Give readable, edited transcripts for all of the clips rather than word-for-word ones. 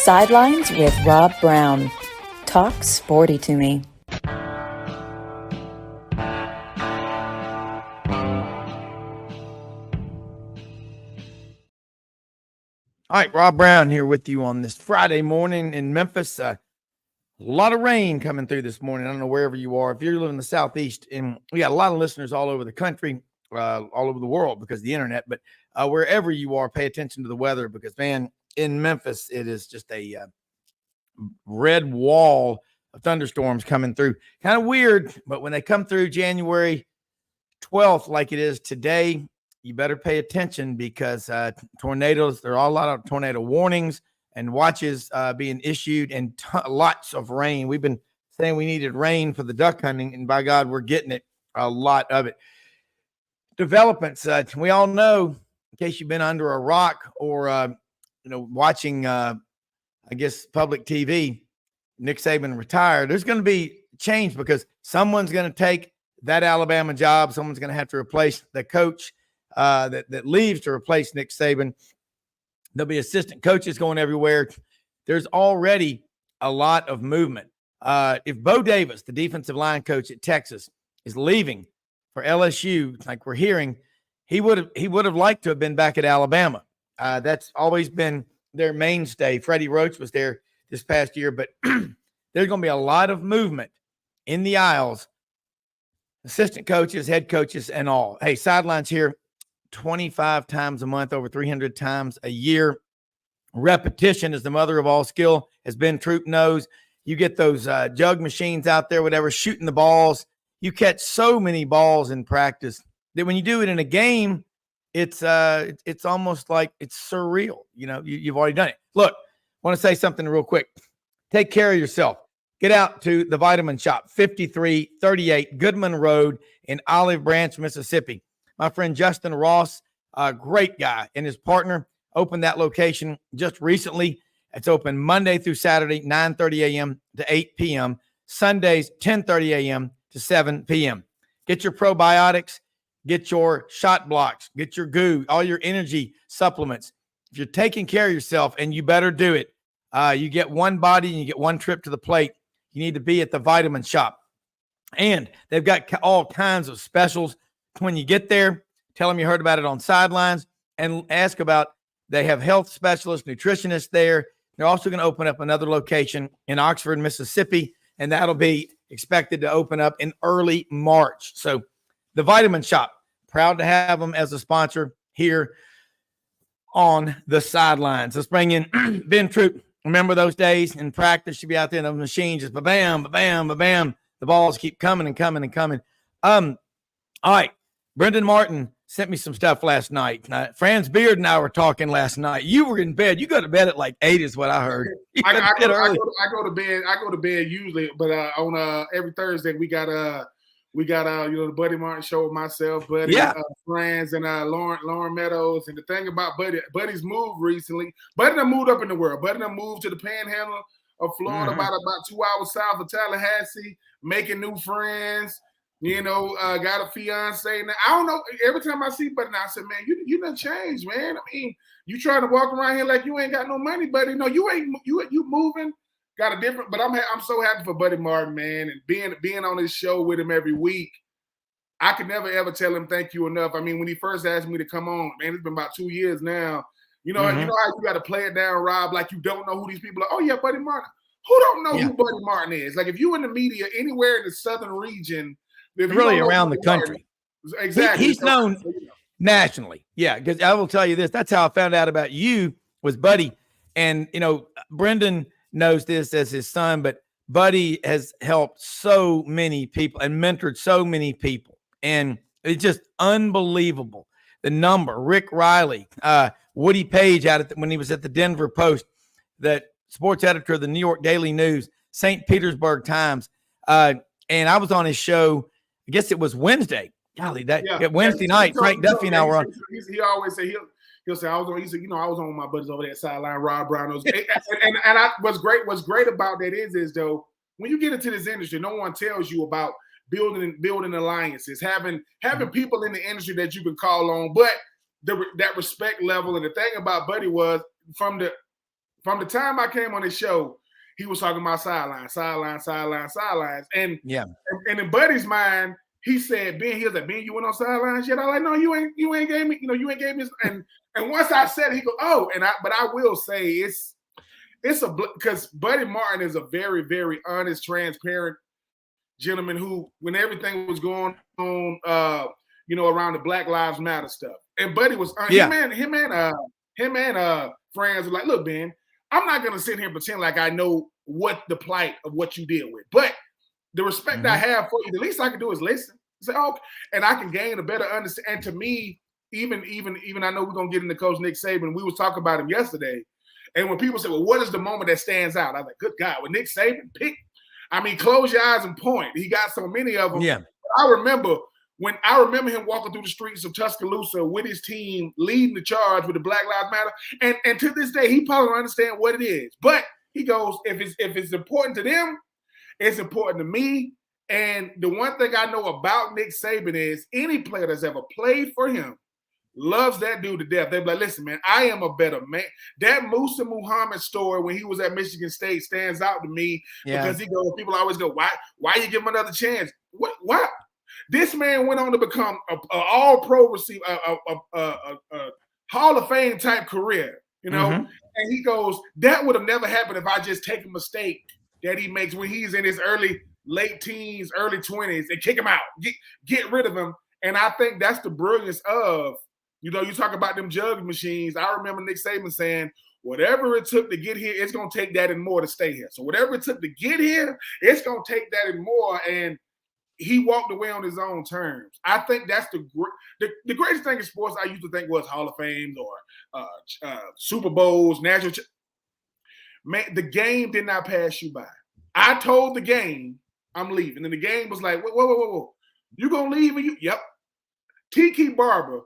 Sidelines with Rob Browne. Talk sporty to me. All right, Rob Browne here with you on this Friday morning in Memphis. A lot of rain coming through this morning. I don't know wherever you are. If you're living in the Southeast, and we got a lot of listeners all over the country, all over the world because of the internet, but wherever you are, pay attention to the weather because, man, in Memphis, it is just a red wall of thunderstorms coming through. Kind of weird, but when they come through January 12th, like it is today, you better pay attention because tornadoes, there are a lot of tornado warnings and watches being issued and lots of rain. We've been saying we needed rain for the duck hunting, and by God, we're getting it, a lot of it. Developments, we all know, in case you've been under a rock or, watching, public TV, Nick Saban retired. There's going to be change because someone's going to take that Alabama job. Someone's going to have to replace the coach that leaves to replace Nick Saban. There'll be assistant coaches going everywhere. There's already a lot of movement. If Bo Davis, the defensive line coach at Texas, is leaving for LSU, like we're hearing, he would have liked to have been back at Alabama. That's always been their mainstay. Freddie Roach was there this past year, but there's going to be a lot of movement in the aisles. Assistant coaches, head coaches, and all. Hey, Sidelines here 25 times a month, over 300 times a year. Repetition is the mother of all skill, as Ben Troupe knows. You get those jug machines out there, whatever, shooting the balls. You catch so many balls in practice that when you do it in a game, it's almost like it's surreal. You've already done it. Look, I want to say something real quick. Take care of yourself. Get out to the Vitamin Shop, 5338 Goodman Road in Olive Branch, Mississippi. My friend Justin Ross, a great guy, and his partner opened that location just recently. It's open Monday through Saturday, 9:30 a.m. to 8 p.m., Sundays, 10:30 a.m. to 7 p.m. Get your probiotics, get your shot blocks, get your goo, all your energy supplements. If you're taking care of yourself, and you better do it, you get one body and you get one trip to the plate. You need to be at the Vitamin Shop. And they've got all kinds of specials. When you get there, tell them you heard about it on Sidelines and ask about, they have health specialists, nutritionists there. They're also going to open up another location in Oxford, Mississippi, and that'll be expected to open up in early March. So the Vitamin Shop, proud to have them as a sponsor here on the Sidelines. Let's bring in Ben Troupe. Remember those days in practice? You'd be out there in the machine, just ba-bam, ba-bam, ba-bam. The balls keep coming and coming and coming. All right. Brendan Martin sent me some stuff last night. Franz Beard and I were talking last night. You were in bed. You go to bed at like 8 is what I heard. I go to bed usually, but on every Thursday we got the Buddy Martin show with myself, Buddy, Franz, and Lauren Meadows. And the thing about Buddy's moved recently. Buddy done moved up in the world. Buddy done moved to the Panhandle of Florida, about 2 hours south of Tallahassee, making new friends. Got a fiance. Now, I don't know. Every time I see Buddy, I said, man, you done changed, man. I mean, you trying to walk around here like you ain't got no money, Buddy. No, you ain't. You moving. Got a different. But I'm so happy for Buddy Martin, man, and being on this show with him every week. I could never ever tell him thank you enough. I mean, when he first asked me to come on, man, it's been about 2 years now. You know how you got to play it down, Rob, like you don't know who these people are. Oh yeah, Buddy Martin. Who don't know who Buddy Martin is? Like if you in the media anywhere in the southern region. Really around the country. Exactly. He's known nationally. Yeah, because I will tell you this. That's how I found out about you was Buddy. And, Brendan knows this as his son, but Buddy has helped so many people and mentored so many people. And it's just unbelievable. The number, Rick Riley, Woody Page when he was at the Denver Post, the sports editor of the New York Daily News, St. Petersburg Times. And I was on his show, I guess it was Wednesday. Golly, Wednesday night, Frank Duffy and I were on. He always say he'll say I was on. I was on with my buddies over there at Sideline, Rob Browne. What's great about that is though, when you get into this industry, no one tells you about building alliances, having people in the industry that you can call on, but that respect level. And the thing about Buddy was from from the time I came on this show, he was talking about sidelines. And in Buddy's mind, he said, Ben, he was like, Ben, you went on sidelines yet? I was like, no, you ain't gave me, you ain't gave me. And once I said it, he goes, oh, but I will say it's because Buddy Martin is a very, very honest, transparent gentleman who, when everything was going on, around the Black Lives Matter stuff, and Buddy was, him and friends were like, look, Ben, I'm not gonna sit here and pretend like I know what the plight of what you deal with, but the respect I have for you, the least I can do is listen. Say, oh, and I can gain a better understanding. And to me, even I know we're gonna get into Coach Nick Saban. We was talking about him yesterday, and when people say, well, what is the moment that stands out? I was like, good God, when Nick Saban close your eyes and point. He got so many of them. Yeah. I remember him walking through the streets of Tuscaloosa with his team, leading the charge with the Black Lives Matter. And to this day, he probably don't understand what it is. But he goes, if it's important to them, it's important to me. And the one thing I know about Nick Saban is any player that's ever played for him loves that dude to death. They're like, listen, man, I am a better man. That Musa Muhammad story when he was at Michigan State stands out to me because people always go, why you give him another chance? What? This man went on to become a all-pro receiver, a Hall of Fame type career, And he goes, that would have never happened if I just take a mistake that he makes when he's in his late teens, early 20s, and kick him out, get rid of him. And I think that's the brilliance of, you talk about them juggling machines. I remember Nick Saban saying, whatever it took to get here, it's going to take that and more to stay here. So whatever it took to get here, it's going to take that and more. And he walked away on his own terms. I think that's the greatest thing in sports. I used to think was Hall of Fames or Super Bowls, national. Man, the game did not pass you by. I told the game I'm leaving, and the game was like, whoa. You gonna leave? Yep. Tiki Barber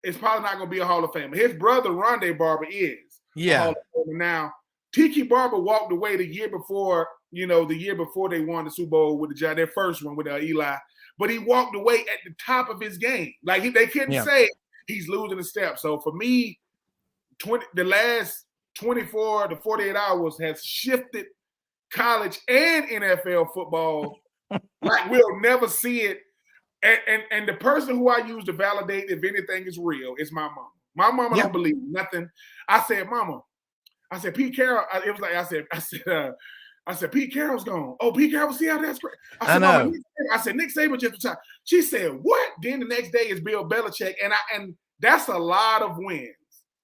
is probably not gonna be a Hall of Famer. His brother Rondé Barber is. Yeah. A Hall of Famer now. Tiki Barber walked away the year before they won the Super Bowl with their first one with Eli. But he walked away at the top of his game. Like they couldn't say he's losing a step. So for me, the last 24 to 48 hours has shifted college and NFL football like we'll never see it. And the person who I use to validate if anything is real is my mama. My mama don't believe nothing. I said, Mama, Pete Carroll. It was like I said, Pete Carroll's gone. Oh, Pete Carroll, see how that's great. I said, Mama, Nick Saban just retired. She said, what? Then the next day is Bill Belichick, and that's a lot of wins.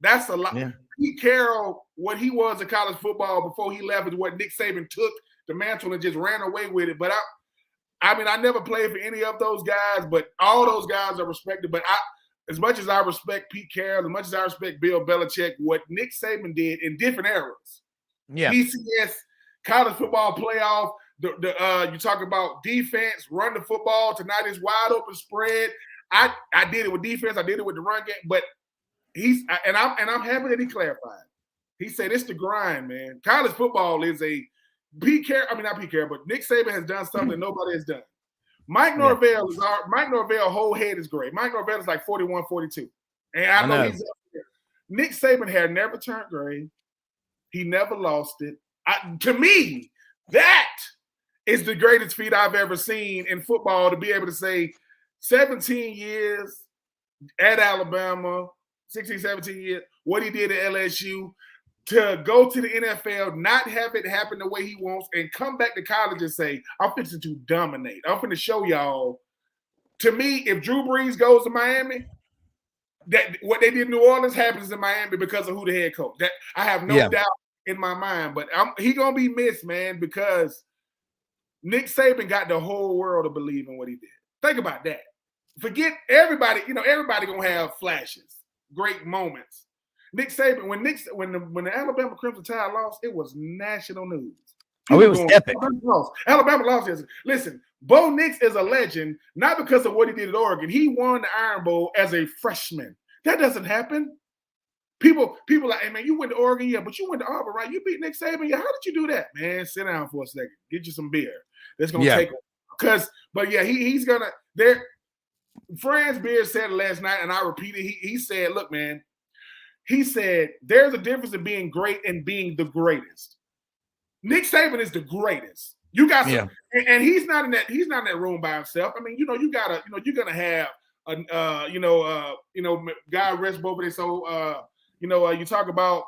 That's a lot. Yeah. Pete Carroll, what he was in college football before he left is what Nick Saban took the mantle and just ran away with it. But I never played for any of those guys, but all those guys are respected. But as much as I respect Pete Carroll, as much as I respect Bill Belichick, what Nick Saban did in different eras, BCS, college football playoff, you talk about defense, run the football, tonight is wide open spread. I did it with defense, I did it with the run game, but I'm happy that he clarified. He said it's the grind, man. College football is not Pete Carroll, but Nick Saban has done something nobody has done. Mike Norvell whole head is great. Mike Norvell is like 41, 42. And I know he's up there. Nick Saban had never turned gray. He never lost it. To me, that is the greatest feat I've ever seen in football, to be able to say 17 years at Alabama, 16, 17 years, what he did at LSU, to go to the NFL, not have it happen the way he wants, and come back to college and say, I'm fixing to dominate. I'm going to show y'all. To me, if Drew Brees goes to Miami, that what they did in New Orleans happens in Miami because of who the head coach. That I have no doubt in my mind. But he going to be missed, man, because Nick Saban got the whole world to believe in what he did. Think about that. Forget everybody. Everybody going to have flashes, great moments. Nick Saban, when the Alabama Crimson Tide lost, it was national news. It was epic. Alabama lost. Listen, Bo Nix is a legend, not because of what he did at Oregon. He won the Iron Bowl as a freshman. That doesn't happen. People like, hey man, you went to Oregon, but you went to Auburn, right? You beat Nick Saban. Yeah, how did you do that, man? Sit down for a second. Get you some beer. That's gonna take he's gonna. Franz Beard said it last night, and I repeated. He said, "Look, man, He said, there's a difference in being great and being the greatest. Nick Saban is the greatest. You got some, and he's not in that room by himself. I mean, you're gonna have God rest both of their soul. You talk about,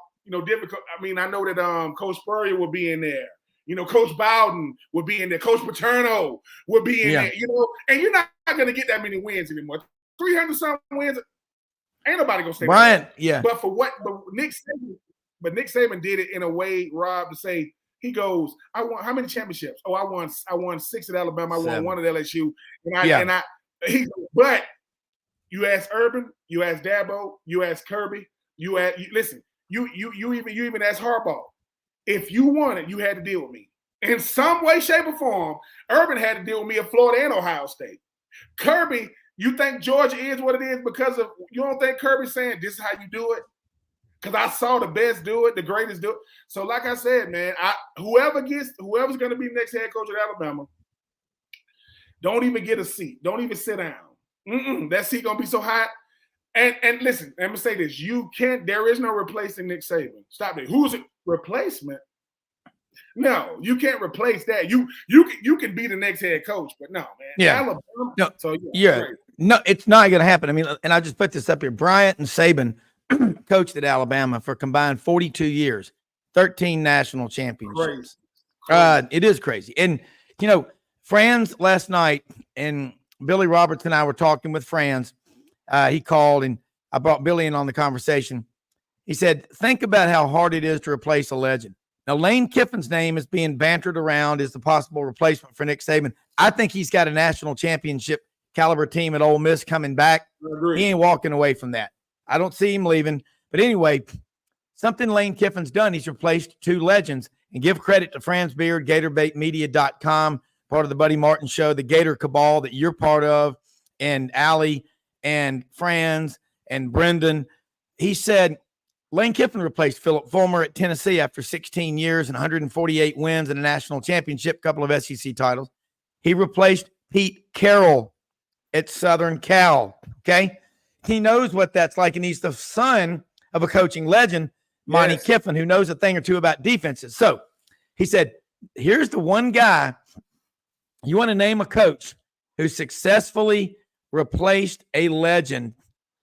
difficult. I mean, I know that Coach Spurrier will be in there. Coach Bowden will be in there. Coach Paterno will be in there. And you're not gonna get that many wins anymore. 300-something wins. Ain't nobody gonna say Brian, that. But Nick Saban did it in a way, Rob, to say, he goes, I won how many championships? Oh, I won 6 at Alabama. I won 1 at LSU. But you ask Urban, you ask Dabo, you ask Kirby, you even ask Harbaugh. If you won it, you had to deal with me. In some way, shape, or form, Urban had to deal with me at Florida and Ohio State. Kirby, you think Georgia is what it is because of, you don't think Kirby's saying this is how you do it? Because I saw the best do it, the greatest do it. So like I said, man, whoever's going to be next head coach at Alabama, don't even get a seat. Don't even sit down. That seat going to be so hot. And listen, I'm going to say this. There is no replacing Nick Saban. Stop it. Who's it? Replacement? No, you can't replace that. You can be the next head coach, but no, man. Yeah. Alabama. No. So No, it's not going to happen. I mean, and I just put this up here. Bryant and Saban coached at Alabama for combined 42 years, 13 national championships. Crazy. It is crazy. And, Franz last night, and Billy Roberts and I were talking with Franz. He called, and I brought Billy in on the conversation. He said, think about how hard it is to replace a legend. Now, Lane Kiffin's name is being bantered around as the possible replacement for Nick Saban. I think he's got a national championship caliber team at Ole Miss coming back. He ain't walking away from that. I don't see him leaving. But anyway, something Lane Kiffin's done, he's replaced 2 legends. And give credit to Franz Beard, GatorBaitMedia.com, part of the Buddy Martin Show, the Gator Cabal that you're part of, and Allie and Franz and Brendan. He said Lane Kiffin replaced Philip Fulmer at Tennessee after 16 years and 148 wins and a national championship, couple of SEC titles. He replaced Pete Carroll at Southern Cal, okay? He knows what that's like, and he's the son of a coaching legend, Monty Kiffin, who knows a thing or two about defenses. So he said, here's the one guy, you want to name a coach who successfully replaced a legend,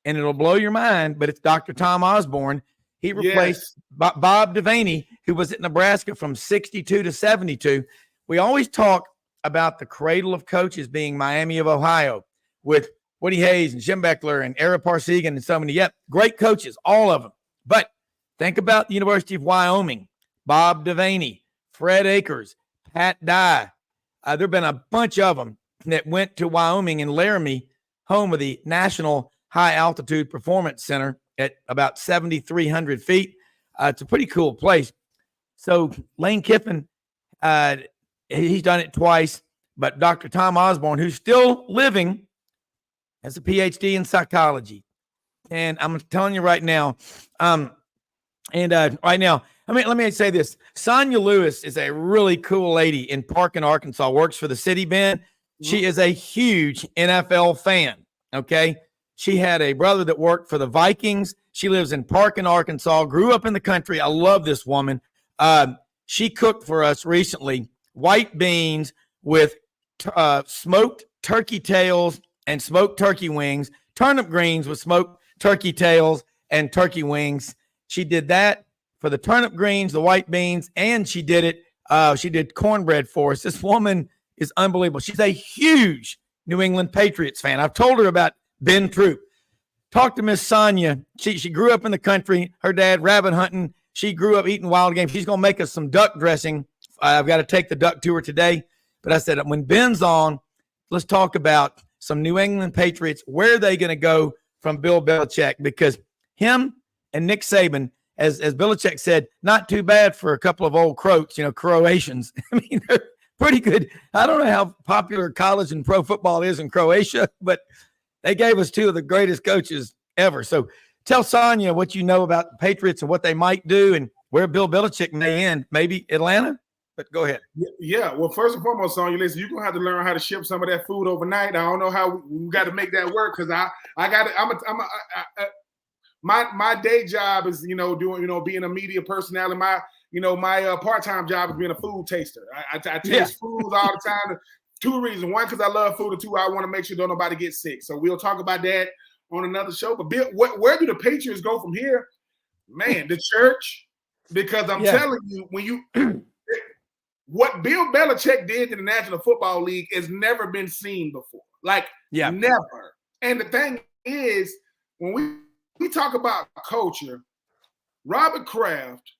and it'll blow your mind, but it's Dr. Tom Osborne. He replaced Bob Devaney, who was at Nebraska from 62 to 72. We always talk about the cradle of coaches being Miami of Ohio with Woody Hayes and Jim Beckler and Ara Parsegan and so many. Yep, great coaches, all of them. But think about the University of Wyoming, Bob Devaney, Fred Akers, Pat Dye. There have been a bunch of them that went to Wyoming and Laramie, home of the National High Altitude Performance Center at about 7,300 feet. It's a pretty cool place. So Lane Kiffin, he's done it twice, but Dr. Tom Osborne, who's still living, has a PhD in psychology. And I'm telling you right now, let me say this. Sonia Lewis is a really cool lady in Parkin, Arkansas, works for the city, Ben. She is a huge NFL fan, okay? She had a brother that worked for the Vikings. She lives in Parkin, Arkansas, grew up in the country. I love this woman. She cooked for us recently white beans with smoked turkey tails and smoked turkey wings, turnip greens with smoked turkey tails and turkey wings. She did that for the turnip greens, the white beans, and she did cornbread for us. This woman is unbelievable. She's a huge New England Patriots fan. I've told her about Ben Troupe. Talk to Miss Sonia. She grew up in the country. Her dad, rabbit hunting. She grew up eating wild game. She's going to make us some duck dressing. I've got to take the duck tour today. But I said, when Ben's on, let's talk about some New England Patriots. Where are they going to go from Bill Belichick? Because him and Nick Saban, as Belichick said, not too bad for a couple of old croats, Croatians. I mean, they're pretty good. I don't know how popular college and pro football is in Croatia, but they gave us 2 of the greatest coaches ever. So tell Sonia what you know about the Patriots and what they might do and where Bill Belichick may end. Maybe Atlanta, but go ahead. Yeah. Well, first and foremost, Sonia, listen, you're going to have to learn how to ship some of that food overnight. I don't know how we got to make that work because my day job is, being a media personality. My part-time job is being a food taster. I taste foods all the time. 2 reasons. One, because I love food, and 2, I want to make sure don't nobody get sick. So we'll talk about that on another show. But Bill, where do the Patriots go from here? Man, the church. Because I'm telling you, what Bill Belichick did in the National Football League has never been seen before. Never. And the thing is, when we talk about culture, Robert Kraft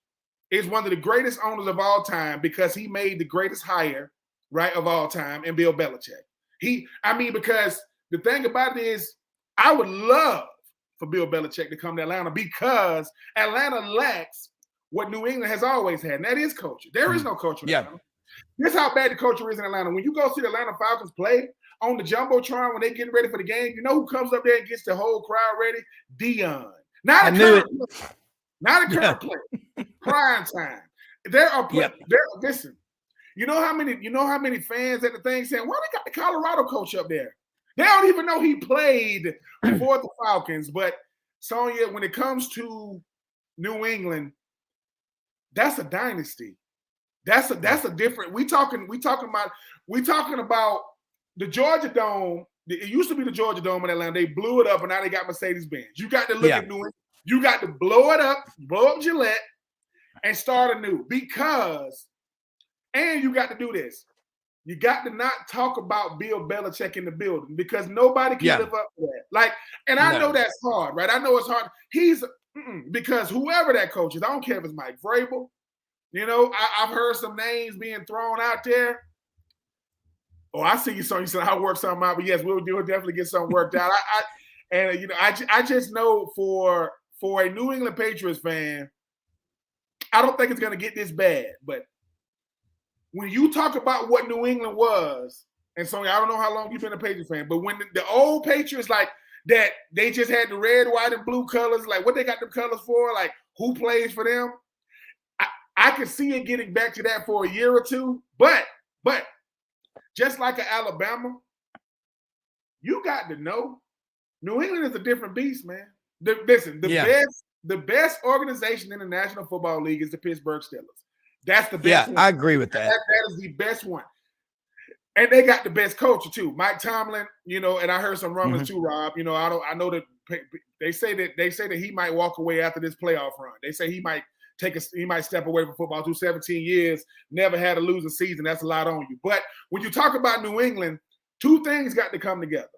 is one of the greatest owners of all time because he made the greatest hire, right, of all time, in Bill Belichick. Because the thing about it is, I would love for Bill Belichick to come to Atlanta because Atlanta lacks what New England has always had, and that is culture. There is no culture in Atlanta. This is how bad the culture is in Atlanta. When you go see the Atlanta Falcons play on the Jumbotron when they get ready for the game, you know who comes up there and gets the whole crowd ready? Dion. Not a current player. Prime time. There are listen. You know how many fans at the thing saying, "Why they got the Colorado coach up there?" They don't even know he played for the Falcons. But Sonia, when it comes to New England, that's a dynasty. That's a different. We talking about the Georgia Dome. It used to be the Georgia Dome in Atlanta. They blew it up, and now they got Mercedes-Benz. You got to look at New England. You got to blow it up, blow up Gillette, and start anew. And you got to do this. You got to not talk about Bill Belichick in the building because nobody can live up to that. I know that's hard, right? I know it's hard. Because whoever that coach is, I don't care if it's Mike Vrabel. I've heard some names being thrown out there. Oh, I see you. So you said I'll work something out, but yes, we'll definitely get something worked out. I just know for a New England Patriots fan, I don't think it's going to get this bad. But when you talk about what New England was, and Sonya, I don't know how long you've been a Patriots fan, but when the old Patriots that they just had the red, white, and blue colors, what they got them colors for, who plays for them, I could see it getting back to that for a year or two. But just like Alabama, you got to know New England is a different beast, man. The best organization in the National Football League is the Pittsburgh Steelers. That's the best one. I agree with that. That is the best one. And they got the best culture too. Mike Tomlin, and I heard some rumblings too, Rob. I know that they say that he might walk away after this playoff run. They say he might step away from football through 17 years, never had a losing season. That's a lot on you. But when you talk about New England, 2 things got to come together.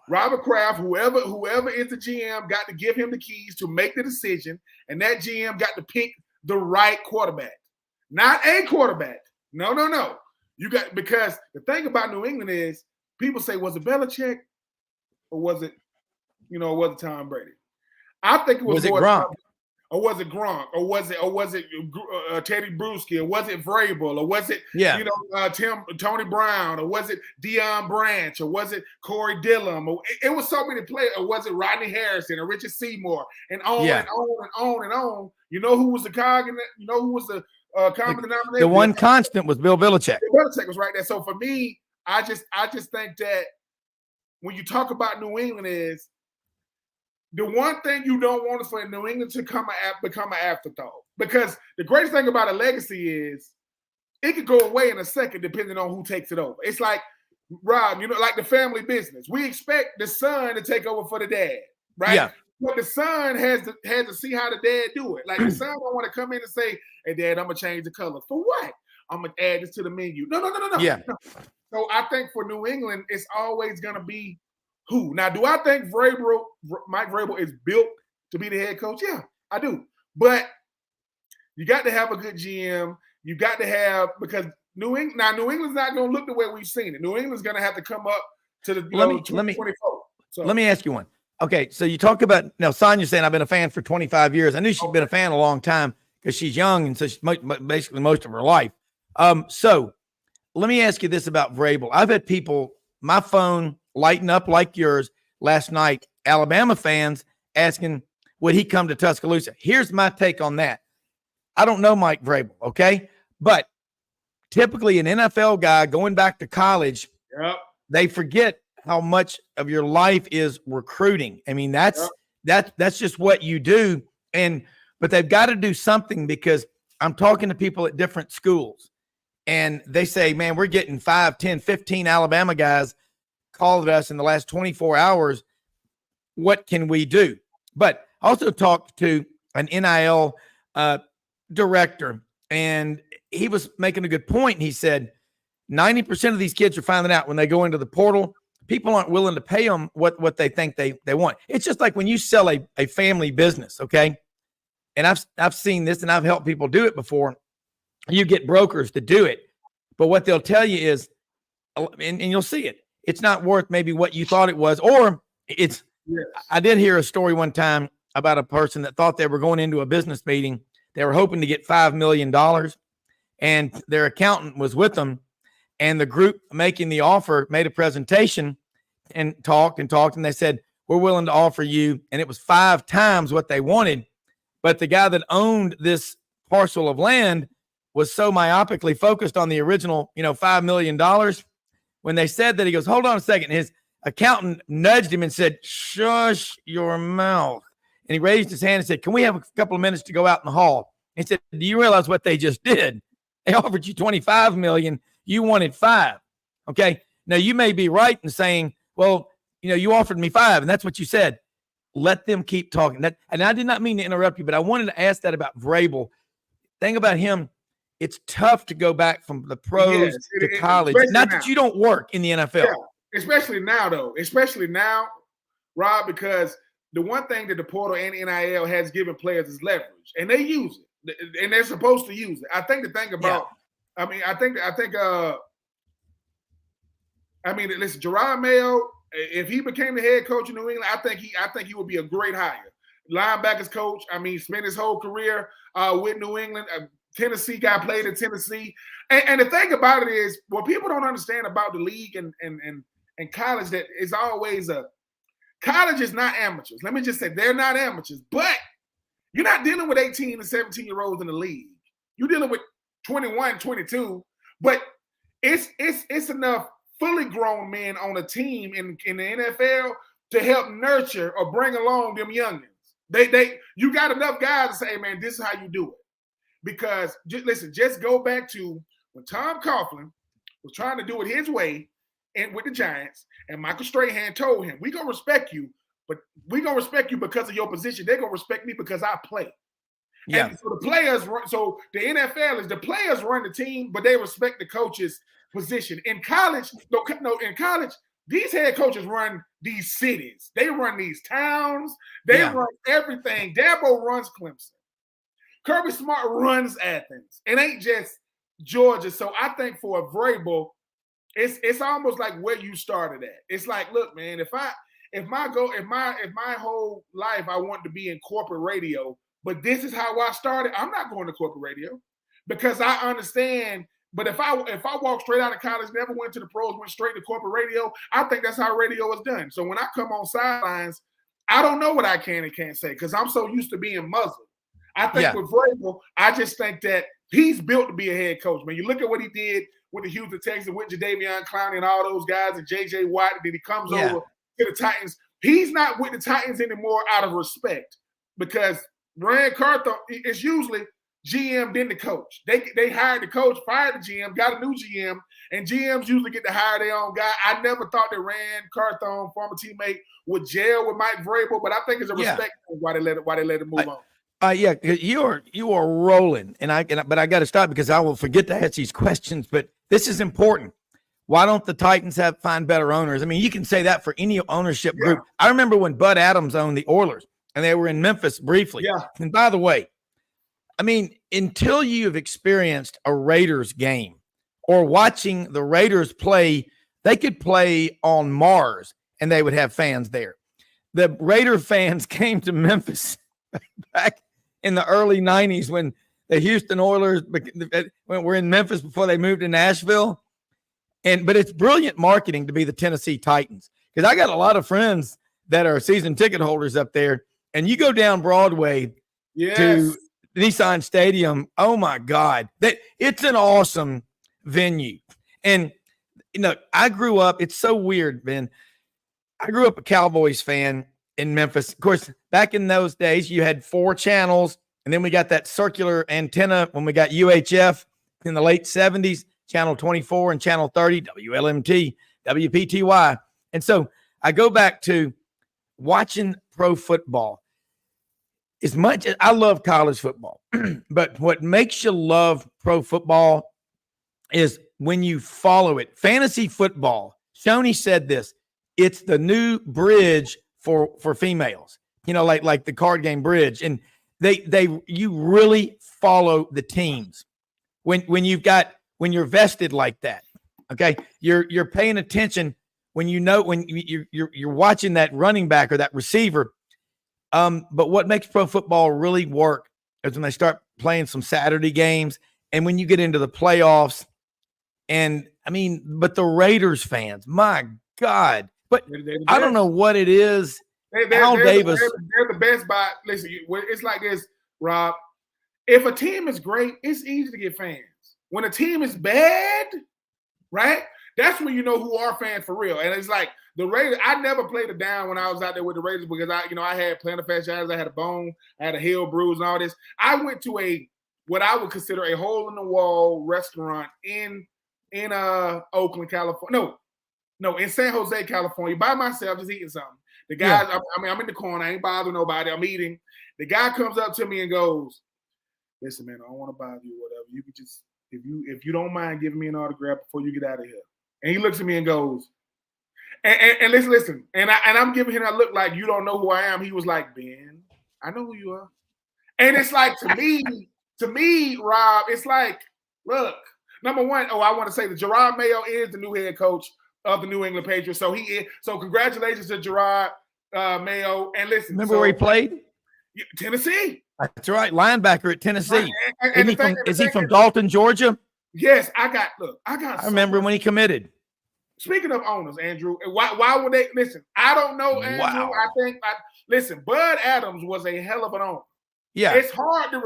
Robert Kraft, whoever is the GM, got to give him the keys to make the decision, and that GM got to pick the right quarterback. Not a quarterback. No. Because the thing about New England is people say, was it Belichick or was it Tom Brady? I think it was Gronk. Or was it Gronk? Or was it Teddy Bruschi? Or was it Vrabel? Or was it Tony Brown? Or was it Deion Branch? Or was it Corey Dillon? Or it was so many players. Or was it Rodney Harrison or Richard Seymour? And on and on and on and on. You know who was the cog in that? You know who was the common denominator? The one constant was Bill Belichick. Belichick was right there. So for me, I just think that when you talk about New England is the one thing you don't want is for New England to become an afterthought. Because the greatest thing about a legacy is it could go away in a second depending on who takes it over. It's like, Rob, like the family business. We expect the son to take over for the dad, right? Yeah. But the son has to see how the dad do it. Like the son don't want to come in and say, "Hey, Dad, I'm gonna change the color." For what? I'm gonna add this to the menu. No. Yeah. No. So I think for New England, it's always gonna be who. Now, do I think Mike Vrabel is built to be the head coach? Yeah, I do. But you got to have a good GM. You got to have, because New England's not gonna look the way we've seen it. New England's gonna have to come up to the 2024. So let me ask you one. Okay, so you talk about now. Sonia's saying I've been a fan for 25 years. I knew she'd been a fan a long time because she's young, and so she's basically most of her life. So let me ask you this about Vrabel. I've had people, my phone lighting up like yours last night, Alabama fans asking, would he come to Tuscaloosa? Here's my take on that. I don't know Mike Vrabel, okay? But typically an NFL guy going back to college, they forget how much of your life is recruiting. I mean, that's That's just what you do. But they've got to do something, because I'm talking to people at different schools and they say, man, we're getting 5, 10, 15 Alabama guys called us in the last 24 hours. What can we do? But also talked to an NIL director, and he was making a good point. He said 90% of these kids are finding out when they go into the portal, people aren't willing to pay them what they think they want. It's just like when you sell a family business, okay? And I've seen this, and I've helped people do it before. You get brokers to do it, but what they'll tell you is, and you'll see it, it's not worth maybe what you thought it was, or it's. Yes. I did hear a story one time about a person that thought they were going into a business meeting. They were hoping to get $5 million, and their accountant was with them, and the group making the offer made a presentation and talked, and they said, we're willing to offer you, and it was 5 times what they wanted. But the guy that owned this parcel of land was so myopically focused on the original, $5 million. When they said that, he goes, hold on a second. His accountant nudged him and said, shush your mouth. And he raised his hand and said, can we have a couple of minutes to go out in the hall? He said, do you realize what they just did? They offered you 25 million. You wanted 5. Okay. Now you may be right in saying, well, you offered me 5, and that's what you said. Let them keep talking. And I did not mean to interrupt you, but I wanted to ask that about Vrabel. Thing about him, it's tough to go back from the pros to college. Not that you don't work in the NFL. Yeah, especially now, though. Especially now, Rob, because the one thing that the portal and NIL has given players is leverage, and they use it, and they're supposed to use it. I think the thing about, listen, Gerard Mayo, if he became the head coach in New England, I think he would be a great hire. Linebackers coach. Spent his whole career with New England. Tennessee guy, played at Tennessee. And the thing about it is, what people don't understand about the league and college, that is always college is not amateurs. Let me just say, they're not amateurs, but you're not dealing with 18 and 17-year-olds in the league. You're dealing with 21, 22, but it's enough fully grown men on a team in the NFL to help nurture or bring along them youngins. You got enough guys to say, hey, man, this is how you do it. Because, just go back to when Tom Coughlin was trying to do it his way and with the Giants, and Michael Strahan told him, we're going to respect you, but we're going to respect you because of your position. They're going to respect me because I play. Yeah. And so the players run, so the NFL is the players run the team, but they respect the coach's position. In college, these head coaches run these cities. They run these towns. They run everything. Dabo runs Clemson. Kirby Smart runs Athens. It ain't just Georgia. So I think for a Vrabel, it's almost like where you started at. It's like, look, man, if my whole life I want to be in corporate radio, but this is how I started, I'm not going to corporate radio because I understand. But if I walk straight out of college, never went to the pros, went straight to corporate radio, I think that's how radio is done. So when I come on sidelines, I don't know what I can and can't say because I'm so used to being muzzled. I think with Vrabel, I just think that he's built to be a head coach. Man, you look at what he did with the Houston Texans, with Jadeveon Clowney and all those guys, and J.J. Watt, and then he comes over to the Titans. He's not with the Titans anymore out of respect because Rand Carthon, it's usually GM then the coach. They hired the coach, fired the GM, got a new GM, and GMs usually get to hire their own guy. I never thought that Rand Carthon, former teammate, would gel with Mike Vrabel, but I think it's a respect why they let it move on. You are rolling, but I got to stop because I will forget to ask these questions. But this is important. Why don't the Titans find better owners? I mean, you can say that for any ownership group. I remember when Bud Adams owned the Oilers, and they were in Memphis briefly. Yeah. And by the way, I mean, until you've experienced a Raiders game or watching the Raiders play, they could play on Mars, and they would have fans there. The Raider fans came to Memphis back in the early 90s when the Houston Oilers were in Memphis before they moved to Nashville. But it's brilliant marketing to be the Tennessee Titans because I got a lot of friends that are season ticket holders up there. And you go down Broadway to Nissan Stadium. Oh, my God. It's an awesome venue. And, I grew up. It's so weird, Ben. I grew up a Cowboys fan. in Memphis. Of course, back in those days, you had 4 channels, and then we got that circular antenna when we got UHF in the late 70s, channel 24 and channel 30, WLMT, WPTY. And so I go back to watching pro football. As much as I love college football, but what makes you love pro football is when you follow it. Fantasy football, Shoney said this, it's the new bridge for females, like the card game bridge. And you really follow the teams when you're vested like that. Okay. You're paying attention when you're watching that running back or that receiver. But what makes pro football really work is when they start playing some Saturday games and when you get into the playoffs. And but the Raiders fans, my God, but I don't know what it is. Al Davis. They're the best by, listen, it's like this, Rob. If a team is great, it's easy to get fans. When a team is bad, right? That's when you know who are fans for real. And it's like the Raiders. I never played it down when I was out there with the Raiders because I had plantar fasciitis, I had a bone, I had a heel bruise and all this. I went to what I would consider a hole in the wall restaurant in Oakland, California. No, in San Jose, California, by myself, just eating something. The guy, I'm in the corner, I ain't bothering nobody, I'm eating. The guy comes up to me and goes, "Listen, man, I don't want to bother you, whatever. You could just, if you don't mind giving me an autograph before you get out of here." And he looks at me and goes, and listen, and I'm giving him that look like you don't know who I am. He was like, "Ben, I know who you are." And it's like to me, Rob, it's like, look, number one, I want to say that Gerard Mayo is the new head coach of the New England Patriots. So he is. So congratulations to Gerard Mayo. And listen, remember where he played? Tennessee. That's right, linebacker at Tennessee. And is he from Dalton, Georgia? Yes, I remember when he committed. Speaking of owners, Andrew, why would they listen? I don't know, Andrew. Wow. Listen, Bud Adams was a hell of an owner. Yeah, it's hard to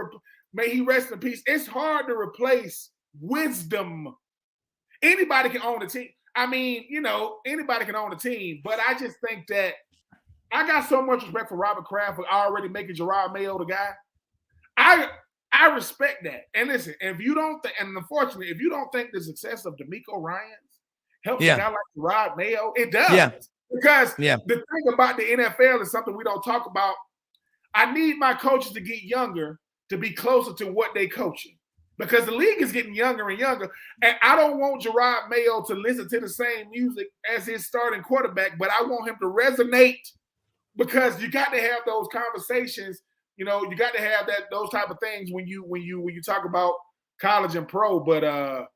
may he rest in peace. It's hard to replace wisdom. Anybody can own a team. Anybody can own a team, but I just think that I got so much respect for Robert Kraft for already making Gerard Mayo the guy. I respect that. And listen, if you don't think, and unfortunately, if you don't think the success of DeMeco Ryans helps a guy like Gerard Mayo, it does. Yeah. Because the thing about the NFL is something we don't talk about. I need my coaches to get younger to be closer to what they coaching. Because the league is getting younger and younger. And I don't want Gerard Mayo to listen to the same music as his starting quarterback, but I want him to resonate because you got to have those conversations. You got to have those type of things when you talk about college and pro. But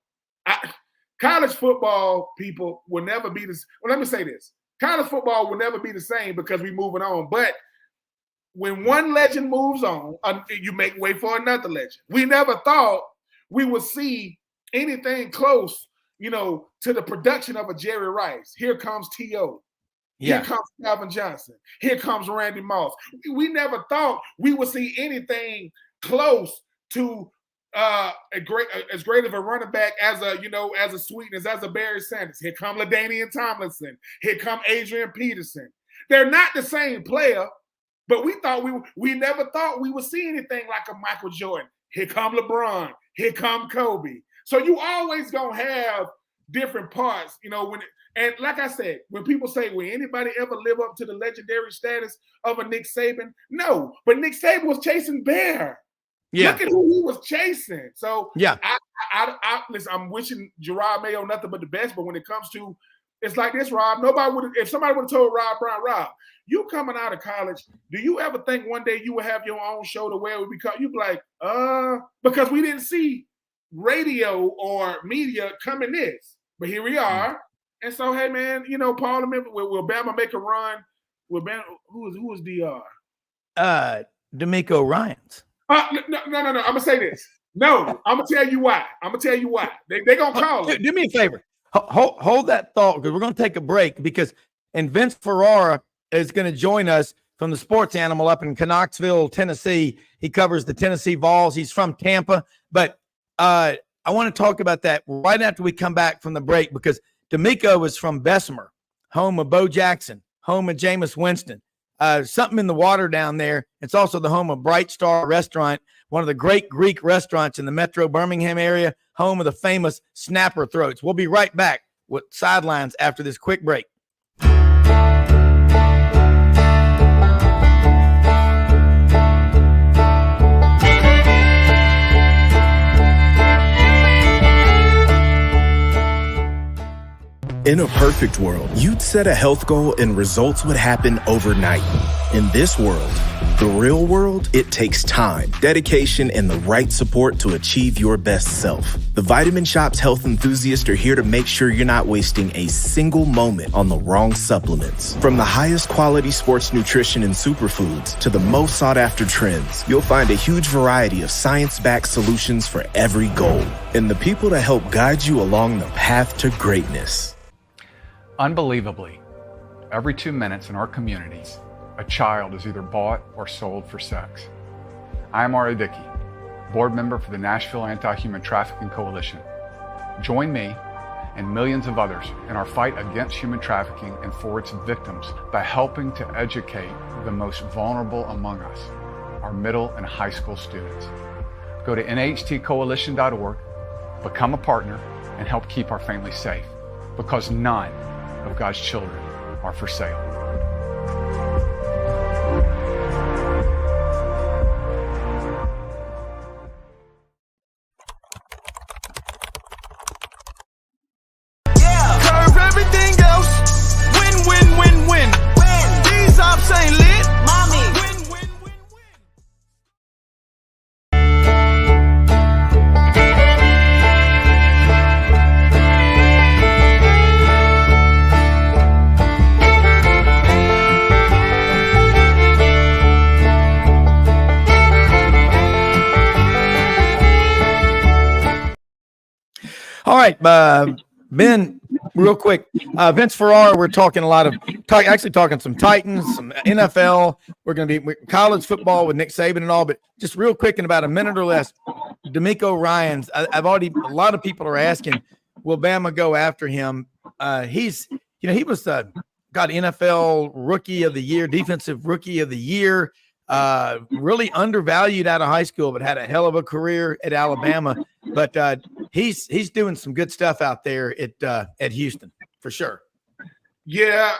college football, people, will never be this. Well, let me say this. College football will never be the same because we're moving on. But when one legend moves on, you make way for another legend. We never thought we would see anything close, to the production of a Jerry Rice. Here comes T.O. Here comes Calvin Johnson. Here comes Randy Moss. We never thought we would see anything close to as great of a running back as a Sweetness, as a Barry Sanders. Here come LaDainian Tomlinson. Here come Adrian Peterson. They're not the same player, but we never thought we would see anything like a Michael Jordan. Here come LeBron. Here come Kobe. So you always gonna have different parts, and like I said, when people say, will anybody ever live up to the legendary status of a Nick Saban? No, but Nick Saban was chasing Bear. Yeah. Look at who he was chasing. So listen, I'm wishing Gerard Mayo nothing but the best, but when it comes to, it's like this, Rob, if somebody would have told Rob, you coming out of college, do you ever think one day you will have your own show to where it would be called? You'd be like, because we didn't see radio or media coming this, but here we are. And so, hey man, Paul, will Bama make a run? Will Bama, who is DR? DeMeco Ryans. No. I'm gonna say this. No, I'm gonna tell you why. They gonna call it. Do me a favor. Hold that thought because we're gonna take a break and Vince Ferrara is going to join us from the Sports Animal up in Knoxville, Tennessee. He covers the Tennessee Vols. He's from Tampa, but I want to talk about that right after we come back from the break because DeMeco is from Bessemer, home of Bo Jackson, home of Jameis Winston. something in the water down there. It's also the home of Bright Star Restaurant, one of the great Greek restaurants in the Metro Birmingham area, home of the famous snapper throats. We'll be right back with Sidelines after this quick break. In a perfect world, you'd set a health goal and results would happen overnight. In this world, the real world, it takes time, dedication, and the right support to achieve your best self. The Vitamin Shop's health enthusiasts are here to make sure you're not wasting a single moment on the wrong supplements. From the highest quality sports nutrition and superfoods to the most sought after trends, you'll find a huge variety of science-backed solutions for every goal. And the people to help guide you along the path to greatness. Unbelievably, every 2 minutes in our communities, a child is either bought or sold for sex. I am Ari Dickey, board member for the Nashville Anti-Human Trafficking Coalition. Join me and millions of others in our fight against human trafficking and for its victims by helping to educate the most vulnerable among us, our middle and high school students. Go to nhtcoalition.org, become a partner, and help keep our families safe, because none of God's children are for sale. Curve everything else. Win, win, win, win. These ops ain't lit. Mommy. Win, win, win, win. All right, Ben, real quick. Vince Ferrara, we're talking a lot of talking some Titans, some NFL. We're going to be college football with Nick Saban and all, but just real quick in about a minute or less, D'Amico Ryans. A lot of people are asking, will Bama go after him? He was got NFL Rookie of the Year, Defensive Rookie of the Year. Really undervalued out of high school, but had a hell of a career at Alabama. But he's doing some good stuff out there at Houston for sure. Yeah,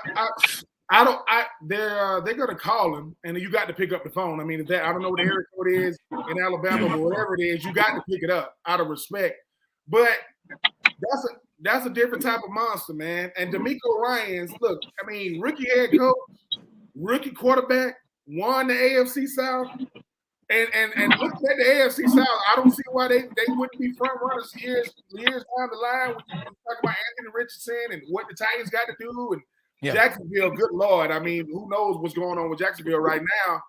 they're gonna call him, and you got to pick up the phone. I mean, I don't know what the area code is in Alabama, but whatever it is, you got to pick it up out of respect. But that's a different type of monster, man. And D'Amico Ryans, look, I mean, rookie head coach, rookie quarterback, won the AFC South, and looking at the AFC South, I don't see why they wouldn't be front runners years down the line when you talk about Anthony Richardson and what the Titans got to do, and Jacksonville. Good Lord, I mean, who knows what's going on with Jacksonville right now?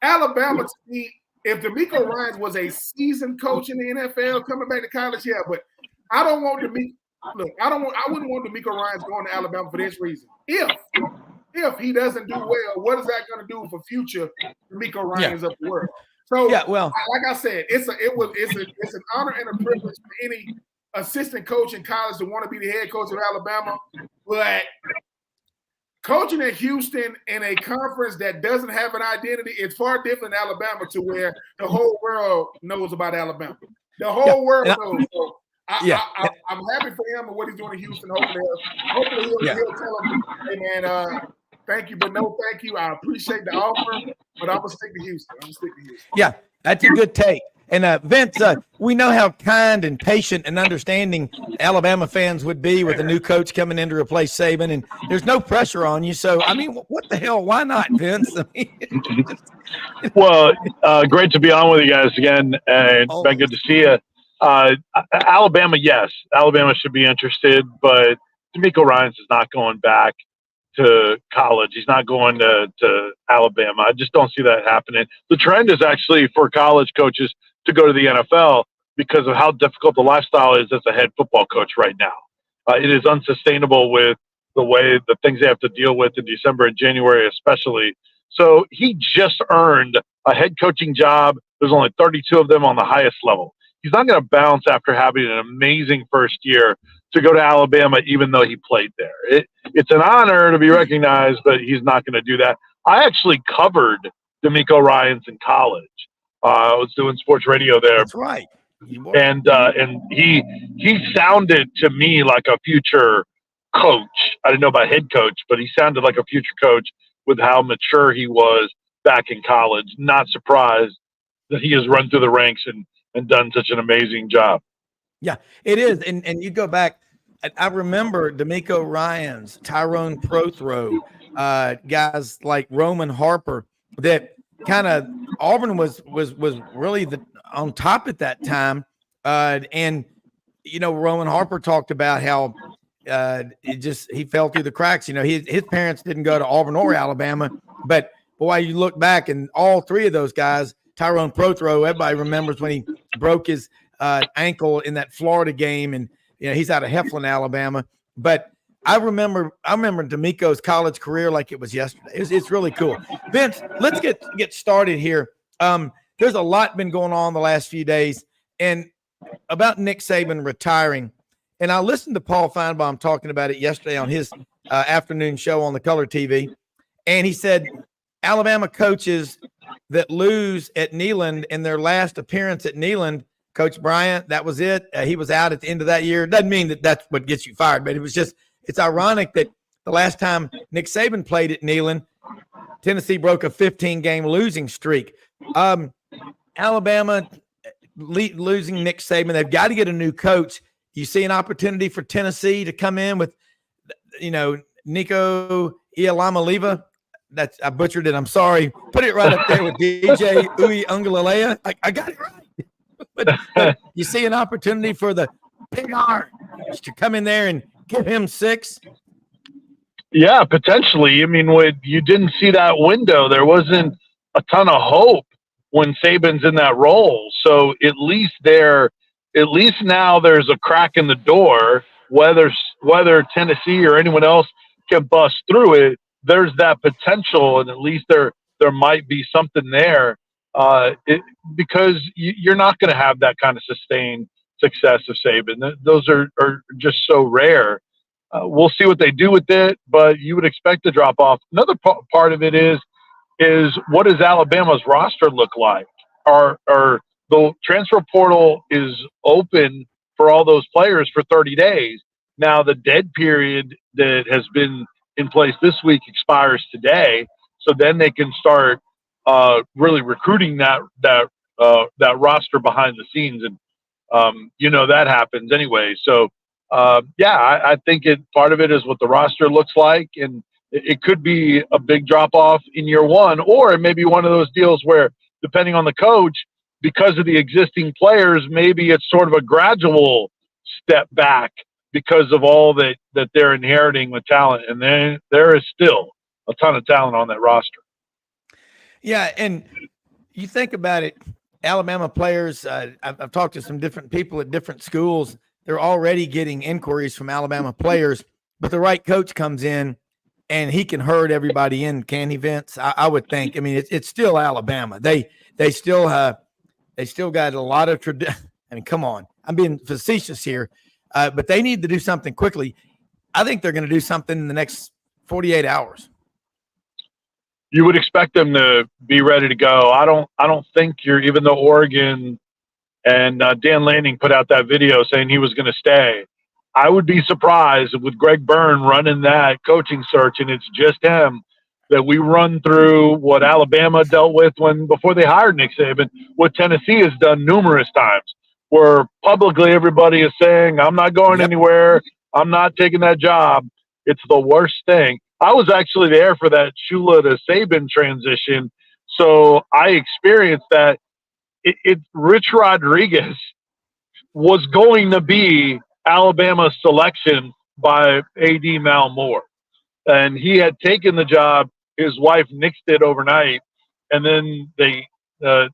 Alabama, to me, if D'Amico Ryans was a seasoned coach in the NFL coming back to college, yeah, but I don't want D'Amico. Look, I wouldn't want D'Amico Ryans going to Alabama for this reason. If he doesn't do well, what is that going to do for future D'Amico Ryans of the world? So, like I said, it's an honor and a privilege for any assistant coach in college to want to be the head coach of Alabama. But coaching at Houston in a conference that doesn't have an identity, it's far different than Alabama, to where the whole world knows about Alabama. The whole world knows. So I'm happy for him and what he's doing in Houston. Hopefully he'll tell him, hey man, thank you, but no thank you. I appreciate the offer, but I'm gonna stick to Houston. Yeah, that's a good take. And Vince, we know how kind and patient and understanding Alabama fans would be with a new coach coming in to replace Saban, and there's no pressure on you. So, I mean, what the hell? Why not, Vince? Well, great to be on with you guys again, and been good to see you. Alabama, yes, Alabama should be interested, but D'Amico Ryans is not going back to college. He's not going to Alabama. I just don't see that happening. The trend is actually for college coaches to go to the NFL because of how difficult the lifestyle is as a head football coach right now. It is unsustainable with the way the things they have to deal with in December and January especially. So he just earned a head coaching job. There's only 32 of them on the highest level. He's not going to bounce after having an amazing first year to go to Alabama, even though he played there. It's an honor to be recognized, but he's not going to do that. I actually covered D'Amico Ryans in college. I was doing sports radio there. That's right. And he sounded to me like a future coach. I didn't know about head coach, but he sounded like a future coach with how mature he was back in college. Not surprised that he has run through the ranks and done such an amazing job. Yeah, it is. And you go back, I remember D'Amico Ryans, Tyrone Prothro, guys like Roman Harper, that kind of Auburn was really on top at that time. And, you know, Roman Harper talked about how he fell through the cracks. You know, his parents didn't go to Auburn or Alabama, but boy, you look back and all three of those guys, Tyrone Prothro, everybody remembers when he broke his ankle in that Florida game, and you know he's out of Heflin, Alabama. But I remember D'Amico's college career like it was yesterday. It's really cool. Vince, let's get started here. There's a lot been going on the last few days, and about Nick Saban retiring. And I listened to Paul Feinbaum talking about it yesterday on his afternoon show on the Color TV, and he said Alabama coaches that lose at Neyland in their last appearance at Neyland, Coach Bryant, that was it. He was out at the end of that year. Doesn't mean that that's what gets you fired, but it's ironic that the last time Nick Saban played at Neyland, Tennessee broke a 15-game losing streak. Alabama losing Nick Saban. They've got to get a new coach. You see an opportunity for Tennessee to come in with, you know, Nico Iamaleava. I butchered it. I'm sorry. Put it right up there with DJ Uiagalelei. I got it right. But you see an opportunity for the Big Orange to come in there and give him 6? Yeah, potentially. I mean, when you didn't see that window, there wasn't a ton of hope when Saban's in that role. So at least now there's a crack in the door. Whether Tennessee or anyone else can bust through it, there's that potential, and at least there might be something there. Because you're not going to have that kind of sustained success of Saban. Those are just so rare. We'll see what they do with it, but you would expect to drop off. Another part of it is what does Alabama's roster look like? The transfer portal is open for all those players for 30 days. Now the dead period that has been in place this week expires today, so then they can start really recruiting that roster behind the scenes, and that happens anyway. So I think part of it is what the roster looks like, and it could be a big drop off in year one, or it may be one of those deals where, depending on the coach, because of the existing players, maybe it's sort of a gradual step back because of all that they're inheriting with talent, and there is still a ton of talent on that roster. Yeah, and you think about it, Alabama players, I've talked to some different people at different schools. They're already getting inquiries from Alabama players, but the right coach comes in and he can herd everybody in, can he, Vince? I would think. I mean, it's still Alabama. They still got a lot of tradition. I mean, come on. I'm being facetious here, but they need to do something quickly. I think they're going to do something in the next 48 hours. You would expect them to be ready to go. I don't think even though Oregon and Dan Lanning put out that video saying he was going to stay, I would be surprised with Greg Byrne running that coaching search and it's just him, that we run through what Alabama dealt with before they hired Nick Saban, what Tennessee has done numerous times, where publicly everybody is saying, I'm not going anywhere, I'm not taking that job. It's the worst thing. I was actually there for that Shula to Saban transition, so I experienced that. Rich Rodriguez was going to be Alabama's selection by A.D. Mal Moore, and he had taken the job. His wife nixed it overnight, and then that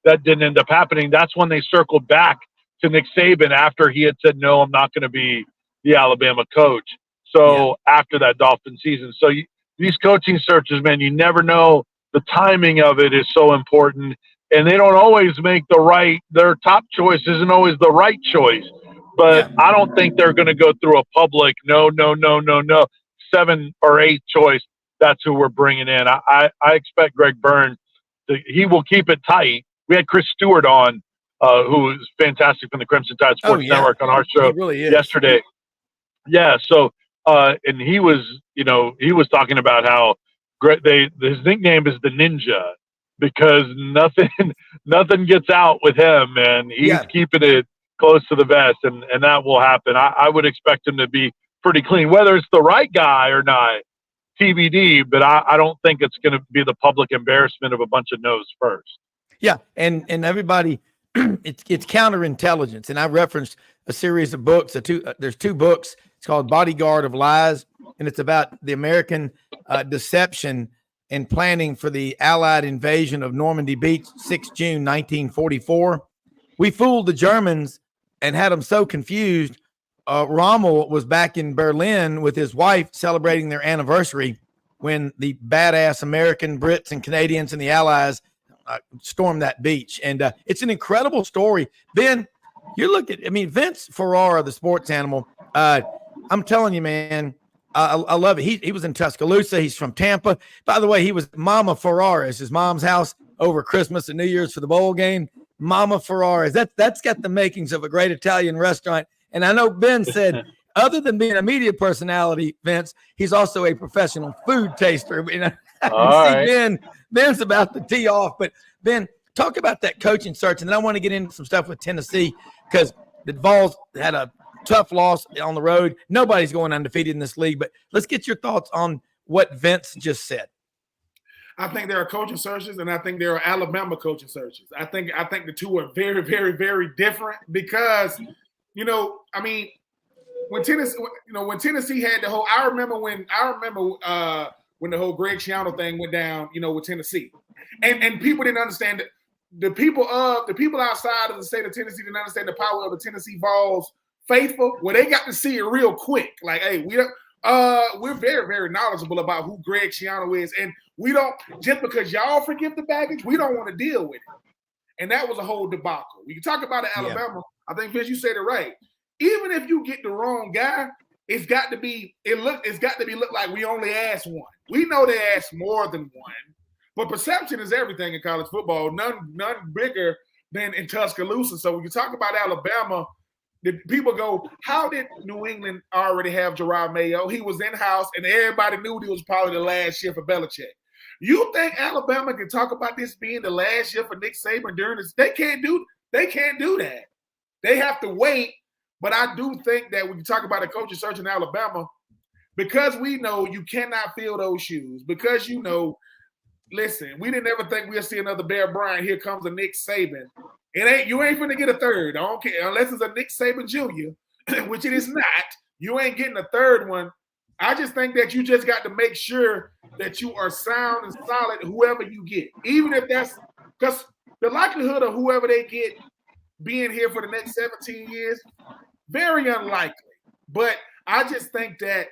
didn't end up happening. That's when they circled back to Nick Saban after he had said, no, I'm not going to be the Alabama coach. So after that Dolphin season, so these coaching searches, man, you never know. The timing of it is so important, and they don't always make their top choice isn't always the right choice, but I don't think they're going to go through a public, no, 7 or 8 choice. that's who we're bringing in. I expect Greg Byrne he will keep it tight. We had Chris Stewart on, who is fantastic from the Crimson Tide Sports Network on our show yesterday. Yeah. So, and he was talking about how great his nickname is the Ninja because nothing gets out with him, and he's keeping it close to the vest, and that will happen. I would expect him to be pretty clean, whether it's the right guy or not, TBD, but I don't think it's going to be the public embarrassment of a bunch of no's first. Yeah, and everybody, it's counterintelligence, and I referenced a series of books. There's two books. It's called Bodyguard of Lies, and it's about the American deception and planning for the Allied invasion of Normandy Beach, 6 June 1944. We fooled the Germans and had them so confused. Rommel was back in Berlin with his wife celebrating their anniversary when the badass American, Brits, and Canadians and the Allies stormed that beach. And it's an incredible story. Ben, you look at, Vince Ferrara, the sports animal. I'm telling you, man, I love it. He was in Tuscaloosa. He's from Tampa. By the way, he was Mama Ferrara's, his mom's house over Christmas and New Year's for the bowl game. Mama Ferrara's. That's got the makings of a great Italian restaurant. And I know Ben said, other than being a media personality, Vince, he's also a professional food taster. Ben's about to tee off. But Ben, talk about that coaching search, and then I want to get into some stuff with Tennessee because the Vols had a tough loss on the road. Nobody's going undefeated in this league, but let's get your thoughts on what Vince just said. I think there are coaching searches, and I think there are Alabama coaching searches. I think the two are very, very, very different because – when Tennessee had the whole, I remember when the whole Greg Schiano thing went down, with Tennessee, and people didn't understand it. The people outside of the state of Tennessee didn't understand the power of the Tennessee Vols faithful. Well, they got to see it real quick. Like, hey, we're very, very knowledgeable about who Greg Schiano is, and we don't just because y'all forgive the baggage, we don't want to deal with it. And that was a whole debacle. We can talk about it, Alabama. Yeah. I think, Vince, you said it right. Even if you get the wrong guy, it's got to be look like we only asked one. We know they asked more than one, but perception is everything in college football. None bigger than in Tuscaloosa. So when you talk about Alabama, the people go, how did New England already have Gerard Mayo? He was in-house, and everybody knew he was probably the last year for Belichick. You think Alabama can talk about this being the last year for Nick Saban during this? They can't do that. They have to wait. But I do think that when you talk about a coaching search in Alabama, because we know you cannot fill those shoes, because listen, we didn't ever think we'll see another Bear Bryant. Here comes a Nick Saban. You ain't finna get a third. I don't care unless it's a Nick Saban Jr., which it is not. You ain't getting a third one. I just think that you just got to make sure that you are sound and solid, whoever you get, even if that's because the likelihood of whoever they get being here for the next 17 years, very unlikely. But I just think that,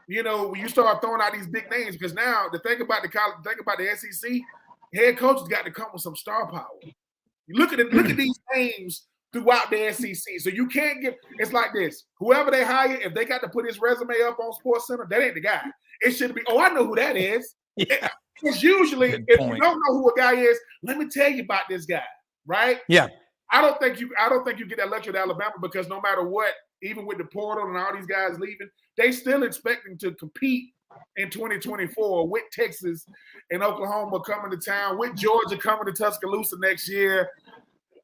when you start throwing out these big names, because now the thing about the SEC, head coaches got to come with some star power. Look at these names throughout the SEC. So you can't it's like this. Whoever they hire, if they got to put his resume up on SportsCenter, that ain't the guy. It should be, I know who that is. Yeah. Because usually, if you don't know who a guy is, let me tell you about this guy, right? Yeah. I don't think you get that luxury at Alabama because no matter what, even with the portal and all these guys leaving, they still expecting to compete in 2024 with Texas and Oklahoma coming to town, with Georgia coming to Tuscaloosa next year.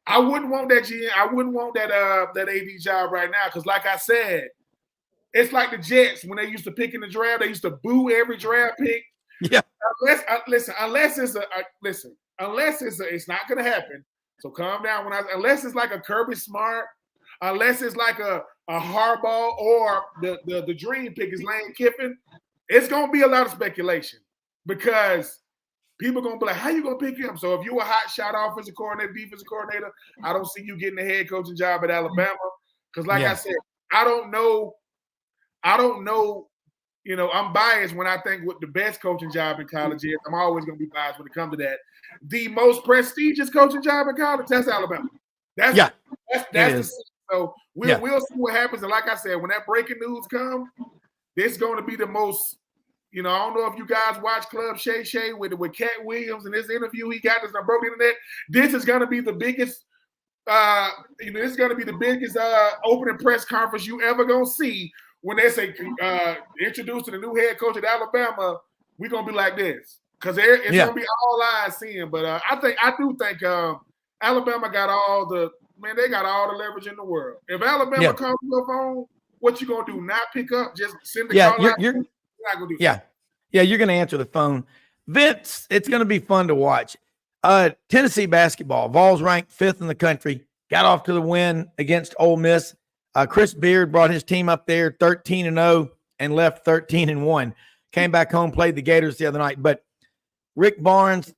I wouldn't want that GM. I wouldn't want that AD job right now because, like I said, it's like the Jets when they used to pick in the draft. They used to boo every draft pick. Yeah. Unless it's not going to happen. So calm down. Unless it's like a Kirby Smart, unless it's like a Harbaugh or the dream pick is Lane Kiffin, it's going to be a lot of speculation because people are going to be like, how you going to pick him? So if you're a hot shot offensive coordinator, defensive coordinator, I don't see you getting the head coaching job at Alabama because I said, I don't know. I'm biased when I think what the best coaching job in college is. I'm always going to be biased when it comes to that. The most prestigious coaching job in college, that's Alabama. That's the so we'll see what happens. And like I said, when that breaking news comes, it's going to be the most, You know, I don't know if you guys watch Club Shay Shay with Cat Williams and this interview he got that's on broke the internet. This is going to be the biggest, this is going to be the biggest opening press conference you ever going to see when they say introduced to the new head coach at Alabama. We're going to be like this because it's going to be all eyes seeing. But I do think Alabama got they got all the leverage in the world. If Alabama comes to your phone, what you going to do? Not pick up? Just send the call out? You're not gonna do yeah. Yeah, you're going to answer the phone. Vince, it's going to be fun to watch. Tennessee basketball, Vols ranked 5th in the country, got off to the win against Ole Miss. Chris Beard brought his team up there 13-0 and left 13-1. Came back home, played the Gators the other night. But Rick Barnes,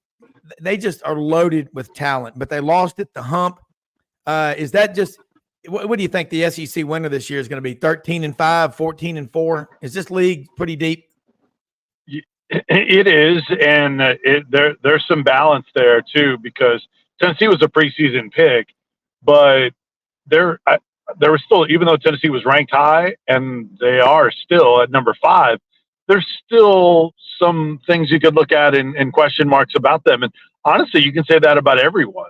they just are loaded with talent, but they lost at the hump. Is that just what do you think the SEC winner this year is going to be? 13-5, 14-4? Is this league pretty deep? It is, and there's some balance there too, because Tennessee was a preseason pick, but there was still, even though Tennessee was ranked high, and they are still at number 5, there's still some things you could look at and question marks about them. And honestly, you can say that about everyone.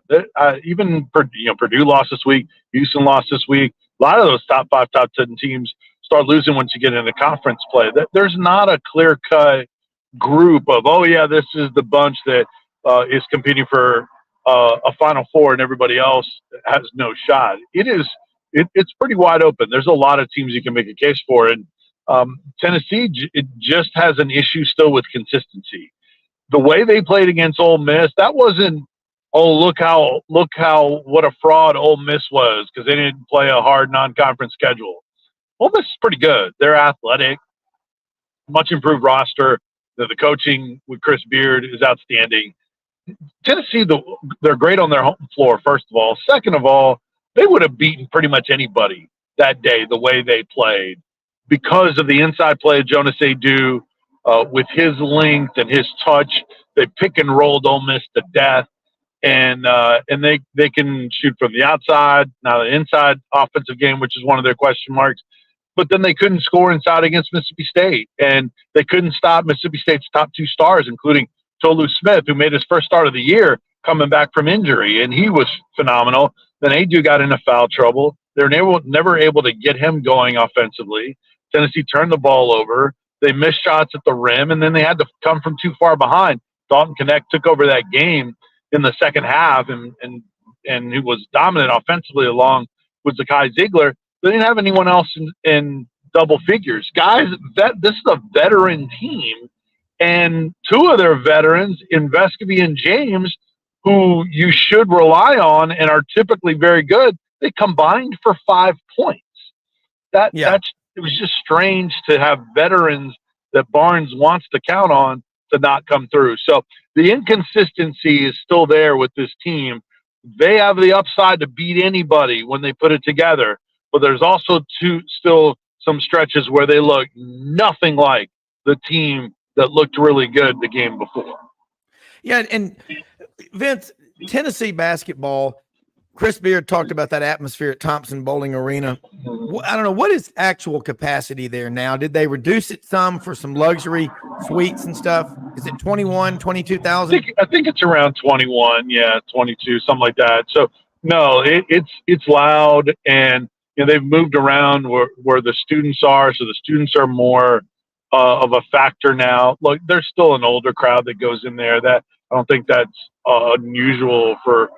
Even Purdue lost this week, Houston lost this week. A lot of those top 5, top 10 teams start losing once you get into conference play. There's not a clear-cut group of, this is the bunch that is competing for a Final Four and everybody else has no shot. It's pretty wide open. There's a lot of teams you can make a case for, and Tennessee just has an issue still with consistency. The way they played against Ole Miss, that wasn't, look how what a fraud Ole Miss was because they didn't play a hard non-conference schedule. Ole Miss is pretty good. They're athletic, much improved roster. The coaching with Chris Beard is outstanding. Tennessee, they're great on their home floor, first of all. Second of all, they would have beaten pretty much anybody that day the way they played because of the inside play of Jonas Adu with his length and his touch. They pick and rolled Ole Miss to death, and they can shoot from the outside. Now the inside offensive game, which is one of their question marks. But then they couldn't score inside against Mississippi State, and they couldn't stop Mississippi State's top 2 stars, including Tolu Smith, who made his first start of the year coming back from injury, and he was phenomenal. Then Adu got into foul trouble. They were never able to get him going offensively. Tennessee turned the ball over. They missed shots at the rim, and then they had to come from too far behind. Dalton Knecht took over that game in the second half, and he was dominant offensively along with Zakai Ziegler. They didn't have anyone else in double figures. Guys, this is a veteran team, and 2 of their veterans, in Vescovy and James, who you should rely on and are typically very good, they combined for 5 points. It was just strange to have veterans that Barnes wants to count on to not come through. So the inconsistency is still there with this team. They have the upside to beat anybody when they put it together. But there's also still some stretches where they look nothing like the team that looked really good the game before. Yeah, and Vince, Tennessee basketball, Chris Beard talked about that atmosphere at Thompson Bowling Arena. I don't know, what is actual capacity there now? Did they reduce it some for some luxury suites and stuff? Is it 21, 22,000? I think it's around 21, 22, something like that. So, no, it's loud, and they've moved around where the students are, so the students are more of a factor now. Look, there's still an older crowd that goes in there. That I don't think that's unusual for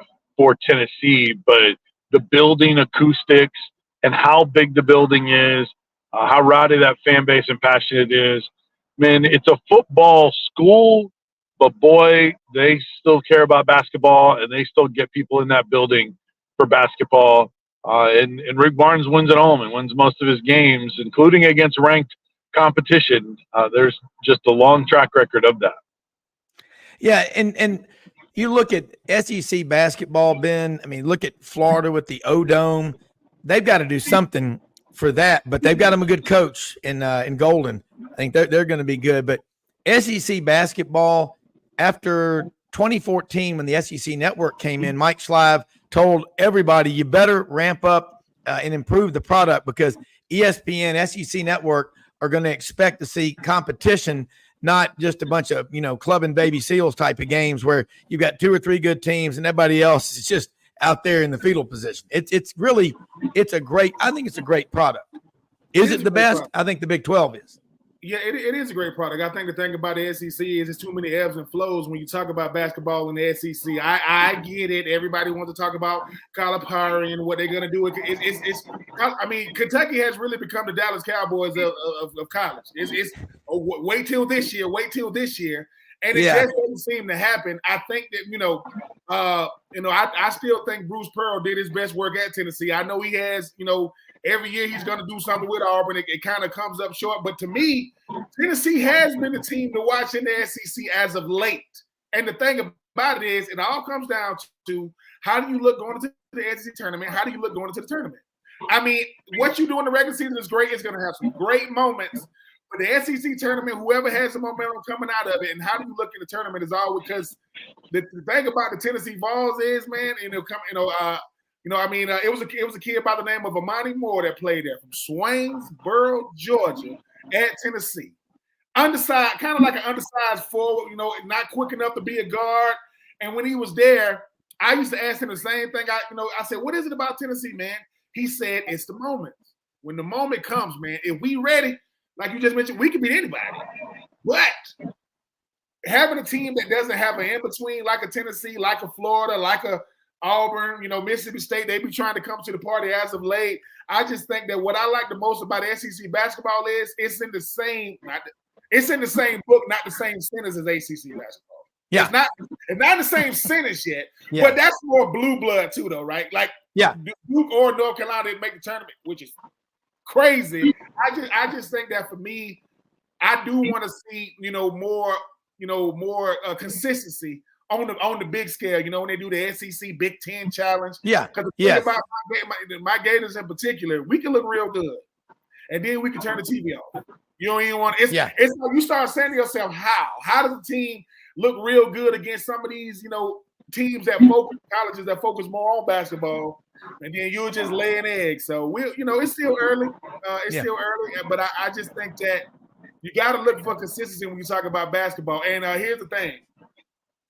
Tennessee, but the building acoustics and how big the building is, how rowdy that fan base and passionate it is. Man, it's a football school, but boy, they still care about basketball, and they still get people in that building for basketball. And Rick Barnes wins at home and wins most of his games, including against ranked competition. There's just a long track record of that. Yeah, and you look at SEC basketball, Ben. I mean, look at Florida with the O-Dome. They've got to do something for that, but they've got them a good coach in Golden. I think they're going to be good. But SEC basketball, after 2014, when the SEC network came in, Mike Schlive told everybody, you better ramp up and improve the product because ESPN, SEC network are going to expect to see competition not just a bunch of, club and baby seals type of games where you've got 2 or 3 good teams and everybody else is just out there in the fetal position. I think it's a great product. Is it the best? I think the Big 12 is. Yeah, it is a great product. I think the thing about the SEC is there's too many ebbs and flows when you talk about basketball in the SEC. I get it. Everybody wants to talk about Calipari and what they're going to do. Kentucky has really become the Dallas Cowboys of college. Wait till this year. And it just doesn't seem to happen. I think that, I still think Bruce Pearl did his best work at Tennessee. I know he has, every year he's going to do something with Auburn. It kind of comes up short. But to me, Tennessee has been the team to watch in the SEC as of late. And the thing about it is, it all comes down to how do you look going into the SEC tournament? How do you look going into the tournament? I mean, what you do in the regular season is great. It's going to have some great moments. But the SEC tournament, whoever has the momentum coming out of it, and how do you look in the tournament is all because the thing about the Tennessee Vols is, man, it was a kid by the name of Amani Moore that played there from Swainsboro, Georgia, at Tennessee. Undersized, kind of like an undersized forward, not quick enough to be a guard. And when he was there, I used to ask him the same thing. I said, "What is it about Tennessee, man?" He said, "It's the moment. When the moment comes, man, if we ready, like you just mentioned, we can beat anybody. But having a team that doesn't have an in-between like a Tennessee, like a Florida, like a Auburn, Mississippi State, they be trying to come to the party as of late. I just think that what I like the most about SEC basketball is it's in the same book, not the same sentence as ACC basketball. Yeah. It's not the same sentence yet, but that's more blue blood too, though, right? Like Duke or North Carolina didn't make the tournament, which is crazy. I just think that for me, I do want to see more consistency on the big scale. When they do the SEC Big Ten Challenge. Yeah. Because the thing about my Gators in particular, we can look real good, and then we can turn the TV off. You don't even want. It's like you start saying to yourself, how does a team look real good against some of these teams that colleges that focus more on basketball, and then you're just laying eggs. So it's still early. Still early, but I just think that you got to look for consistency when you talk about basketball. And here's the thing: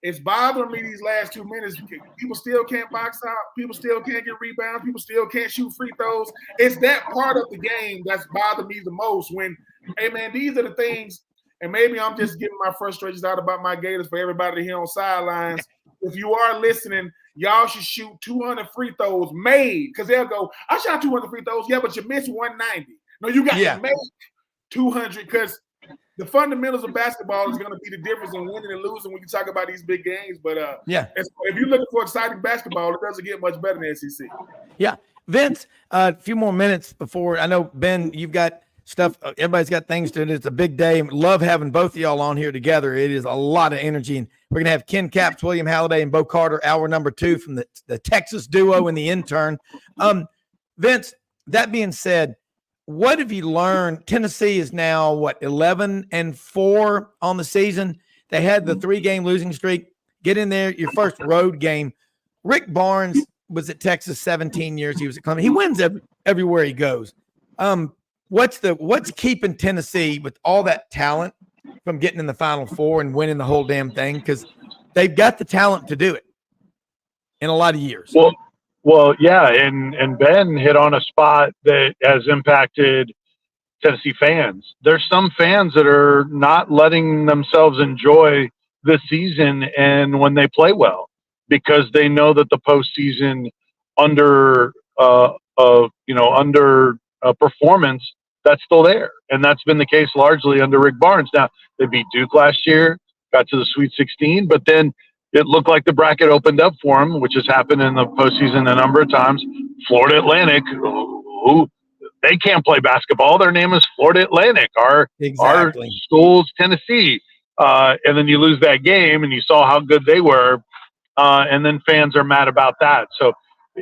it's bothering me these last 2 minutes. People still can't box out. People still can't get rebounds. People still can't shoot free throws. It's that part of the game that's bothered me the most. When, hey man, these are the things. And maybe I'm just getting my frustrations out about my Gators for everybody to hear on sidelines. If you are listening, y'all should shoot 200 free throws made, because they'll go, I shot 200 free throws. Yeah, but you missed 190. No, you got to make 200, because the fundamentals of basketball is going to be the difference in winning and losing when you talk about these big games. But if you're looking for exciting basketball, it doesn't get much better than the SEC. Yeah. Vince, a few more minutes before, I know, Ben, you've got stuff. Everybody's got things to do. It's a big day. Love having both of y'all on here together. It is a lot of energy. And we're going to have Ken Capps, William Halliday, and Bo Carter, hour number 2 from the Texas duo and the intern. Vince, that being said, what have you learned? Tennessee is now, 11-4 on the season. They had the 3-game losing streak. Get in there, your first road game. Rick Barnes was at Texas 17 years. He was at Clemson. He wins everywhere he goes. What's keeping Tennessee with all that talent from getting in the Final Four and winning the whole damn thing? Because they've got the talent to do it in a lot of years. Well, yeah, and Ben hit on a spot that has impacted Tennessee fans. There's some fans that are not letting themselves enjoy this season and when they play well, because they know that the postseason under performance, that's still there. And that's been the case largely under Rick Barnes. Now, they beat Duke last year, got to the Sweet 16, but then it looked like the bracket opened up for them, which has happened in the postseason a number of times. Florida Atlantic, who they can't play basketball. Their name is Florida Atlantic. Our school's Tennessee. And then you lose that game, and you saw how good they were. And then fans are mad about that. So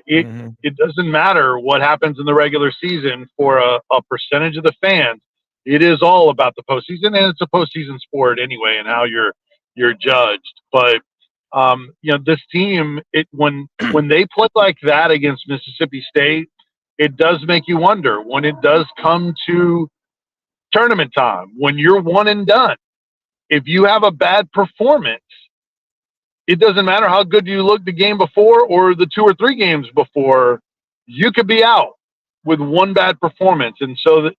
it doesn't matter what happens in the regular season for a percentage of the fans. It is all about the postseason, and it's a postseason sport anyway, and how you're judged. But this team, when they play like that against Mississippi State, it does make you wonder when it does come to tournament time, when you're one and done, if you have a bad performance, it doesn't matter how good you looked the game before or the 2 or 3 games before, you could be out with one bad performance. And so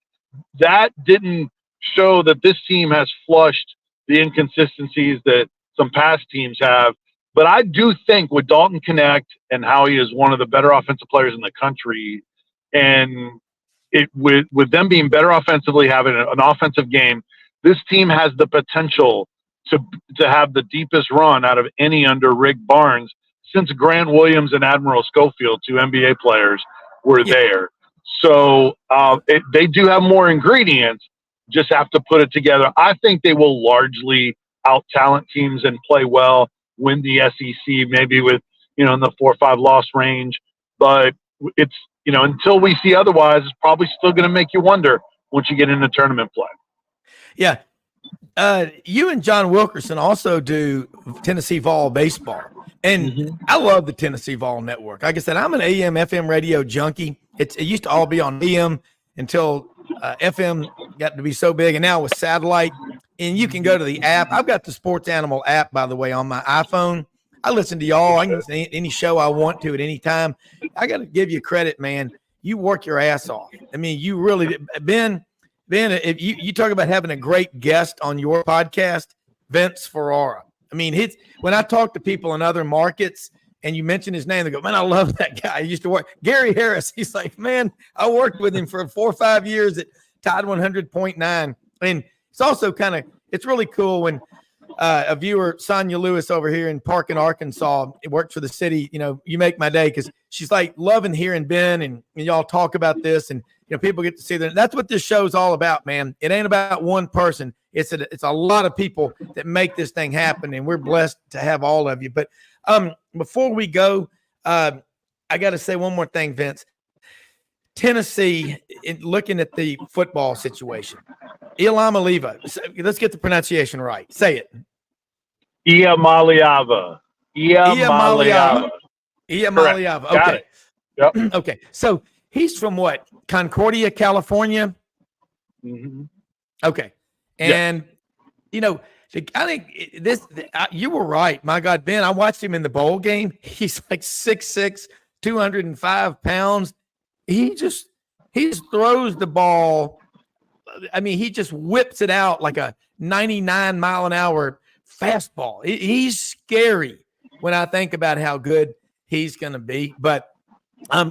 that didn't show that this team has flushed the inconsistencies that some past teams have. But I do think with Dalton Connect and how he is one of the better offensive players in the country, and with them being better offensively, having an offensive game, this team has the potential to have the deepest run out of any under Rick Barnes since Grant Williams and Admiral Schofield, 2 NBA players, were there. So they do have more ingredients, just have to put it together. I think they will largely out-talent teams and play well, win the SEC, maybe with, in the 4 or 5 loss range. But it's, until we see otherwise, it's probably still going to make you wonder once you get into tournament play. Yeah. You and John Wilkerson also do Tennessee Vol baseball. And I love the Tennessee Vol network. Like I said, I'm an AM, FM radio junkie. It used to all be on AM until FM got to be so big. And now with satellite, and you can go to the app. I've got the Sports Animal app, by the way, on my iPhone. I listen to y'all. I can listen to any show I want to at any time. I got to give you credit, man. You work your ass off. I mean, you really – Ben, if you talk about having a great guest on your podcast, Vince Ferrara. I mean, when I talk to people in other markets and you mention his name, they go, man, I love that guy. I used to work. Gary Harris, he's like, man, I worked with him for 4 or 5 years at Tide 100.9. And it's also it's really cool when a viewer, Sonia Lewis over here in Parkin, Arkansas, it worked for the city. You make my day because she's like loving hearing Ben and y'all talk about this, and people get to see that. That's what this show's all about, man. It ain't about one person. It's a lot of people that make this thing happen, and we're blessed to have all of you. But before we go, I got to say one more thing, Vince. Tennessee, looking at the football situation, Iamaleava. Let's get the pronunciation right. Say it. Iamaleava. Iamaleava. Iamaleava. Okay. Got it. Yep. Okay. So he's from what? Concordia, California. Mm-hmm. Okay. And I think you were right. My God, Ben, I watched him in the bowl game. He's like 6'6", 205 pounds. He just throws the ball. I mean, he just whips it out like a 99 mile an hour fastball. He's scary when I think about how good he's going to be. But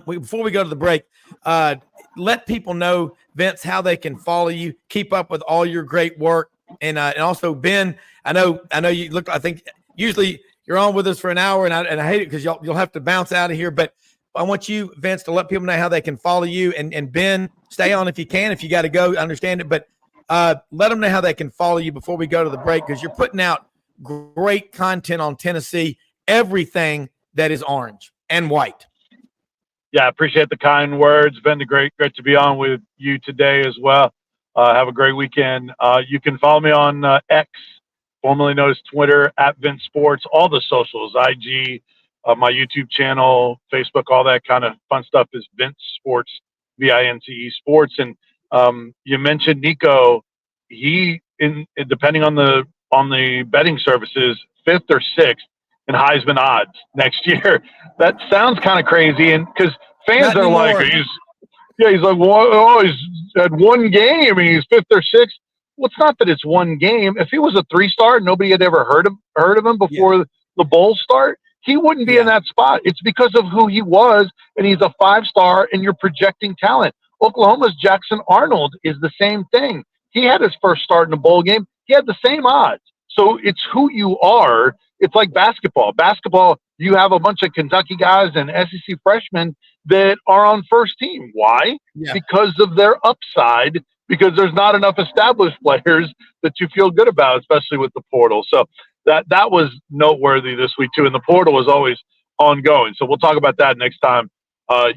before we go to the break, let people know, Vince, how they can follow you, keep up with all your great work. And also, Ben, I know you look, I think usually you're on with us for an hour, and I hate it because you'll have to bounce out of here. But I want you, Vince, to let people know how they can follow you. And Ben, stay on if you can. If you got to go, understand it. But let them know how they can follow you before we go to the break, because you're putting out great content on Tennessee, everything that is orange and white. Yeah, I appreciate the kind words. Been great to be on with you today as well. Have a great weekend. You can follow me on X, formerly known as Twitter, at Vince Sports, all the socials, IG, my YouTube channel, Facebook, all that kind of fun stuff is Vince Sports, VINCE Sports. And you mentioned Nico. He, depending on the betting services, 5th or 6th in Heisman odds next year. That sounds kind of crazy, and because fans are like, he's like, well, he's had one game and he's 5th or 6th. Well, it's not that it's one game. If he was a 3-star, nobody had ever heard of him before the bowl start, he wouldn't be in that spot. It's because of who he was, and he's a 5-star, and you're projecting talent. Oklahoma's Jackson Arnold is the same thing. He had his first start in a bowl game. He had the same odds. So it's who you are. It's like basketball. Basketball, you have a bunch of Kentucky guys and SEC freshmen that are on first team. Why? Yeah. Because of their upside, because there's not enough established players that you feel good about, especially with the portal. So that was noteworthy this week too. And the portal is always ongoing. So we'll talk about that next time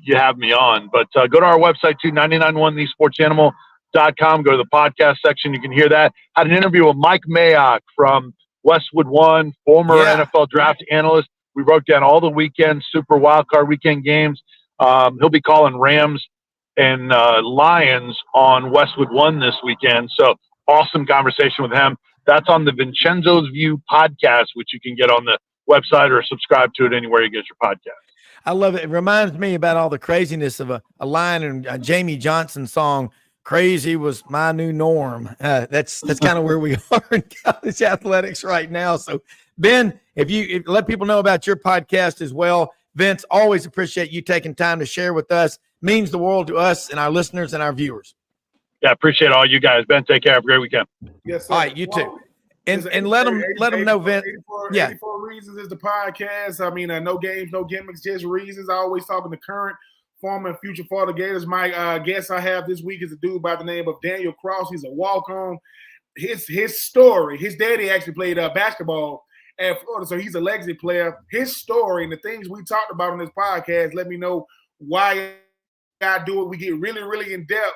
you have me on. But go to our website too, 991thesportsanimal.com. Go to the podcast section. You can hear that. Had an interview with Mike Mayock from Westwood One, former NFL draft analyst. We broke down all the weekend Super Wildcard weekend games. He'll be calling Rams and Lions on Westwood One this weekend. So awesome conversation with him. That's on the Vincenzo's View podcast, which you can get on the website or subscribe to it anywhere you get your podcast. I love it. It reminds me about all the craziness of a line in a Jamie Johnson song, "Crazy was my new norm." That's kind of where we are in college athletics right now. So, Ben, if you let people know about your podcast as well. Vince, always appreciate you taking time to share with us. Means the world to us and our listeners and our viewers. Yeah, appreciate all you guys. Ben, take care. Have a great weekend. Yes, sir. All right, you too. And let them know, Vince. 84 Reasons is the podcast. I mean, no games, no gimmicks, just reasons. I always talking to current, former, and future Florida Gators. My guest I have this week is a dude by the name of Daniel Cross. He's a walk-on. His story, his daddy actually played basketball at Florida, so he's a legacy player. His story and the things we talked about on this podcast let me know why I do it. We get really, really in depth.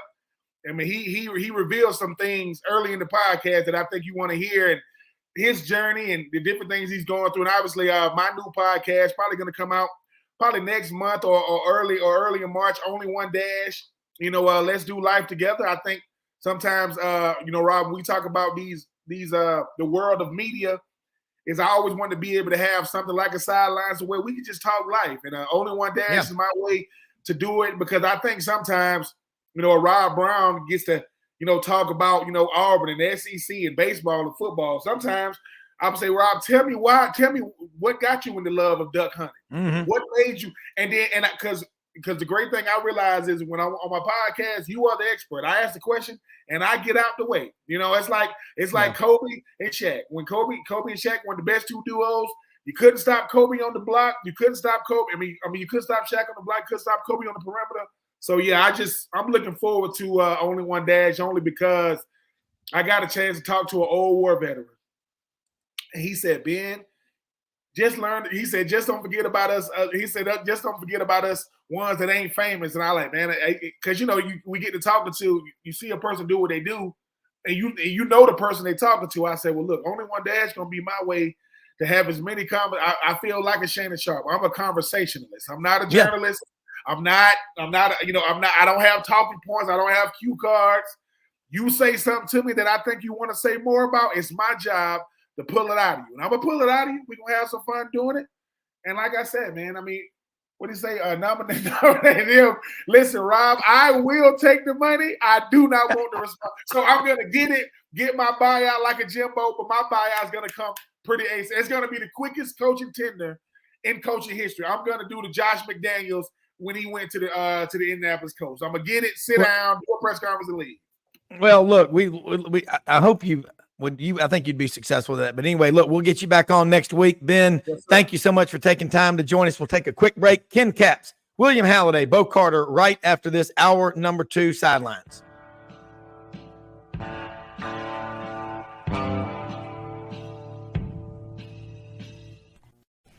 I mean, he revealed some things early in the podcast that I think you want to hear, and his journey and the different things he's going through. And obviously, my new podcast probably going to come out probably next month or early in March. Only One Dash. Let's do life together. I think sometimes, Rob, we talk about these the world of media. Is I always wanted to be able to have something like a sidelines where we can just talk life, and Only One Dash is my way to do it, because I think sometimes, Rob Browne gets to, talk about, Auburn and the SEC and baseball and football. Sometimes I would say, Rob, tell me what got you in the love of duck hunting? Mm-hmm. What made you? And then, because the great thing I realize is when I'm on my podcast, you are the expert. I ask the question and I get out the way. It's like Kobe and Shaq. When Kobe and Shaq were the best two duos, you couldn't stop Kobe on the block. You couldn't stop Kobe. I mean, you couldn't stop Shaq on the block. You couldn't stop Kobe on the perimeter. So, yeah, I'm looking forward to Only One Dash, only because I got a chance to talk to an old war veteran. And he said, Ben, just learn. He said, just don't forget about us. Just don't forget about us ones that ain't famous. And I like, man, because, we get to talking to, you see a person do what they do, and you know the person they talking to. I said, well, look, Only One Dash going to be my way to have as many comments. I feel like a Shannon Sharp. I'm a conversationalist. I'm not a journalist. Yeah. I don't have talking points. I don't have cue cards. You say something to me that I think you want to say more about, it's my job to pull it out of you. And I'm going to pull it out of you. We're going to have some fun doing it. And like I said, man, I mean, what do you say? Nominate him. Listen, Rob, I will take the money. I do not want the response. So I'm going to get my buyout like a Jimbo, but my buyout is going to come pretty ace. It's going to be the quickest coaching tender in coaching history. I'm going to do the Josh McDaniels when he went to the Indianapolis Colts. I'm gonna get it, sit down, do a press conference, and leave. Well, look, I hope you would. I think you'd be successful with that. But anyway, look, we'll get you back on next week, Ben. Yes, thank you so much for taking time to join us. We'll take a quick break. Ken Capps, William Halliday, Bo Carter, right after this hour number 2 sidelines.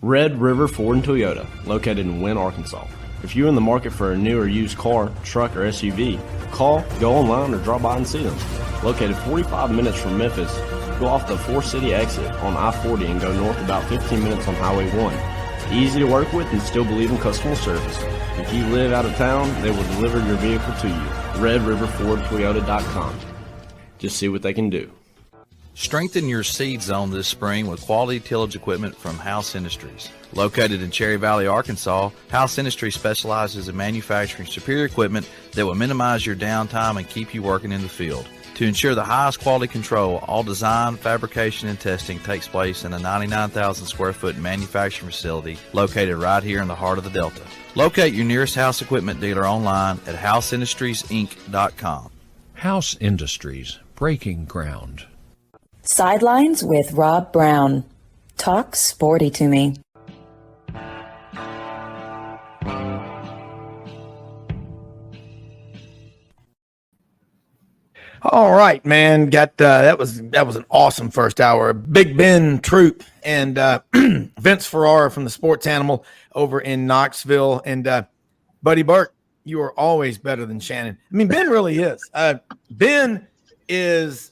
Red River Ford and Toyota, located in Wynne, Arkansas. If you're in the market for a new or used car, truck, or SUV, call, go online, or drop by and see them. Located 45 minutes from Memphis, go off the 4-city exit on I-40 and go north about 15 minutes on Highway 1. Easy to work with and still believe in customer service. If you live out of town, they will deliver your vehicle to you. RedRiverFordToyota.com. Just see what they can do. Strengthen your seed zone this spring with quality tillage equipment from House Industries. Located in Cherry Valley, Arkansas, House Industries specializes in manufacturing superior equipment that will minimize your downtime and keep you working in the field. To ensure the highest quality control, all design, fabrication, and testing takes place in a 99,000 square foot manufacturing facility located right here in the heart of the Delta. Locate your nearest House equipment dealer online at houseindustriesinc.com. House Industries, breaking ground. Sidelines with Rob Browne. Talk sporty to me. All right, man. Got that was an awesome first hour. Big Ben Troupe and Vince Ferrara from the Sports Animal over in Knoxville, and Buddy Burke. You are always better than Shannon. I mean, Ben really is. Ben is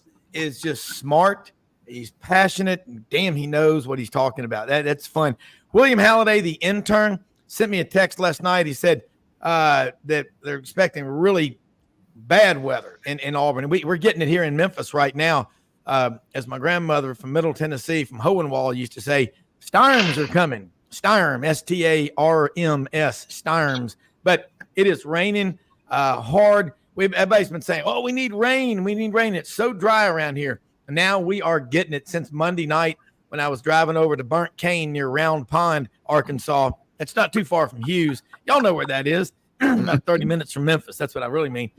just smart. He's passionate. And damn, he knows what he's talking about. That's fun. William Halliday, the intern, sent me a text last night. He said that they're expecting really bad weather in Auburn. And we're getting it here in Memphis right now. as my grandmother from Middle Tennessee, from Hohenwald, used to say, storms are coming. Storm, S-T-A-R-M-S, storms. But it is raining hard. Everybody's been saying, oh, we need rain. We need rain. It's so dry around here. And now we are getting it since Monday night when I was driving over to Burnt Cane near Round Pond, Arkansas. It's not too far from Hughes. Y'all know where that is. About 30 minutes from Memphis. That's what I really mean.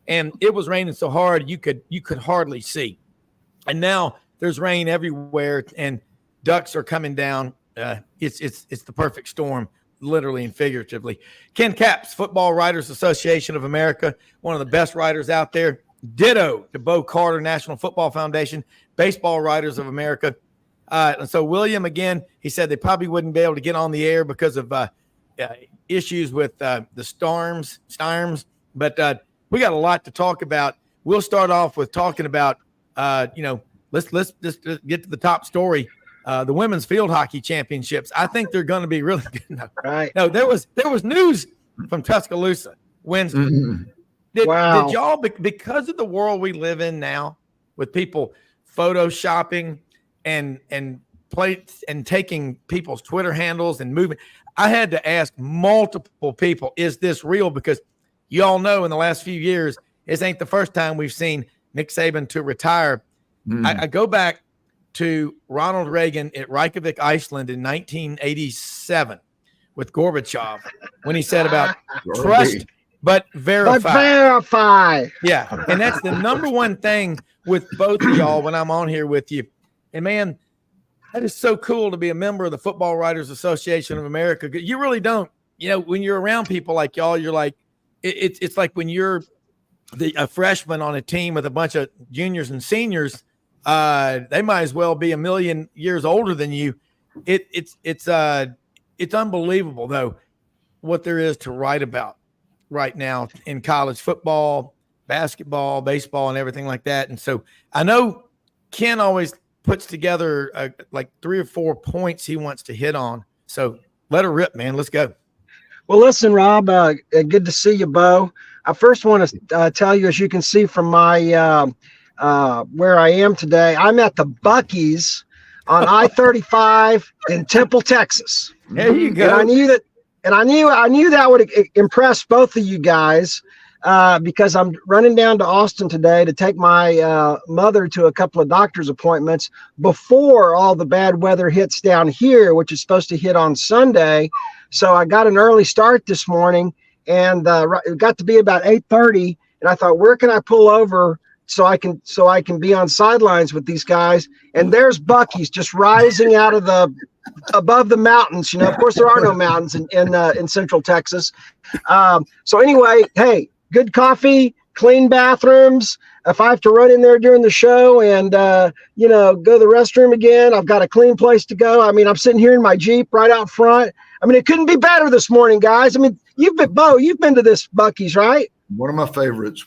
And it was raining so hard you could hardly see. And now there's rain everywhere, and ducks are coming down. It's the perfect storm, literally and figuratively. Ken Capps, Football Writers Association of America, one of the best writers out there. Ditto to Bo Carter, National Football Foundation, Baseball Writers of America. And so William, again, he said they probably wouldn't be able to get on the air because of issues with the storms. But we got a lot to talk about. We'll start off with talking about, let's just get to the top story. The women's field hockey championships. I think they're going to be really good. Right. No, there was news from Tuscaloosa Wednesday. Mm-hmm. Did y'all, because of the world we live in now, with people photoshopping and taking people's Twitter handles and moving, I had to ask multiple people, is this real? Because you all know in the last few years, this ain't the first time we've seen Nick Saban to retire. I go back to Ronald Reagan at Reykjavik, Iceland in 1987 with Gorbachev when he said about trust but verify. But verify. Yeah, and that's the number one thing with both of y'all when I'm on here with you. And, man, that is so cool to be a member of the Football Writers Association of America. You really don't. When you're around people like y'all, you're like, it's like when you're a freshman on a team with a bunch of juniors and seniors, they might as well be a million years older than you. It's unbelievable, though, what there is to write about right now in college football, basketball, baseball, and everything like that. And so I know Ken always puts together like 3 or 4 points he wants to hit on. So let her rip, man. Let's go. Well, listen, Rob, good to see you, Bo. I first want to tell you, as you can see from my where I am today, I'm at the Buc-ee's on I-35 in Temple, Texas. There you go. And I knew that would impress both of you guys because I'm running down to Austin today to take my mother to a couple of doctor's appointments before all the bad weather hits down here, which is supposed to hit on Sunday. So I got an early start this morning, and it got to be about 8:30, and I thought, where can I pull over so I can be on sidelines with these guys? And there's Buc-ee's just rising out of above the mountains. Of course there are no mountains in Central Texas. So anyway, hey, good coffee, clean bathrooms. If I have to run in there during the show and go to the restroom again, I've got a clean place to go. I mean, I'm sitting here in my Jeep right out front. I mean, it couldn't be better this morning, guys. I mean, you've been to this Buc-ee's, right? One of my favorites.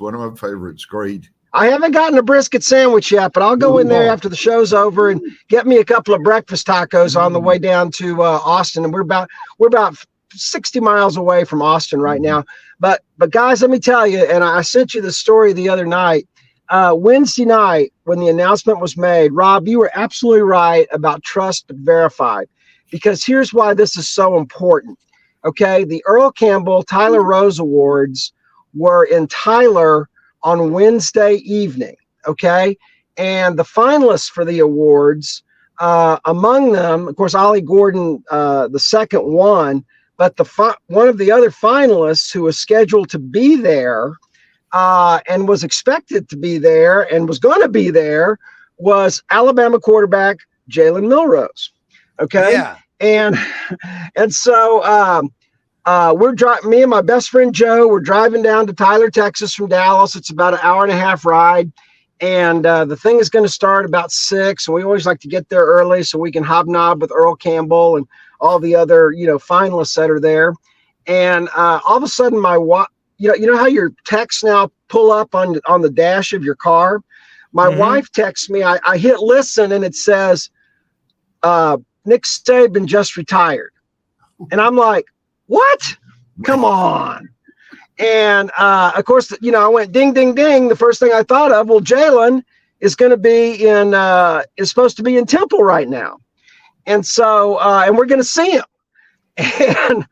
Great. I haven't gotten a brisket sandwich yet, but I'll go in there after the show's over and get me a couple of breakfast tacos on the way down to Austin. And we're about 60 miles away from Austin right now. But guys, let me tell you, and I sent you the story the other night. Wednesday night, when the announcement was made, Rob, you were absolutely right about trust but verified, because here's why this is so important. Okay, the Earl Campbell Tyler Rose Awards were in Tyler on Wednesday evening. Okay, and the finalists for the awards, among them, of course, Ollie Gordon, the second one, but one of the other finalists who was scheduled to be there and was expected to be there and was going to be there was Alabama quarterback Jalen Milrose. Okay, yeah. And so we're driving. Me and my best friend Joe, we're driving down to Tyler, Texas from Dallas. It's about an 1.5-hour ride, and the thing is going to start about 6. And we always like to get there early so we can hobnob with Earl Campbell and all the other finalists that are there. And all of a sudden, you know how your texts now pull up on the dash of your car. My wife texts me. I hit listen, and it says, Nick Saban just retired. And I'm like, what? Come on. And of course, I went ding, ding, ding. The first thing I thought of, well, Jalen is going to be is supposed to be in Temple right now. And so, and we're going to see him. And,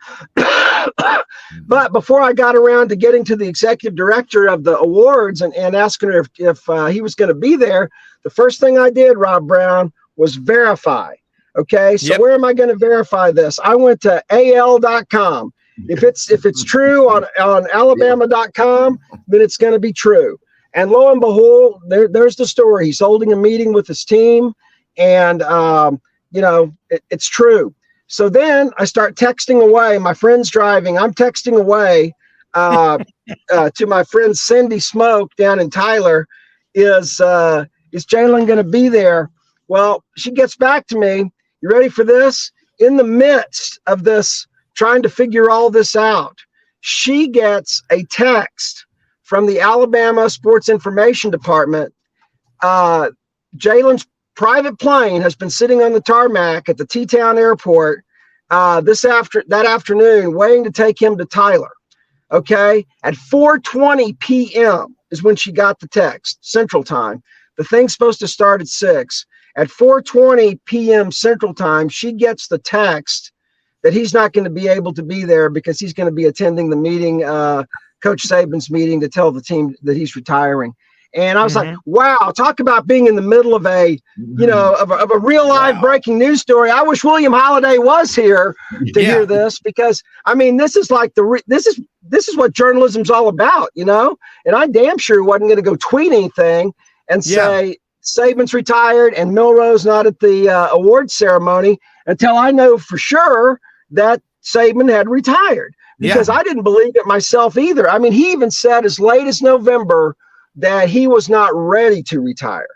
but before I got around to getting to the executive director of the awards and asking her if he was going to be there, the first thing I did, Rob Browne, was verify. Okay. So where am I going to verify this? I went to al.com. If it's true on alabama.com, then it's going to be true. And lo and behold, there's the story. He's holding a meeting with his team, and it's true. So then I start texting away. My friend's driving. I'm texting away to my friend Cindy Smoke down in Tyler. Is Jalen going to be there? Well, she gets back to me. You ready for this? In the midst of this, trying to figure all this out, she gets a text from the Alabama Sports Information Department. Jalen's private plane has been sitting on the tarmac at the T-Town Airport that afternoon, waiting to take him to Tyler. Okay, at 4:20 p.m. is when she got the text, Central Time. The thing's supposed to start at 6. At 4:20 p.m. Central Time, she gets the text that he's not going to be able to be there because he's going to be attending the meeting, Coach Saban's meeting, to tell the team that he's retiring. And I was like, wow, talk about being in the middle of a real live breaking news story. I wish William Holiday was here to hear this, because I mean, this is like this is what journalism's all about, and I damn sure wasn't going to go tweet anything and say Saban's retired and Milrose not at the award ceremony until I know for sure that Saban had retired, because I didn't believe it myself either. I mean, he even said as late as November that he was not ready to retire.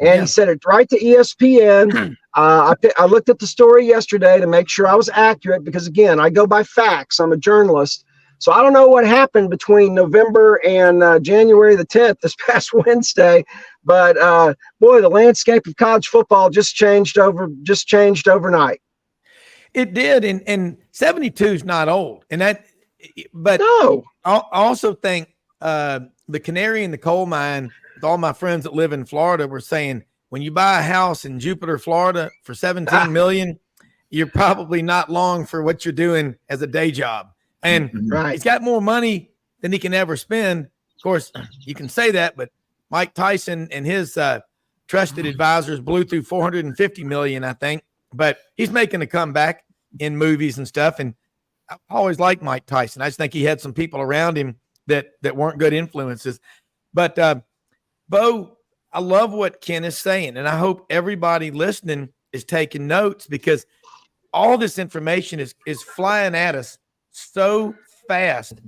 And he said it right to ESPN. I looked at the story yesterday to make sure I was accurate, because again, I go by facts. I'm a journalist. So I don't know what happened between November and January the 10th, this past Wednesday, but boy, the landscape of college football just changed overnight. It did. And 72 is not old. But no. I also think the canary in the coal mine, with all my friends that live in Florida, were saying, when you buy a house in Jupiter, Florida for $17 million, you're probably not long for what you're doing as a day job. And he's got more money than he can ever spend. Of course, you can say that, but Mike Tyson and his trusted advisors blew through $450 million, I think. But he's making a comeback in movies and stuff. And I always liked Mike Tyson. I just think he had some people around him that weren't good influences. But Bo, I love what Ken is saying, and I hope everybody listening is taking notes, because all this information is flying at us so fast.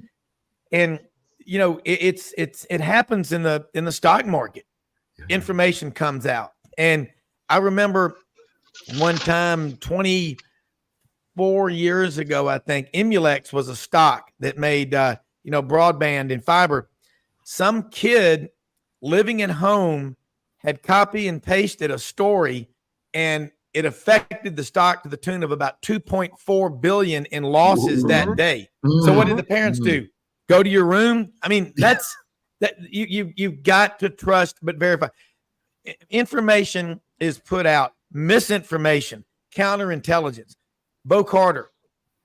And it happens in the stock market. Information comes out. And I remember one time 24 years ago, I think, Emulex was a stock that made broadband and fiber. Some kid living at home had copy and pasted a story, and it affected the stock to the tune of about $2.4 billion in losses that day. So what did the parents do? Go to your room? I mean, that you've got to trust but verify. Information is put out, misinformation, counterintelligence. Bo Carter,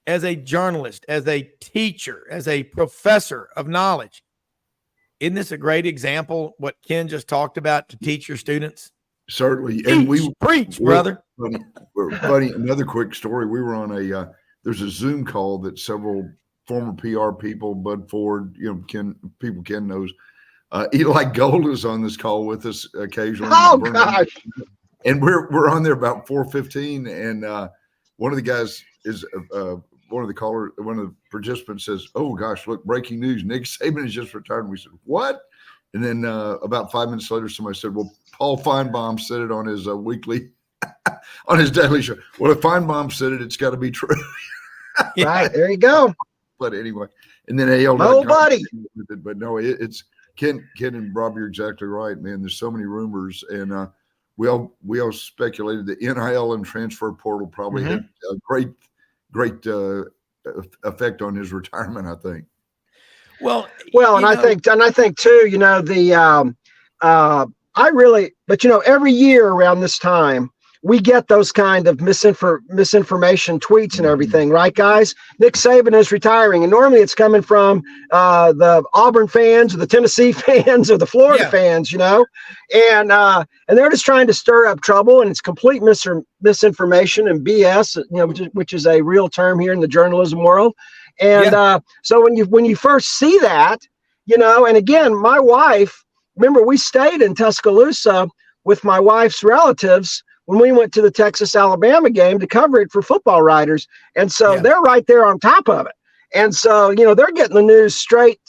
as a journalist, as a teacher, as a professor of knowledge, isn't this a great example, what Ken just talked about, to teach your students? Certainly. And we preach, brother. Buddy, another quick story. We were on there's a Zoom call that several former PR people, Bud Ford, Ken knows. Eli Gold is on this call with us occasionally. Oh, gosh. And we're on there about 4:15, and one of the guys is one of the participants says, "Oh gosh, look, breaking news! Nick Saban has just retired." And we said, "What?" And then about 5 minutes later, somebody said, "Well, Paul Feinbaum said it on his weekly, on his daily show." Well, if Feinbaum said it, it's got to be true. Right, there you go. But anyway, and then AL. My old buddy. But no, it's Ken and Rob. You're exactly right, man. There's so many rumors, and we all speculated the NIL and transfer portal probably had a great effect on his retirement, I think. Well, and I think too, the but every year around this time, we get those kind of misinformation tweets and everything, right, guys? Nick Saban is retiring, and normally it's coming from the Auburn fans or the Tennessee fans or the Florida fans, and they're just trying to stir up trouble, and it's complete misinformation and BS, which is a real term here in the journalism world. And so when you first see that, and again, my wife, remember, we stayed in Tuscaloosa with my wife's relatives when we went to the Texas-Alabama game to cover it for football writers. And so they're right there on top of it. And so, they're getting the news straight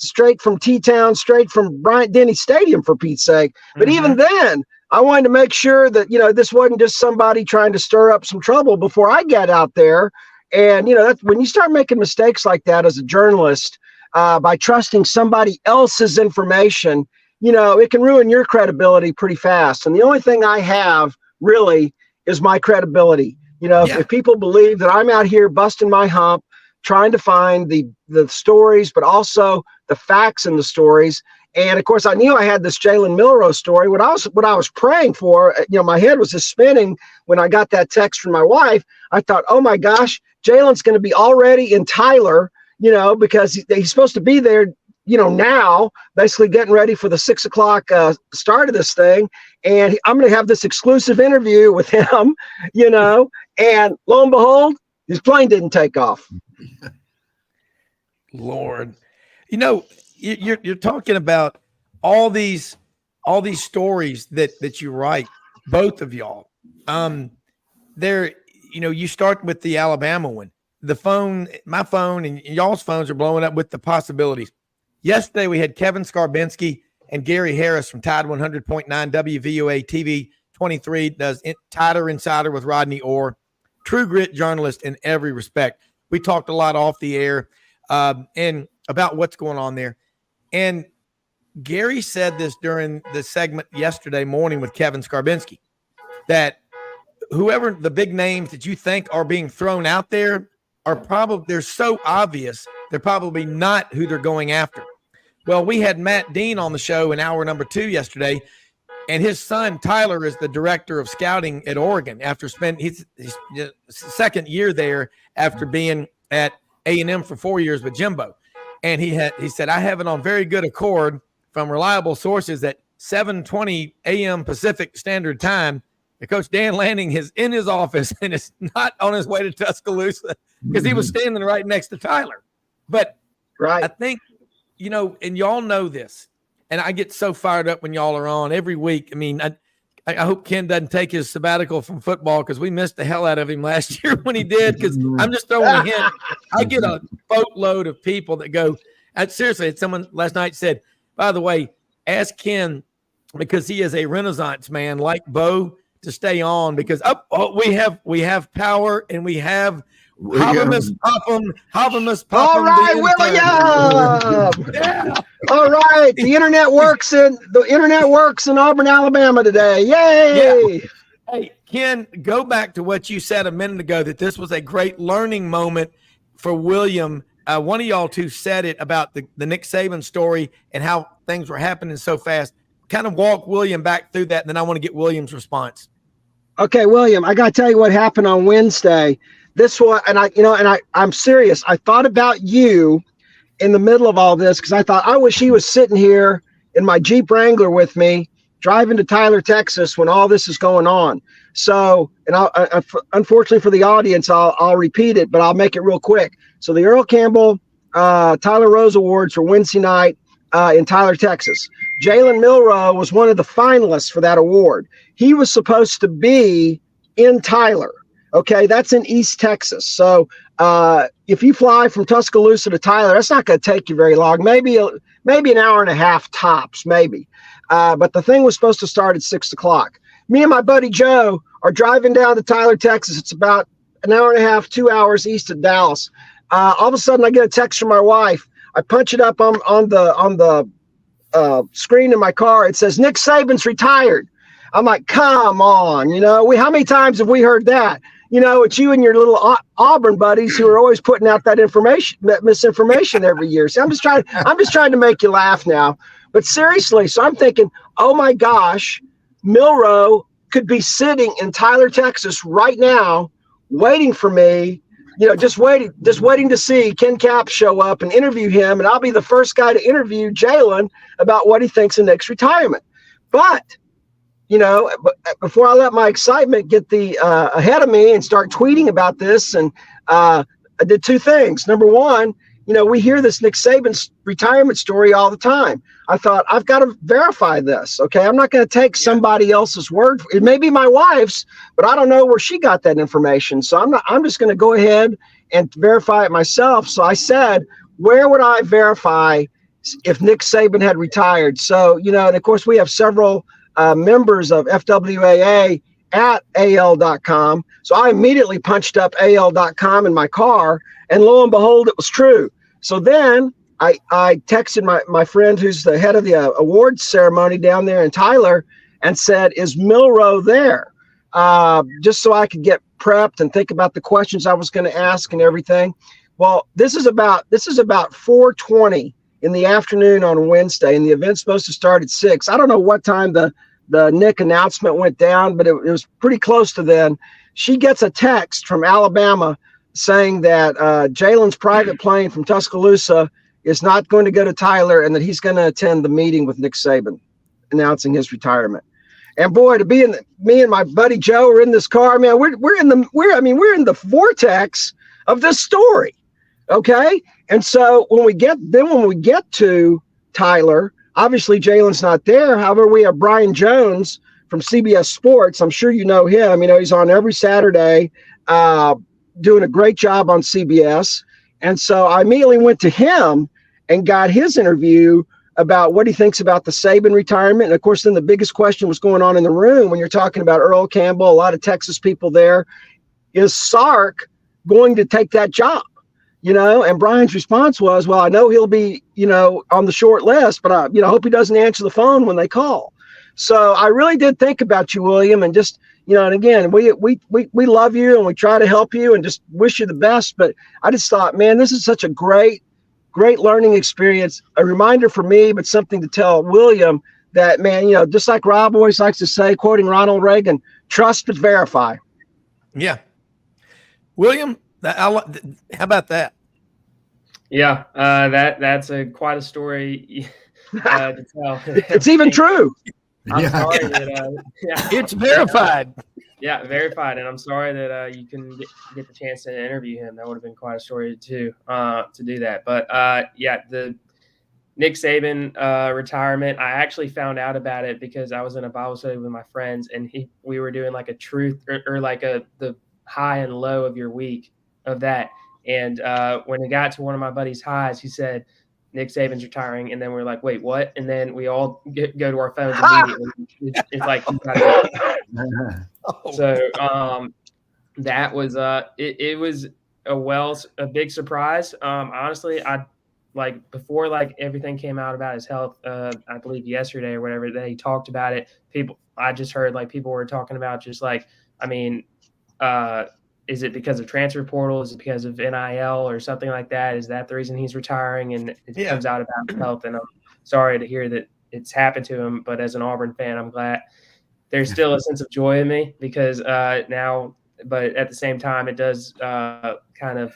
from T-Town, straight from Bryant-Denny Stadium, for Pete's sake. But even then, I wanted to make sure that, this wasn't just somebody trying to stir up some trouble before I got out there. And, that's when you start making mistakes like that as a journalist, by trusting somebody else's information, it can ruin your credibility pretty fast. And the only thing I have really is my credibility. If people believe that I'm out here busting my hump, trying to find the stories, but also the facts in the stories. And of course, I knew I had this Jalen Milroe story. What I was praying for, my head was just spinning when I got that text from my wife. I thought, oh my gosh, Jalen's going to be already in Tyler, because he's supposed to be there, now basically getting ready for the 6 o'clock start of this thing. And I'm going to have this exclusive interview with him, and lo and behold, his plane didn't take off. Lord, you're talking about all these stories that you write, both of y'all. You start with the Alabama one. My phone and y'all's phones are blowing up with the possibilities. Yesterday, we had Kevin Skarbinski and Gary Harris from Tide 100.9 WVOA TV 23 does Tider Insider with Rodney Orr. True grit journalist in every respect. We talked a lot off the air and about what's going on there. And Gary said this during the segment yesterday morning with Kevin Skarbinski, that whoever the big names that you think are being thrown out there they're so obvious, they're probably not who they're going after. Well, we had Matt Dean on the show in hour number 2 yesterday, and his son Tyler is the director of scouting at Oregon after spending his second year there after being at A&M for 4 years with Jimbo. And he said, I have it on very good accord from reliable sources at 7:20 a.m. Pacific Standard Time. The Coach Dan Lanning is in his office and is not on his way to Tuscaloosa because he was standing right next to Tyler. But I think, and y'all know this, and I get so fired up when y'all are on every week. I mean, I hope Ken doesn't take his sabbatical from football because we missed the hell out of him last year when he did, because I'm just throwing a hint. I get a boatload of people that go, seriously, someone last night said, by the way, ask Ken, because he is a Renaissance man like Bo, to stay on, because we have power and we have Habermas Popham. All right, William. Yeah. All right, the internet works in Auburn, Alabama today. Yay! Yeah. Hey, Ken, go back to what you said a minute ago, that this was a great learning moment for William. One of y'all two said it about the Nick Saban story and how things were happening so fast. Kind of walk William back through that, and then I want to get William's response. Okay, William, I got to tell you what happened on Wednesday. This one, I'm serious. I thought about you in the middle of all this, because I thought, I wish he was sitting here in my Jeep Wrangler with me, driving to Tyler, Texas, when all this is going on. So, and unfortunately for the audience, I'll repeat it, but I'll make it real quick. So the Earl Campbell Tyler Rose Awards were Wednesday night in Tyler, Texas. Jalen Milroe was one of the finalists for that award. He was supposed to be in Tyler. Okay, that's in East Texas. So if you fly from Tuscaloosa to Tyler, that's not going to take you very long. Maybe an hour and a half tops, maybe. But the thing was supposed to start at 6 o'clock. Me and my buddy Joe are driving down to Tyler, Texas. It's about an hour and a half, 2 hours east of Dallas. All of a sudden, I get a text from my wife. I punch it up on the screen in my car. It says, Nick Saban's retired. I'm like, come on, how many times have we heard that? It's you and your little Auburn buddies who are always putting out that misinformation every year. So I'm just trying to make you laugh now. But seriously, so I'm thinking, oh my gosh, Milroe could be sitting in Tyler, Texas right now, waiting for me, just waiting to see Ken Cap show up and interview him. And I'll be the first guy to interview Jalen about what he thinks of Nick's retirement. But, before I let my excitement get ahead of me and start tweeting about this, and I did two things. Number one, we hear this Nick Saban's retirement story all the time. I thought, I've got to verify this. Okay. I'm not going to take somebody else's word. It may be my wife's, but I don't know where she got that information. So I'm just going to go ahead and verify it myself. So I said, where would I verify if Nick Saban had retired? So, and of course we have several members of FWAA at AL.com. So I immediately punched up AL.com in my car, and lo and behold, it was true. So then I texted my friend who's the head of the awards ceremony down there in Tyler and said, is Milroe there? Just so I could get prepped and think about the questions I was going to ask and everything. Well, this is about 4:20 in the afternoon on Wednesday, and the event's supposed to start at 6. I don't know what time the Nick announcement went down, but it was pretty close to then. She gets a text from Alabama saying that Jalen's private plane from Tuscaloosa is not going to go to Tyler, and that he's going to attend the meeting with Nick Saban announcing his retirement. And boy, to be me and my buddy Joe are in this car, man, we're in the vortex of this story. Okay. And so when we get to Tyler, obviously Jalen's not there. However, we have Brian Jones from CBS Sports. I'm sure you know him. He's on every Saturday, doing a great job on CBS. And so I immediately went to him and got his interview about what he thinks about the Saban retirement. And of course, then the biggest question was going on in the room when you're talking about Earl Campbell, a lot of Texas people there. Is Sark going to take that job? And Brian's response was, well, I know he'll be, on the short list, but I hope he doesn't answer the phone when they call. So I really did think about you, William, and just, and again, we love you and we try to help you and just wish you the best. But I just thought, man, this is such a great learning experience, a reminder for me, but something to tell William that, man, just like Rob always likes to say, quoting Ronald Reagan, trust but verify. Yeah. William, how about that? Yeah, that's quite a story to tell. It's even true. I'm sorry that it's verified. Yeah, verified, and I'm sorry that you couldn't get the chance to interview him. That would have been quite a story too, to do that. But the Nick Saban retirement, I actually found out about it because I was in a Bible study with my friends, and we were doing like a truth or like the high and low of your week of that. And when it got to one of my buddy's highs, he said, Nick Saban's retiring. And then we're like, wait, what? And then we all go to our phones immediately. It's like, so that was, it was a big surprise. Honestly, before everything came out about his health, I believe yesterday or whatever, that he talked about it. I just heard people were talking about just is it because of transfer portal? Is it because of NIL or something like that? Is that the reason he's retiring? And it comes out about health. And I'm sorry to hear that it's happened to him. But as an Auburn fan, I'm glad there's still a sense of joy in me because now, but at the same time, it does kind of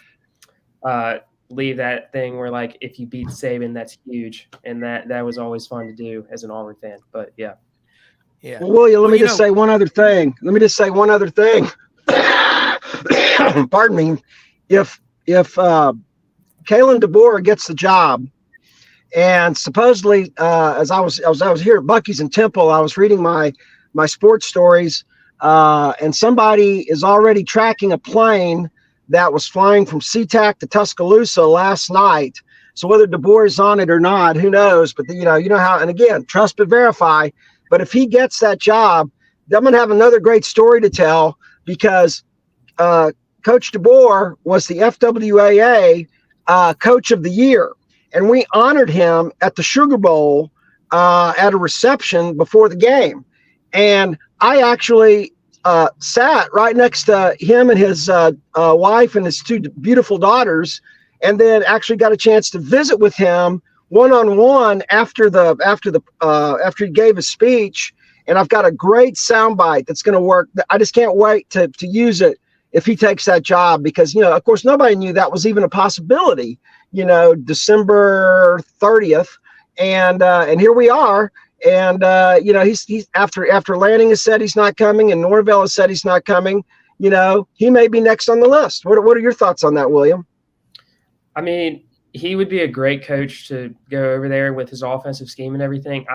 leave that thing where if you beat Saban, that's huge. And that was always fun to do as an Auburn fan. But yeah. Yeah. Well, William, let me just say one other thing. Pardon me. If Kalen DeBoer gets the job, and supposedly as I was here at Buc-ee's in Temple, I was reading my sports stories, and somebody is already tracking a plane that was flying from SeaTac to Tuscaloosa last night. So whether DeBoer is on it or not, who knows? But you know how. And again, trust but verify. But if he gets that job, I'm going to have another great story to tell because Coach DeBoer was the FWAA Coach of the Year, and we honored him at the Sugar Bowl at a reception before the game. And I actually sat right next to him and his wife and his two beautiful daughters, and then actually got a chance to visit with him one-on-one after he gave his speech. And I've got a great soundbite that's going to work. I just can't wait to use it if he takes that job, because, of course, nobody knew that was even a possibility, December 30th. And here we are. And, he's after Lanning has said he's not coming and Norvell has said he's not coming, he may be next on the list. What are your thoughts on that, William? I mean, he would be a great coach to go over there with his offensive scheme and everything.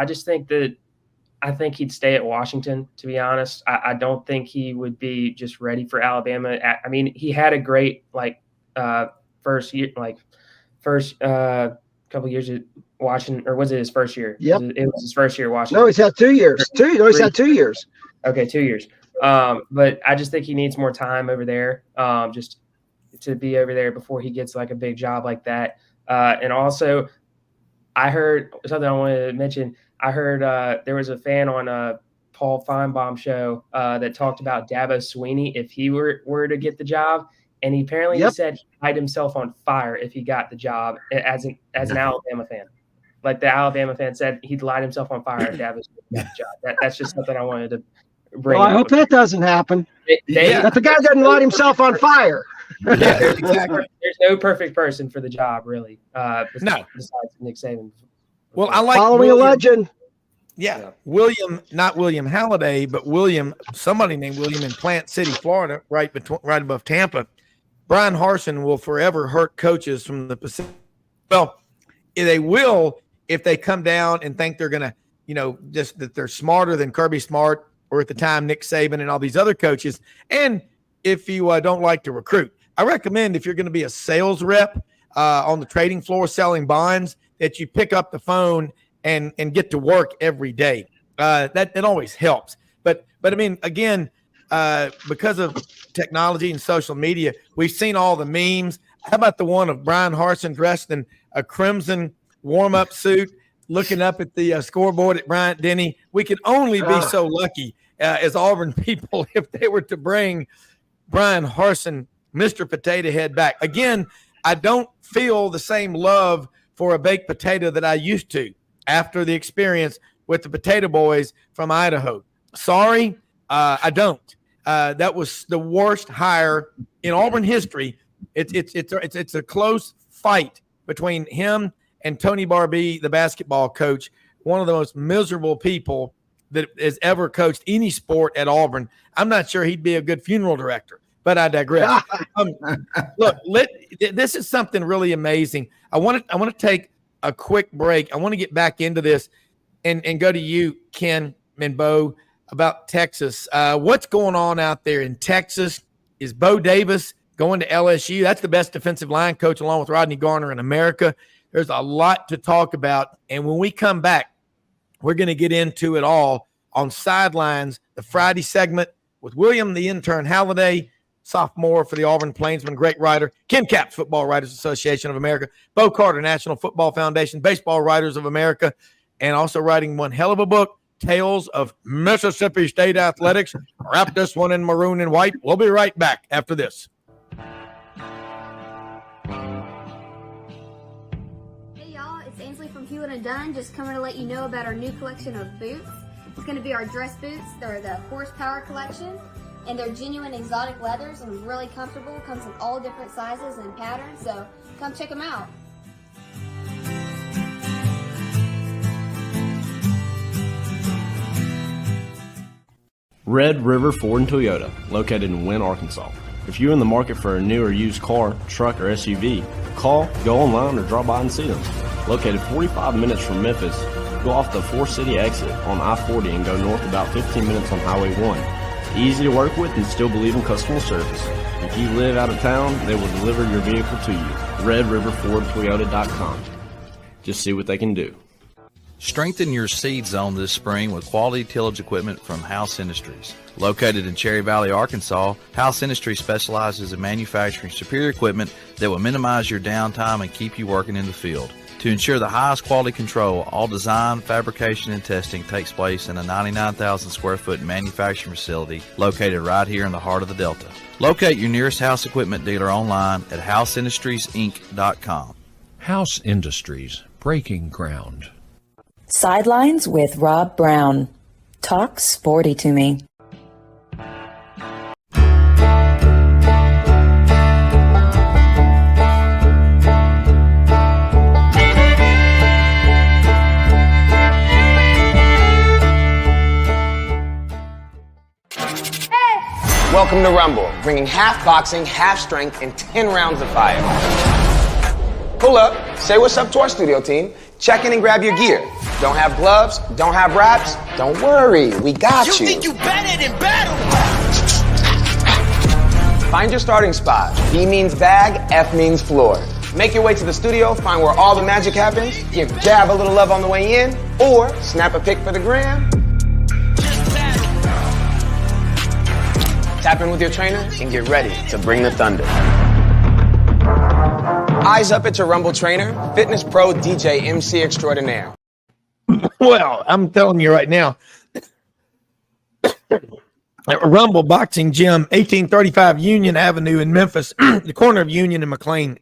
I think he'd stay at Washington, to be honest. I don't think he would be just ready for Alabama. I mean, he had a great first couple years at Washington, or was it his first year? Yep. It was his first year at Washington. No, he's had 2 years. He's had 2 years. Okay, 2 years. But I just think he needs more time over there, just to be over there before he gets like a big job like that. And also, I heard something I wanted to mention. I heard there was a fan on Paul Feinbaum show that talked about Dabo Swinney if he were to get the job, and he apparently he said he'd light himself on fire if he got the job as an Alabama fan. Like the Alabama fan said, he'd light himself on fire if Dabo Swinney got the job. That's just something I wanted to bring. Well, I hope that doesn't happen. That the guy doesn't light himself on fire. Yeah, exactly. There's no perfect person for the job, really. Besides Nick Saban. Well, I like following a legend. Yeah. William, not William Halliday, but somebody named William in Plant City, Florida, right above Tampa. Brian Harsin will forever hurt coaches from the Pacific. Well, they will if they come down and think they're going to, just that they're smarter than Kirby Smart or at the time Nick Saban and all these other coaches. And if you don't like to recruit, I recommend if you're going to be a sales rep on the trading floor selling bonds, that you pick up the phone and get to work every day. That always helps. But I mean, again, because of technology and social media, we've seen all the memes. How about the one of Brian Harsin dressed in a crimson warm-up suit, looking up at the scoreboard at Bryant-Denny? We could only be so lucky as Auburn people if they were to bring Brian Harsin, Mr. Potato Head, back. Again, I don't feel the same love for a baked potato that I used to after the experience with the Potato Boys from Idaho. Sorry, I don't. That was the worst hire in Auburn history. It's a close fight between him and Tony Barbee, the basketball coach, one of the most miserable people that has ever coached any sport at Auburn. I'm not sure he'd be a good funeral director, but I digress. Look, this is something really amazing. I want to take a quick break. I want to get back into this and go to you, Ken and Bo, about Texas. What's going on out there in Texas? Is Bo Davis going to LSU? That's the best defensive line coach along with Rodney Garner in America. There's a lot to talk about. And when we come back, we're going to get into it all on Sidelines, the Friday segment with William, the intern Halliday, sophomore for the Auburn Plainsman, great writer, Ken Capps, Football Writers Association of America, Bo Carter, National Football Foundation, Baseball Writers of America, and also writing one hell of a book, Tales of Mississippi State Athletics. Wrap this one in maroon and white. We'll be right back after this. Hey y'all, it's Ainsley from Hewlett & Dunn, just coming to let you know about our new collection of boots. It's going to be our dress boots. They're the Horsepower collection, and they're genuine exotic leathers and really comfortable. Comes in all different sizes and patterns, so come check them out. Red River Ford and Toyota, located in Wynne, Arkansas. If you're in the market for a new or used car, truck, or SUV, call, go online, or drop by and see them. Located 45 minutes from Memphis, go off the 4-City exit on I-40 and go north about 15 minutes on Highway 1. Easy to work with and still believe in customer service. If you live out of town, they will deliver your vehicle to you. RedRiverFordToyota.com. Just see what they can do. Strengthen your seed zone this spring with quality tillage equipment from House Industries. Located in Cherry Valley, Arkansas, House Industries specializes in manufacturing superior equipment that will minimize your downtime and keep you working in the field. To ensure the highest quality control, all design, fabrication, and testing takes place in a 99,000 square foot manufacturing facility located right here in the heart of the Delta. Locate your nearest House equipment dealer online at houseindustriesinc.com. House Industries, breaking ground. Sidelines with Rob Browne. Talk sporty to me. Welcome to Rumble, bringing half boxing, half strength, and 10 rounds of fire. Pull up, say what's up to our studio team, check in and grab your gear. Don't have gloves, don't have wraps, don't worry, we got you. You think you better than battle? Find your starting spot. B means bag, F means floor. Make your way to the studio, find where all the magic happens, give Jab a little love on the way in, or snap a pic for the gram. Tap in with your trainer and get ready to bring the thunder. Eyes up at your Rumble trainer, fitness pro, DJ, MC extraordinaire. Well, I'm telling you right now, at Rumble Boxing Gym, 1835 Union Avenue in Memphis, the corner of Union and McLean.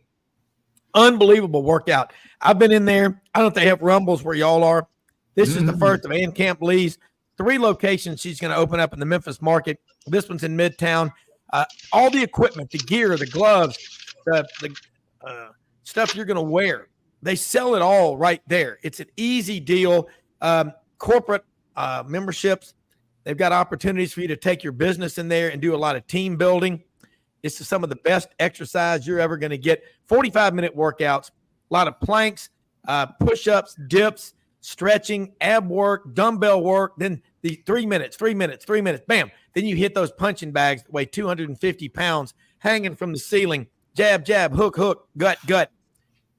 Unbelievable workout. I've been in there. I don't know if they have Rumbles where y'all are. This is the first of Ann Camp Lee's 3 locations she's going to open up in the Memphis market. This one's in Midtown. All the equipment, the gear, the gloves, the stuff you're going to wear, they sell it all right there. It's an easy deal. Corporate memberships, they've got opportunities for you to take your business in there and do a lot of team building. This is some of the best exercise you're ever going to get. 45-minute workouts, a lot of planks, push-ups, dips, stretching, ab work, dumbbell work, then the 3 minutes, bam. Then you hit those punching bags that weigh 250 pounds hanging from the ceiling. Jab, jab, hook, hook, gut, gut.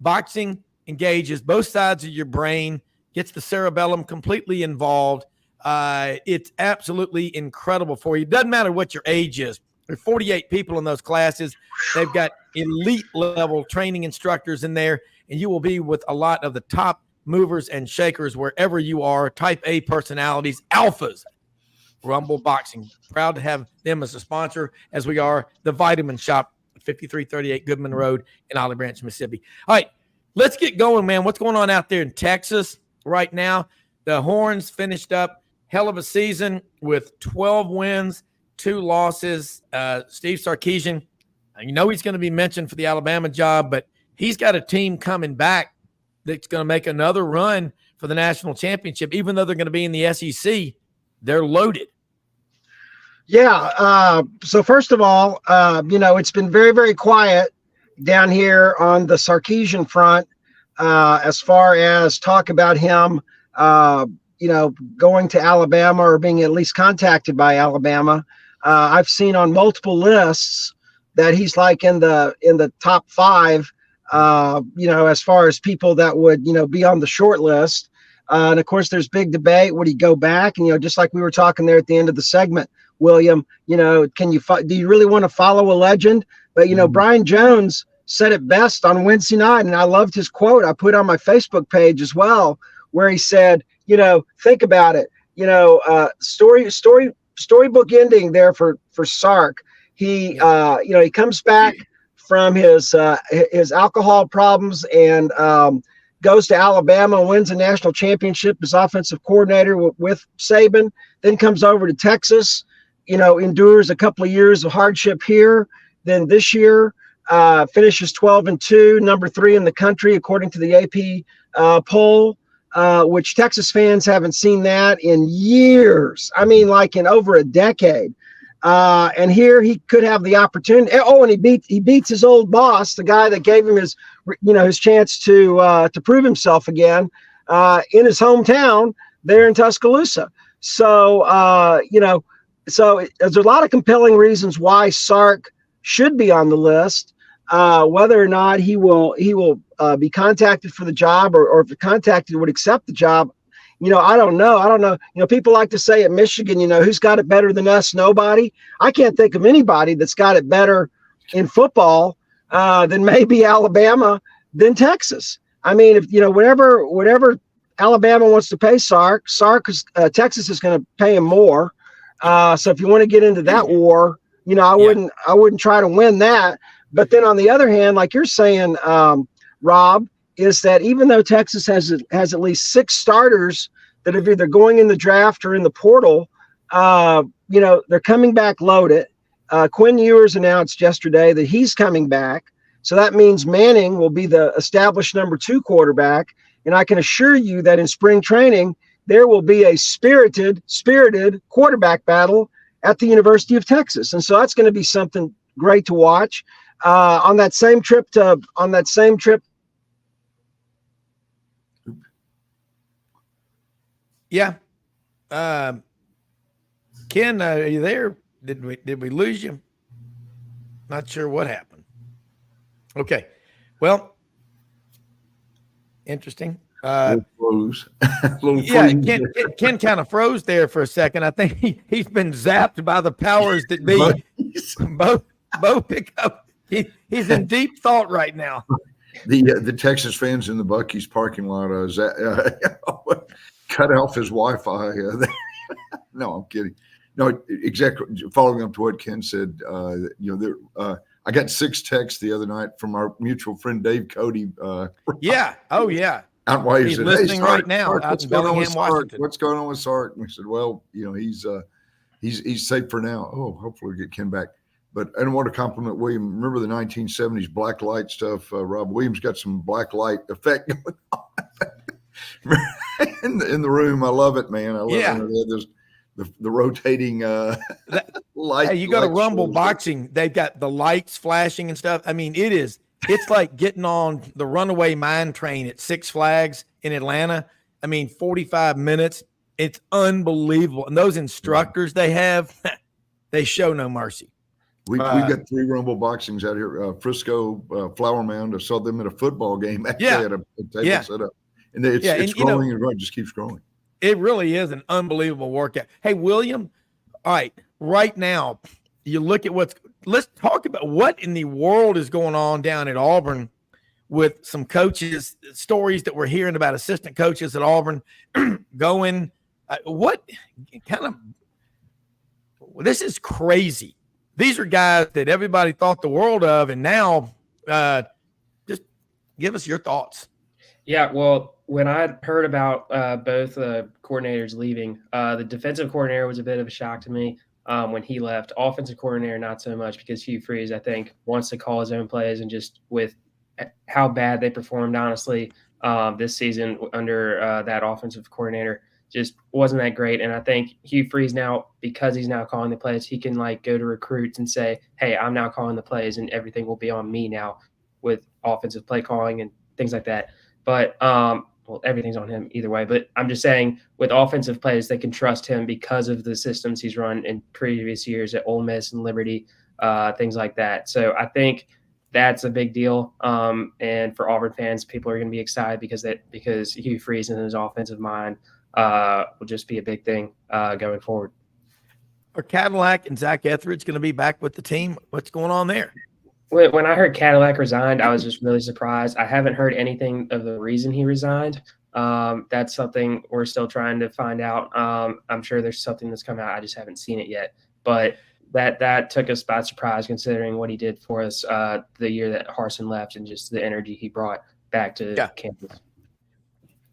Boxing engages both sides of your brain, gets the cerebellum completely involved. It's absolutely incredible for you. It doesn't matter what your age is. There are 48 people in those classes. They've got elite level training instructors in there, and you will be with a lot of the top movers and shakers wherever you are, type A personalities, alphas. Rumble Boxing, proud to have them as a sponsor, as we are the Vitamin Shop, 5338 Goodman Road in Olive Branch, Mississippi. All right, let's get going, man. What's going on out there in Texas right now? The Horns finished up hell of a season with 12 wins, 2 losses. Steve Sarkisian, you know he's going to be mentioned for the Alabama job, but he's got a team coming back that's going to make another run for the national championship. Even though they're going to be in the SEC, they're loaded. Yeah. So first of all, it's been very, very quiet down here on the Sarkisian front as far as talk about him, going to Alabama or being at least contacted by Alabama. I've seen on multiple lists that he's like in the top 5, as far as people that would, be on the short list. And of course, there's big debate. Would he go back? And, just like we were talking there at the end of the segment, William, do you really want to follow a legend? But, Brian Jones said it best on Wednesday night. And I loved his quote. I put on my Facebook page as well, where he said, think about it, storybook ending there for Sark. He, he comes back from his alcohol problems and goes to Alabama, wins a national championship as offensive coordinator with Saban, then comes over to Texas, endures a couple of years of hardship here. Then this year finishes 12-2, number 3 in the country, according to the AP poll, which Texas fans haven't seen that in years. I mean, like in over a decade. And here he could have the opportunity. Oh, and he beats his old boss, the guy that gave him his chance to prove himself again, in his hometown there in Tuscaloosa. So, so there's a lot of compelling reasons why Sark should be on the list. Whether or not he will be contacted for the job, or if contacted would accept the job, I don't know. People like to say at Michigan, who's got it better than us? Nobody. I can't think of anybody that's got it better in football than maybe Alabama than Texas. I mean, if whatever Alabama wants to pay Sark, Texas is going to pay him more. So if you want to get into that war, I wouldn't try to win that. But then on the other hand, like you're saying, Rob, is that even though Texas has at least 6 starters that have either going in the draft or in the portal. They're coming back loaded. Quinn Ewers announced yesterday that he's coming back. So that means Manning will be the established number 2 quarterback. And I can assure you that in spring training, there will be a spirited quarterback battle at the University of Texas. And so that's going to be something great to watch. On that same trip. Yeah. Ken, are you there? Did we lose you? Not sure what happened. Okay. Well, interesting. Froze. Yeah, Ken kind of froze there for a second. I think he's been zapped by the powers that be. Bo pick up. He's in deep thought right now. The Texas fans in the Buc-ee's parking lot cut off his Wi-Fi. No, I'm kidding. No, exactly. Following up to what Ken said, I got 6 texts the other night from our mutual friend Dave Cody. Yeah. Oh, yeah. Out why he's listening right now. What's going on with Sark? What's going on with Sark? And we said, well, he's safe for now. Oh, hopefully we get Ken back. But I don't want to compliment William. Remember the 1970s black light stuff? Rob Williams got some black light effect going on in the room. I love it, man. I love it. The rotating light. Hey, you go to Rumble shows. Boxing. They've got the lights flashing and stuff. I mean, it's like getting on the Runaway Mine Train at Six Flags in Atlanta. I mean, 45 minutes. It's unbelievable. And those instructors they have, they show no mercy. We've got 3 Rumble Boxings out here. Frisco, Flower Mound. I saw them at a football game. Actually, at a table set up. And it's growing and growing. It just keeps growing. It really is an unbelievable workout. Hey, William, all right now, you look at let's talk about what in the world is going on down at Auburn with some coaches, stories that we're hearing about assistant coaches at Auburn going, this is crazy. These are guys that everybody thought the world of, and now just give us your thoughts. Yeah, well, when I heard about both coordinators leaving, the defensive coordinator was a bit of a shock to me when he left. Offensive coordinator, not so much, because Hugh Freeze, I think, wants to call his own plays, and just with how bad they performed, honestly, this season under that offensive coordinator, just wasn't that great. And I think Hugh Freeze now, because he's now calling the plays, he can go to recruits and say, hey, I'm now calling the plays, and everything will be on me now with offensive play calling and things like that. But everything's on him either way. But I'm just saying, with offensive plays, they can trust him because of the systems he's run in previous years at Ole Miss and Liberty, things like that. So I think that's a big deal. And for Auburn fans, people are going to be excited because Hugh Freeze and his offensive mind will just be a big thing going forward. Are Cadillac and Zach Etheridge going to be back with the team? What's going on there? When I heard Cadillac resigned, I was just really surprised. I haven't heard anything of the reason he resigned. That's something we're still trying to find out. I'm sure there's something that's come out. I just haven't seen it yet. But that took us by surprise, considering what he did for us the year that Harsin left, and just the energy he brought back to campus.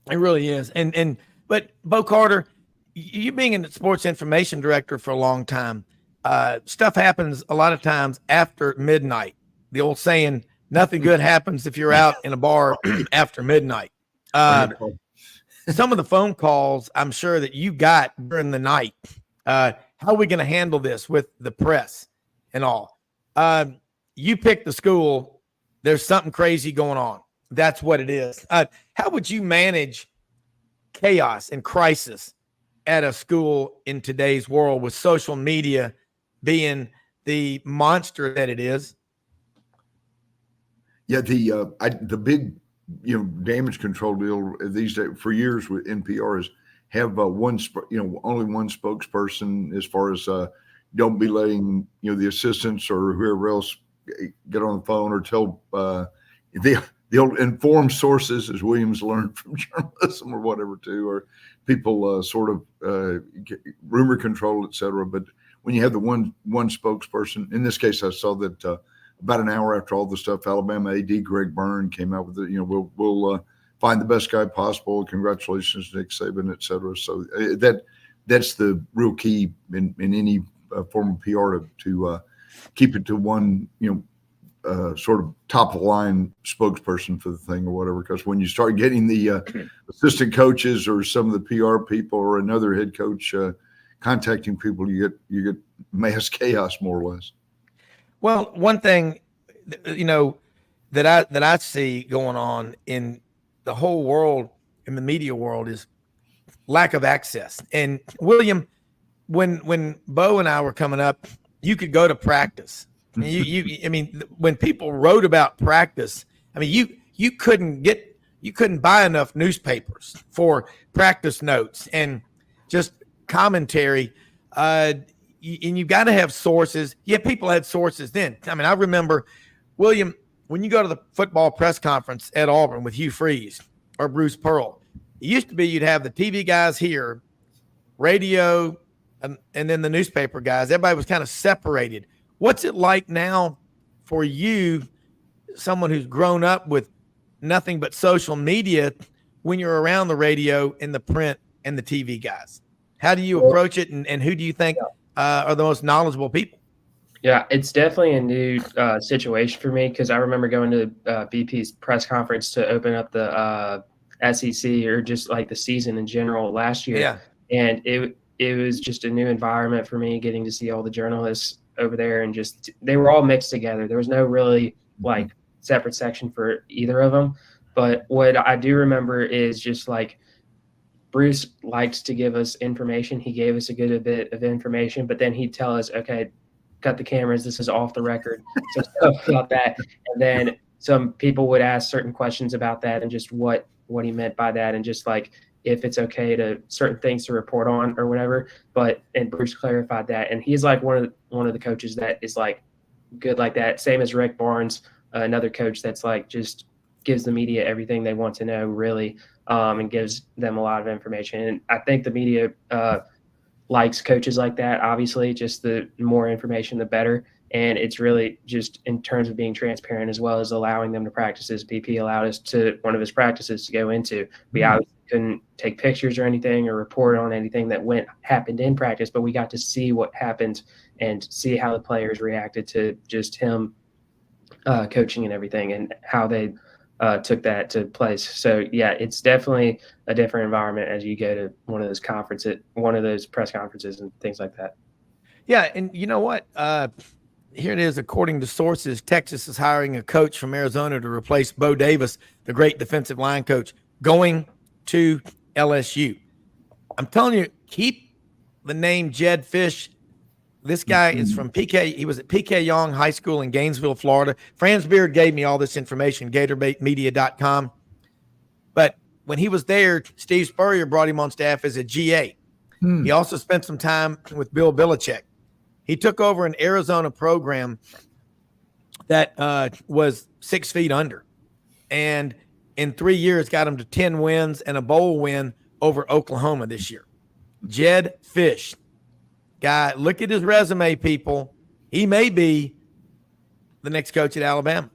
It really is. But Bo Carter, you being a sports information director for a long time, stuff happens a lot of times after midnight. The old saying, nothing good happens if you're out in a bar after midnight. Some of the phone calls I'm sure that you got during the night, how are we going to handle this with the press and all? You pick the school. There's something crazy going on. That's what it is. How would you manage chaos and crisis at a school in today's world with social media being the monster that it is? Yeah, the big damage control deal these days for years with NPR is have only one spokesperson, as far as don't be letting the assistants or whoever else get on the phone or tell they'll inform sources, as Williams learned from journalism or whatever too, or people rumor control, etc. But when you have the one spokesperson, in this case, I saw that about an hour after all the stuff, Alabama AD Greg Byrne came out with it. We'll find the best guy possible. Congratulations, Nick Saban, et cetera. So that's the real key in any form of PR to keep it to one, sort of top of the line spokesperson for the thing or whatever. Because when you start getting the assistant coaches or some of the PR people or another head coach contacting people, you get mass chaos more or less. Well, one thing, that I see going on in the whole world, in the media world, is lack of access. And William, when Bo and I were coming up, you could go to practice. When people wrote about practice, you couldn't buy enough newspapers for practice notes and just commentary. And you got to have sources. Yeah, people had sources then. I remember, William, when you go to the football press conference at Auburn with Hugh Freeze or Bruce Pearl, it used to be you'd have the TV guys here, radio, and then the newspaper guys. Everybody was kind of separated. What's it like now for you, someone who's grown up with nothing but social media, when you're around the radio and the print and the TV guys? How do you approach it, and who do you think are the most knowledgeable people? Yeah, it's definitely a new situation for me, because I remember going to BP's press conference to open up the SEC, or just like the season in general last year. Yeah. And it was just a new environment for me, getting to see all the journalists over there, and just they were all mixed together. There was no really like separate section for either of them. But what I do remember is just like Bruce liked to give us information. He gave us a good bit of information, but then he'd tell us, okay, cut the cameras, this is off the record. So stuff about that. And then some people would ask certain questions about that, and just what he meant by that, and just like if it's okay to certain things to report on or whatever. And Bruce clarified that. And he's like one of the coaches that is like good like that. Same as Rick Barnes, another coach that's like just gives the media everything they want to know, really, and gives them a lot of information. And I think the media likes coaches like that. Obviously, just the more information, the better. And it's really just in terms of being transparent, as well as allowing them to practice. BP allowed us to one of his practices to go into. We obviously couldn't take pictures or anything or report on anything that happened in practice, but we got to see what happened and see how the players reacted to just him coaching and everything, and how they took that to place. So yeah, it's definitely a different environment as you go to one of those press conferences and things like that. Yeah. And you know what? Here it is. According to sources, Texas is hiring a coach from Arizona to replace Bo Davis, the great defensive line coach, going to LSU. I'm telling you, keep the name Jedd Fisch. This guy is from PK. He was at PK Young High School in Gainesville, Florida. Franz Beard gave me all this information, GatorBaitMedia.com. But when he was there, Steve Spurrier brought him on staff as a GA. He also spent some time with Bill Belichick. He took over an Arizona program that was 6 feet under, and in 3 years got him to 10 wins and a bowl win over Oklahoma this year. Jedd Fisch. Guy, look at his resume, people. He may be the next coach at Alabama.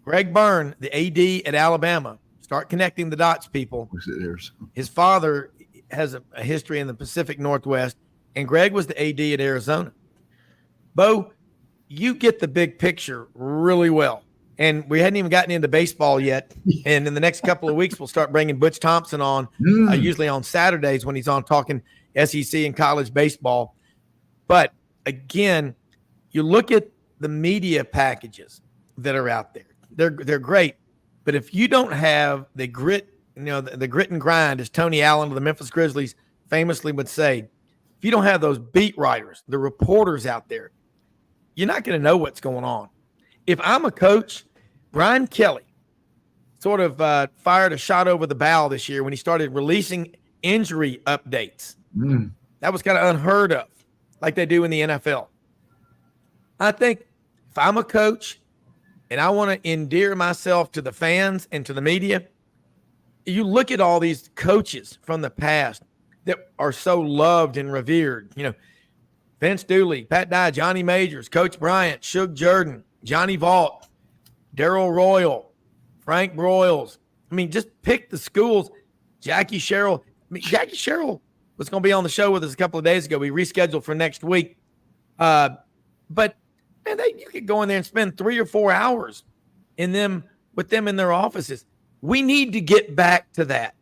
Greg Byrne, the AD at Alabama. Start connecting the dots, people. His father has a history in the Pacific Northwest, and Greg was the AD at Arizona. Bo, you get the big picture really well. And we hadn't even gotten into baseball yet. And in the next couple of weeks, we'll start bringing Butch Thompson on, usually on Saturdays when he's on talking SEC and college baseball. But again, you look at the media packages that are out there. They're great. But if you don't have the grit, the grit and grind, as Tony Allen of the Memphis Grizzlies famously would say, if you don't have those beat writers, the reporters out there, you're not going to know what's going on. If I'm a coach, Brian Kelly sort of fired a shot over the bow this year when he started releasing injury updates. That was kind of unheard of, like they do in the NFL. I think if I'm a coach and I want to endear myself to the fans and to the media, you look at all these coaches from the past that are so loved and revered. Vince Dooley, Pat Dye, Johnny Majors, Coach Bryant, Shug Jordan, Johnny Vaught, Darrell Royal, Frank Broyles, I mean, just pick the schools. Jackie Sherrill was going to be on the show with us a couple of days ago. We rescheduled for next week. But man, you could go in there and spend 3 or 4 hours with them in their offices. We need to get back to that.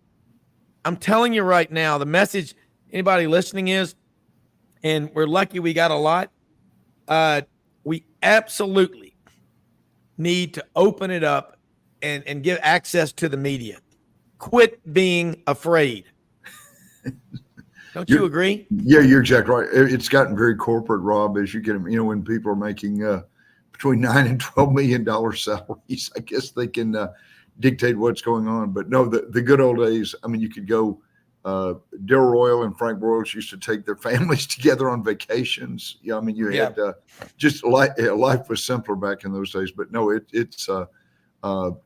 I'm telling you right now, the message anybody listening is, and we're lucky we got a lot. We absolutely need to open it up and give access to the media. Quit being afraid. Don't you agree? Yeah, you're exactly right. It's gotten very corporate, Rob, as you get them. When people are making between $9 and $12 million salaries, I guess they can dictate what's going on. But no, the good old days. I mean, you could go. Daryl Royal and Frank Broyles used to take their families together on vacations. Yeah, I mean, you had just life was simpler back in those days. But no, it's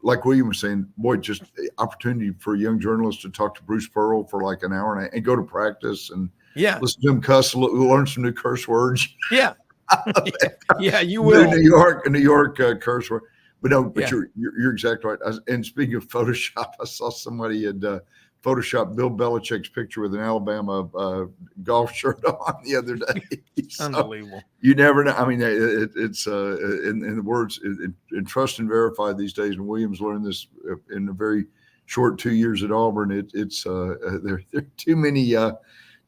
like William was saying, boy, just opportunity for a young journalist to talk to Bruce Pearl for like an hour and go to practice and listen to him cuss, learn some new curse words. Yeah, yeah, you will. New York curse word. But no, but you're exactly right. And speaking of Photoshop, I saw somebody had Photoshopped Bill Belichick's picture with an Alabama golf shirt on the other day. So unbelievable. You never know. I mean, it's in the words in trust and verify these days. And Williams learned this in a very short 2 years at Auburn. There are too many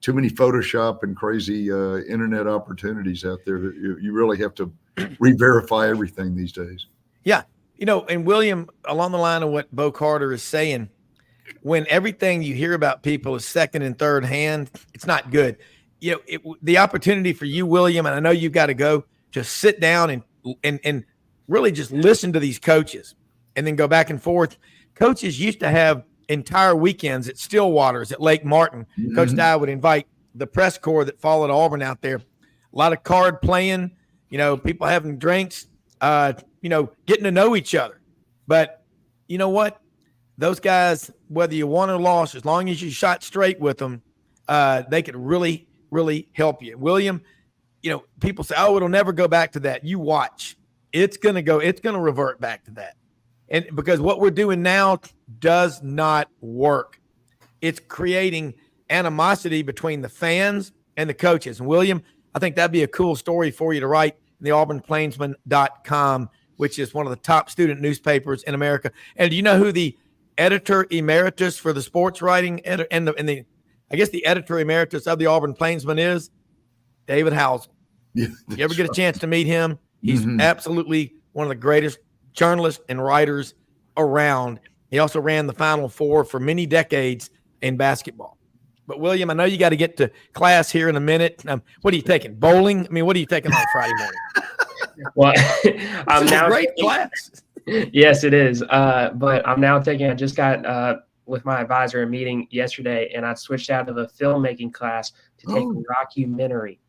Photoshop and crazy internet opportunities out there. You really have to re-verify everything these days. Yeah, and William, along the line of what Bo Carter is saying. When everything you hear about people is second and third hand, it's not good. The opportunity for you, William, and I know you've got to go, just sit down and really just listen to these coaches and then go back and forth. Coaches used to have entire weekends at Stillwater's, at Lake Martin. Mm-hmm. Coach Dye would invite the press corps that followed Auburn out there. A lot of card playing, people having drinks, getting to know each other. But you know what? Those guys, whether you won or lost, as long as you shot straight with them, they could really, really help you. William, people say, oh, it'll never go back to that. You watch. It's going to revert back to that. And because what we're doing now does not work. It's creating animosity between the fans and the coaches. And William, I think that'd be a cool story for you to write in the auburnplainsman.com, which is one of the top student newspapers in America. And do you know who the editor emeritus for the sports writing I guess the editor emeritus of the Auburn Plainsman is? David Housel. Yeah, you ever get a chance to meet him? He's absolutely one of the greatest journalists and writers around. He also ran the Final Four for many decades in basketball. But William, I know you got to get to class here in a minute. What are you taking? Bowling? I mean, what are you taking on Friday morning? Well, I'm now great class. Yes, it is. But I'm now I just got with my advisor a meeting yesterday, and I switched out of a filmmaking class to take a rockumentary.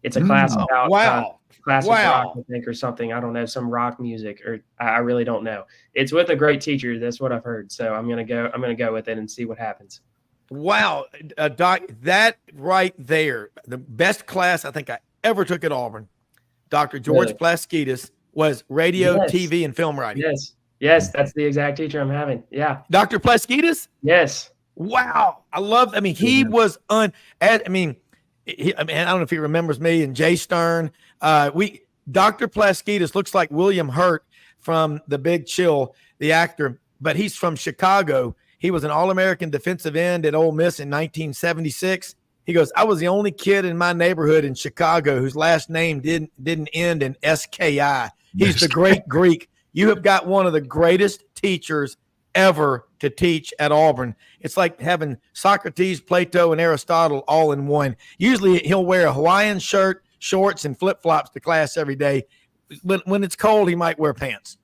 It's a class about classic rock, I think, or something. I don't know, some rock music, or I really don't know. It's with a great teacher. That's what I've heard. So I'm gonna go with it and see what happens. Wow, Doc, that right there, the best class I think I ever took at Auburn. Dr. George Plaskidas was radio, TV, and film writing. Yes, that's the exact teacher I'm having. Yeah. Dr. Plaskidas? Yes. Wow. He was I don't know if he remembers me and Jay Stern. Dr. Plaskidas looks like William Hurt from The Big Chill, the actor, but he's from Chicago. He was an All-American defensive end at Ole Miss in 1976. He goes, I was the only kid in my neighborhood in Chicago whose last name didn't end in SKI. He's the great Greek. You have got one of the greatest teachers ever to teach at Auburn. It's like having Socrates, Plato, and Aristotle all in one. Usually he'll wear a Hawaiian shirt, shorts, and flip-flops to class every day. When it's cold, he might wear pants.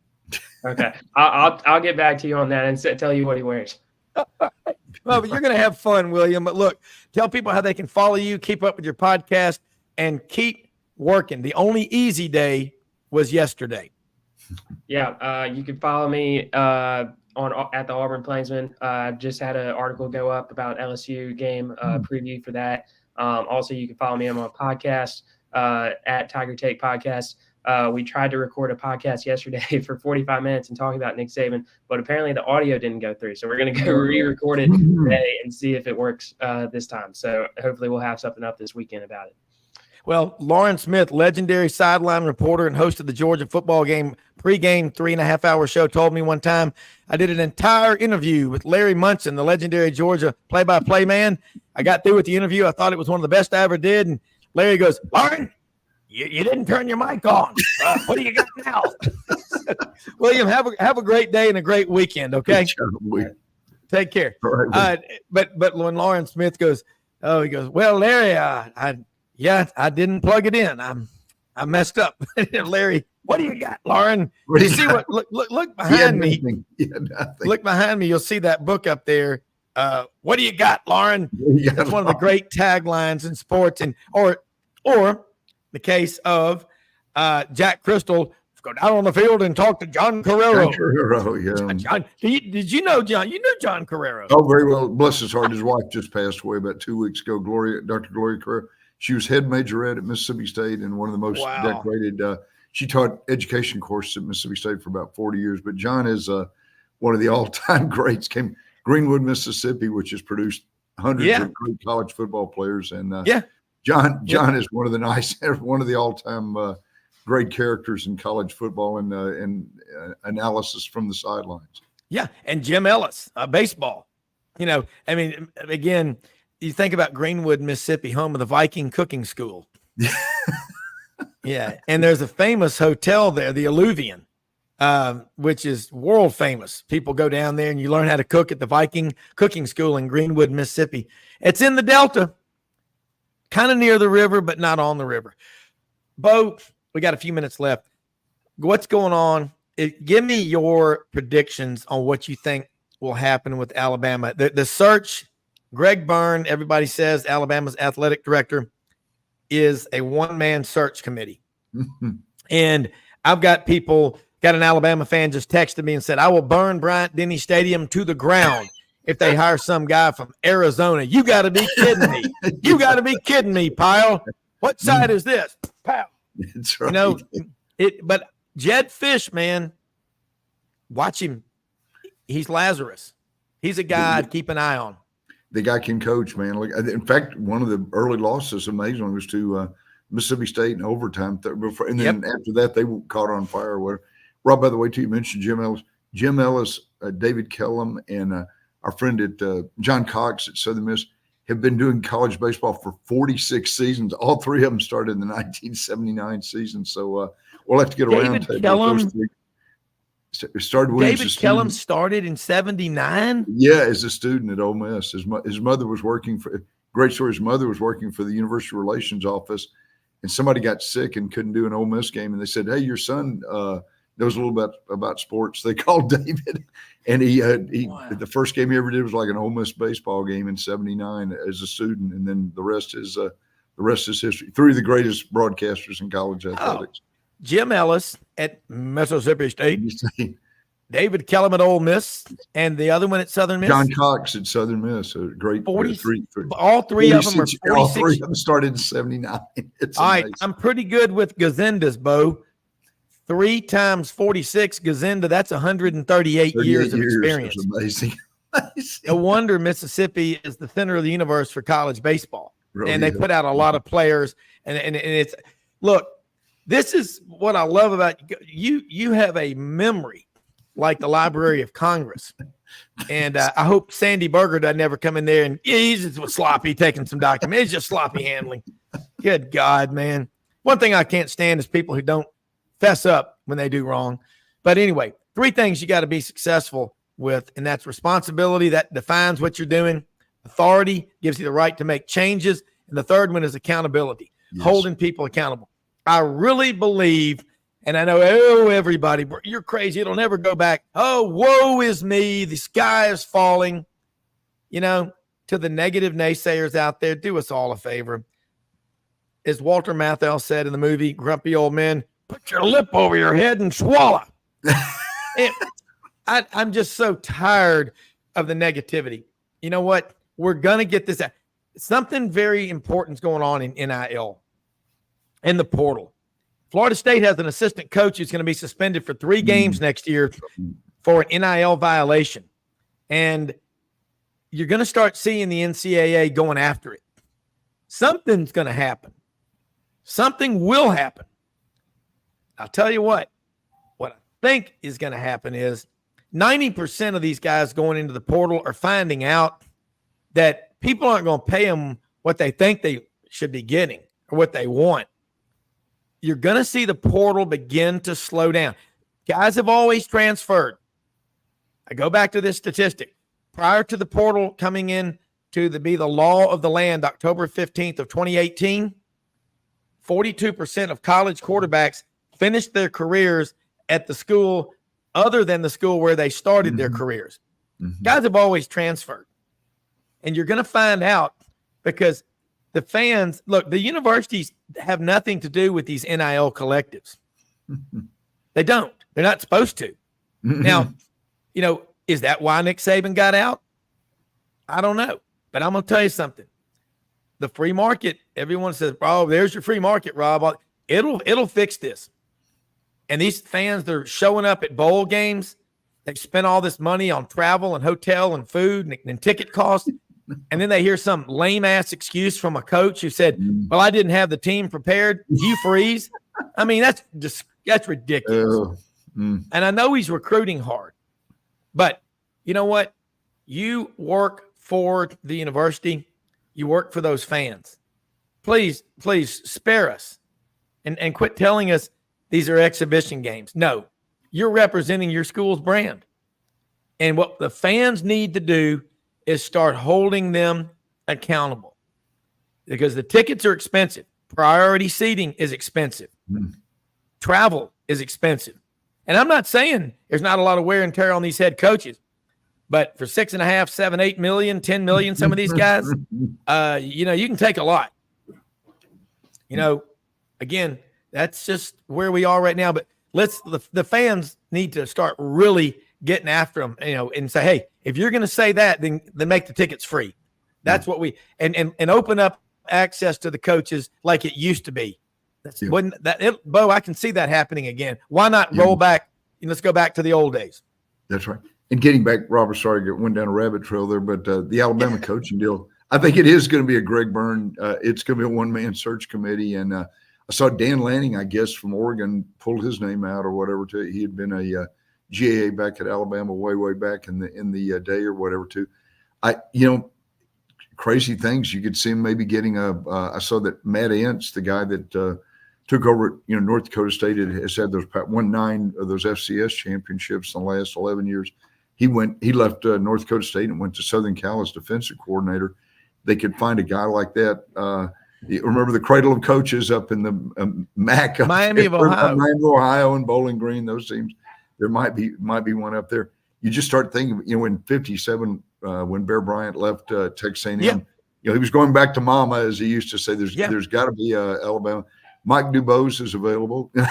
Okay. I'll get back to you on that and tell you what he wears. Well, but you're going to have fun, William. But look, tell people how they can follow you, keep up with your podcast, and keep working. The only easy day was yesterday. Yeah, you can follow me at the Auburn Plainsman. Just had an article go up about LSU game preview for that. Also, you can follow me on my podcast at Tiger Take Podcast. We tried to record a podcast yesterday for 45 minutes and talking about Nick Saban, but apparently the audio didn't go through. So we're going to go re-record it today and see if it works this time. So hopefully we'll have something up this weekend about it. Well, Lauren Smith, legendary sideline reporter and host of the Georgia football game pregame 3.5-hour show, told me one time I did an entire interview with Larry Munson, the legendary Georgia play-by-play man. I got through with the interview. I thought it was one of the best I ever did. And Larry goes, "Lauren, you didn't turn your mic on. What do you got now?" William, have a great day and a great weekend, okay? Take care. But when Lauren Smith goes, he goes, "Well, Larry, I didn't plug it in. I messed up." Larry, what do you got, Lauren? You see what? Look behind me. Look behind me. You'll see that book up there. What do you got, Lauren? That's one of the great taglines in sports, and or the case of Jack Crystal. Go down on the field and talk to John Carrero. John Carrero, yeah. John, did you know John? You knew John Carrero. Oh, very well. Bless his heart. His wife just passed away about 2 weeks ago. Dr. Gloria Carrero. She was head majorette at Mississippi State and one of the most decorated. She taught education courses at Mississippi State for about 40 years. But John is one of the all-time greats. Came Greenwood, Mississippi, which has produced hundreds of great college football players. And John is one of the all-time great characters in college football and analysis from the sidelines. Yeah, and Jim Ellis, baseball. I mean, again, you think about Greenwood, Mississippi, home of the Viking cooking school. Yeah, and there's a famous hotel there, the Alluvian, which is world famous. People go down there and you learn how to cook at the Viking cooking school in Greenwood, Mississippi. It's in the Delta, kind of near the river, but not on the river. Bo, we got a few minutes left. What's going on? Give me your predictions on what you think will happen with Alabama. The search, Greg Byrne, everybody says Alabama's athletic director, is a one-man search committee. And I've got an Alabama fan just texted me and said, "I will burn Bryant-Denny Stadium to the ground if they hire some guy from Arizona." You got to be kidding me. You got to be kidding me, pile. What side is this? Pow. That's right. But Jed Fish, man, watch him. He's Lazarus. He's a guy I'd keep an eye on. The guy can coach, man. In fact, one of the early losses, amazingly, was to Mississippi State in overtime. And then after that, they caught on fire or whatever. Rob, by the way, too, you mentioned Jim Ellis. Jim Ellis, David Kellum, and our friend at John Cox at Southern Miss have been doing college baseball for 46 seasons. All three of them started in the 1979 season. So we'll have to get around to those three. David Kellum started in 79. Yeah, as a student at Ole Miss. His mother was working for great story. His mother was working for the University Relations Office, and somebody got sick and couldn't do an Ole Miss game. And they said, "Hey, your son knows a little bit about sports." They called David, and he the first game he ever did was like an Ole Miss baseball game in '79 as a student, and then the rest is history. Three of the greatest broadcasters in college athletics. Jim Ellis at Mississippi State, David Kellum at Ole Miss, and the other one at Southern Miss. John Cox at Southern Miss, a great 40. All three of them are 46. All three of them started in '79. It's all amazing. right. I'm pretty good with Gazendas, Bo. 3 times 46 Gazenda. That's 138 years of experience. That's amazing. No wonder Mississippi is the center of the universe for college baseball, and they put out a lot of players. And it's look. This is what I love about you. You have a memory like the Library of Congress. And I hope Sandy Berger doesn't ever come in there and he's just sloppy taking some documents. It's just sloppy handling. Good God, man. One thing I can't stand is people who don't fess up when they do wrong. But anyway, 3 things you got to be successful with, and that's responsibility. That defines what you're doing. Authority gives you the right to make changes. And the third one is accountability, holding people accountable. I really believe, and I know, everybody, you're crazy. It'll never go back. Oh, woe is me. The sky is falling. To the negative naysayers out there, do us all a favor. As Walter Matthau said in the movie, Grumpy Old Men, put your lip over your head and swallow. I'm just so tired of the negativity. You know what? We're going to get this out. Something very important is going on in NIL. In the portal. Florida State has an assistant coach who's going to be suspended for 3 games next year for an NIL violation. And you're going to start seeing the NCAA going after it. Something's going to happen. Something will happen. I'll tell you what I think is going to happen is 90% of these guys going into the portal are finding out that people aren't going to pay them what they think they should be getting or what they want. You're going to see the portal begin to slow down. Guys have always transferred. I go back to this statistic. Prior to the portal coming in to be the law of the land, October 15th of 2018, 42% of college quarterbacks finished their careers at the school other than the school where they started their careers. Guys have always transferred. And you're going to find out because the fans, look, the universities have nothing to do with these NIL collectives. They don't. They're not supposed to. Now, is that why Nick Saban got out? I don't know. But I'm going to tell you something. The free market, everyone says, oh, there's your free market, Rob. It'll fix this. And these fans, they're showing up at bowl games. They spent all this money on travel and hotel and food and ticket costs. And then they hear some lame-ass excuse from a coach who said, well, I didn't have the team prepared. You freeze. I mean, that's ridiculous. And I know he's recruiting hard. But you know what? You work for the university. You work for those fans. Please spare us and quit telling us these are exhibition games. No, you're representing your school's brand. And what the fans need to do is start holding them accountable because the tickets are expensive. Priority seating is expensive. Travel is expensive. And I'm not saying there's not a lot of wear and tear on these head coaches, but for 6.5, 7, 8 million, 10 million, some of these guys, you can take a lot. Again, that's just where we are right now. But the fans need to start really getting after them, and say, hey, if you're going to say that, then make the tickets free. That's what we and open up access to the coaches like it used to be. Bo, I can see that happening again. Why not roll back? Let's go back to the old days. That's right. And getting back, Robert, sorry, I went down a rabbit trail there, but the Alabama coaching deal, I think it is going to be a Greg Byrne. It's going to be a one-man search committee. And I saw Dan Lanning, I guess, from Oregon, pulled his name out or whatever. He had been a GAA back at Alabama way back in the day or whatever too. Crazy things. You could see him maybe getting I saw that Matt Entz, the guy that took over at North Dakota State, has had won 9 of those FCS championships in the last 11 years. He left North Dakota State and went to Southern Cal as defensive coordinator. They could find a guy like that. Remember the Cradle of Coaches up in the MAC, Miami of Ohio, and Bowling Green. Those teams, there might be one up there. You just start thinking, in '57 when Bear Bryant left Texas A&M, he was going back to Mama, as he used to say. There's got to be Alabama. Mike Dubose is available. Well,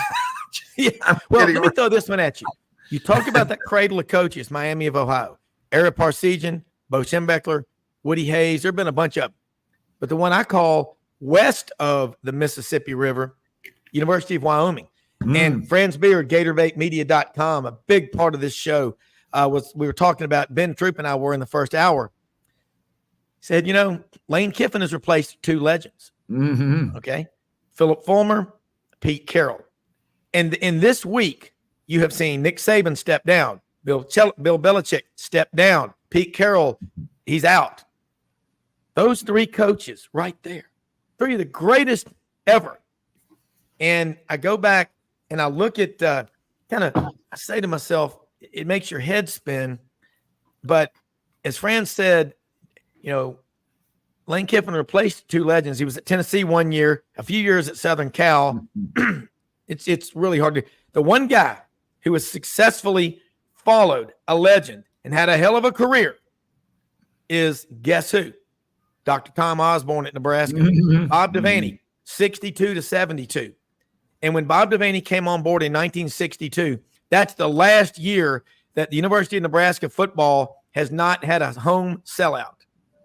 let me throw this one at you. You talk about that Cradle of Coaches, Miami of Ohio, Eric Parsegian, Bo Schembechler, Woody Hayes. There have been a bunch of them. But the one I call west of the Mississippi River, University of Wyoming. And Franz Beard, GatorBaitMedia.com, a big part of this show we were talking about, Ben Troupe and I were in the first hour. He said, Lane Kiffin has replaced 2 legends. Okay. Philip Fulmer, Pete Carroll. And in this week, you have seen Nick Saban step down, Bill Belichick step down, Pete Carroll, he's out. Those 3 coaches right there, 3 of the greatest ever. And I go back and I look at I say to myself, it makes your head spin. But as Fran said, Lane Kiffin replaced 2 legends. He was at Tennessee 1 year, a few years at Southern Cal. It's really hard to. The one guy who has successfully followed a legend and had a hell of a career is, guess who? Dr. Tom Osborne at Nebraska. Bob Devaney, 62 to 72. And when Bob Devaney came on board in 1962, that's the last year that the University of Nebraska football has not had a home sellout.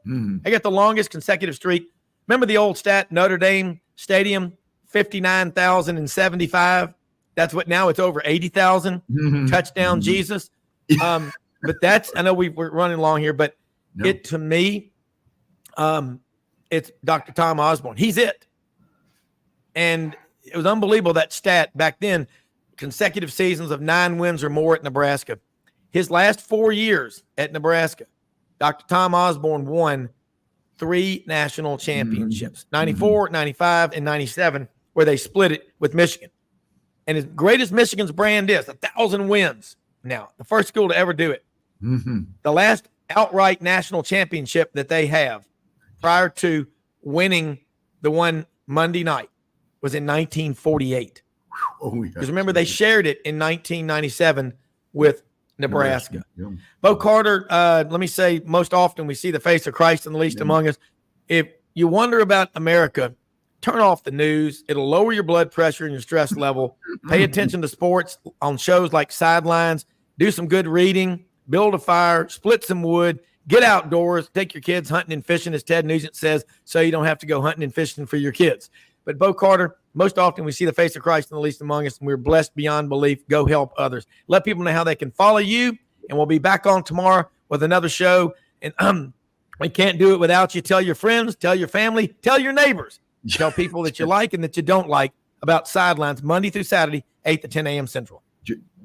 They got the longest consecutive streak. Remember the old stat, Notre Dame Stadium 59,075. That's what now it's over 80,000. Touchdown, Jesus. But that's, I know we're running long here, but it to me, it's Dr. Tom Osborne. He's it. And it was unbelievable, that stat back then, consecutive seasons of 9 wins or more at Nebraska. His last 4 years at Nebraska, Dr. Tom Osborne won 3 national championships, 94, 95, and 97, where they split it with Michigan. And as great as Michigan's brand is, 1,000 wins. Now, the first school to ever do it. The last outright national championship that they have prior to winning the one Monday night was in 1948. Because remember, they shared it in 1997 with Nebraska. Bo Carter, let me say, most often we see the face of Christ in the least among us. If you wonder about America, turn off the news. It'll lower your blood pressure and your stress level. Pay attention to sports on shows like Sidelines. Do some good reading. Build a fire. Split some wood. Get outdoors. Take your kids hunting and fishing, as Ted Nugent says, so you don't have to go hunting and fishing for your kids. But Bo Carter, most often we see the face of Christ in the least among us, and we're blessed beyond belief. Go help others. Let people know how they can follow you, and we'll be back on tomorrow with another show. And we can't do it without you. Tell your friends, tell your family, tell your neighbors. Tell people that you like and that you don't like about Sidelines Monday through Saturday, 8 to 10 a.m. Central.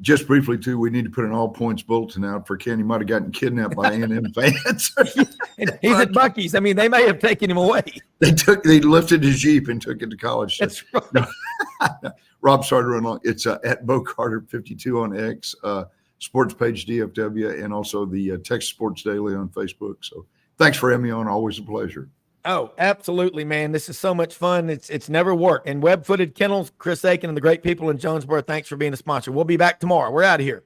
Just briefly, too, we need to put an all-points bulletin out for Ken. He might have gotten kidnapped by A&M fans. He's at Buc-ee's. I mean, they may have taken him away. They lifted his Jeep and took it to college. That's right. Rob started to run long. It's at Bo Carter 52 on X, sports page DFW, and also the Texas Sports Daily on Facebook. So thanks for having me on. Always a pleasure. Oh, absolutely, man. This is so much fun. It's never worked. And Web-Footed Kennels, Chris Aiken, and the great people in Jonesboro, thanks for being a sponsor. We'll be back tomorrow. We're out of here.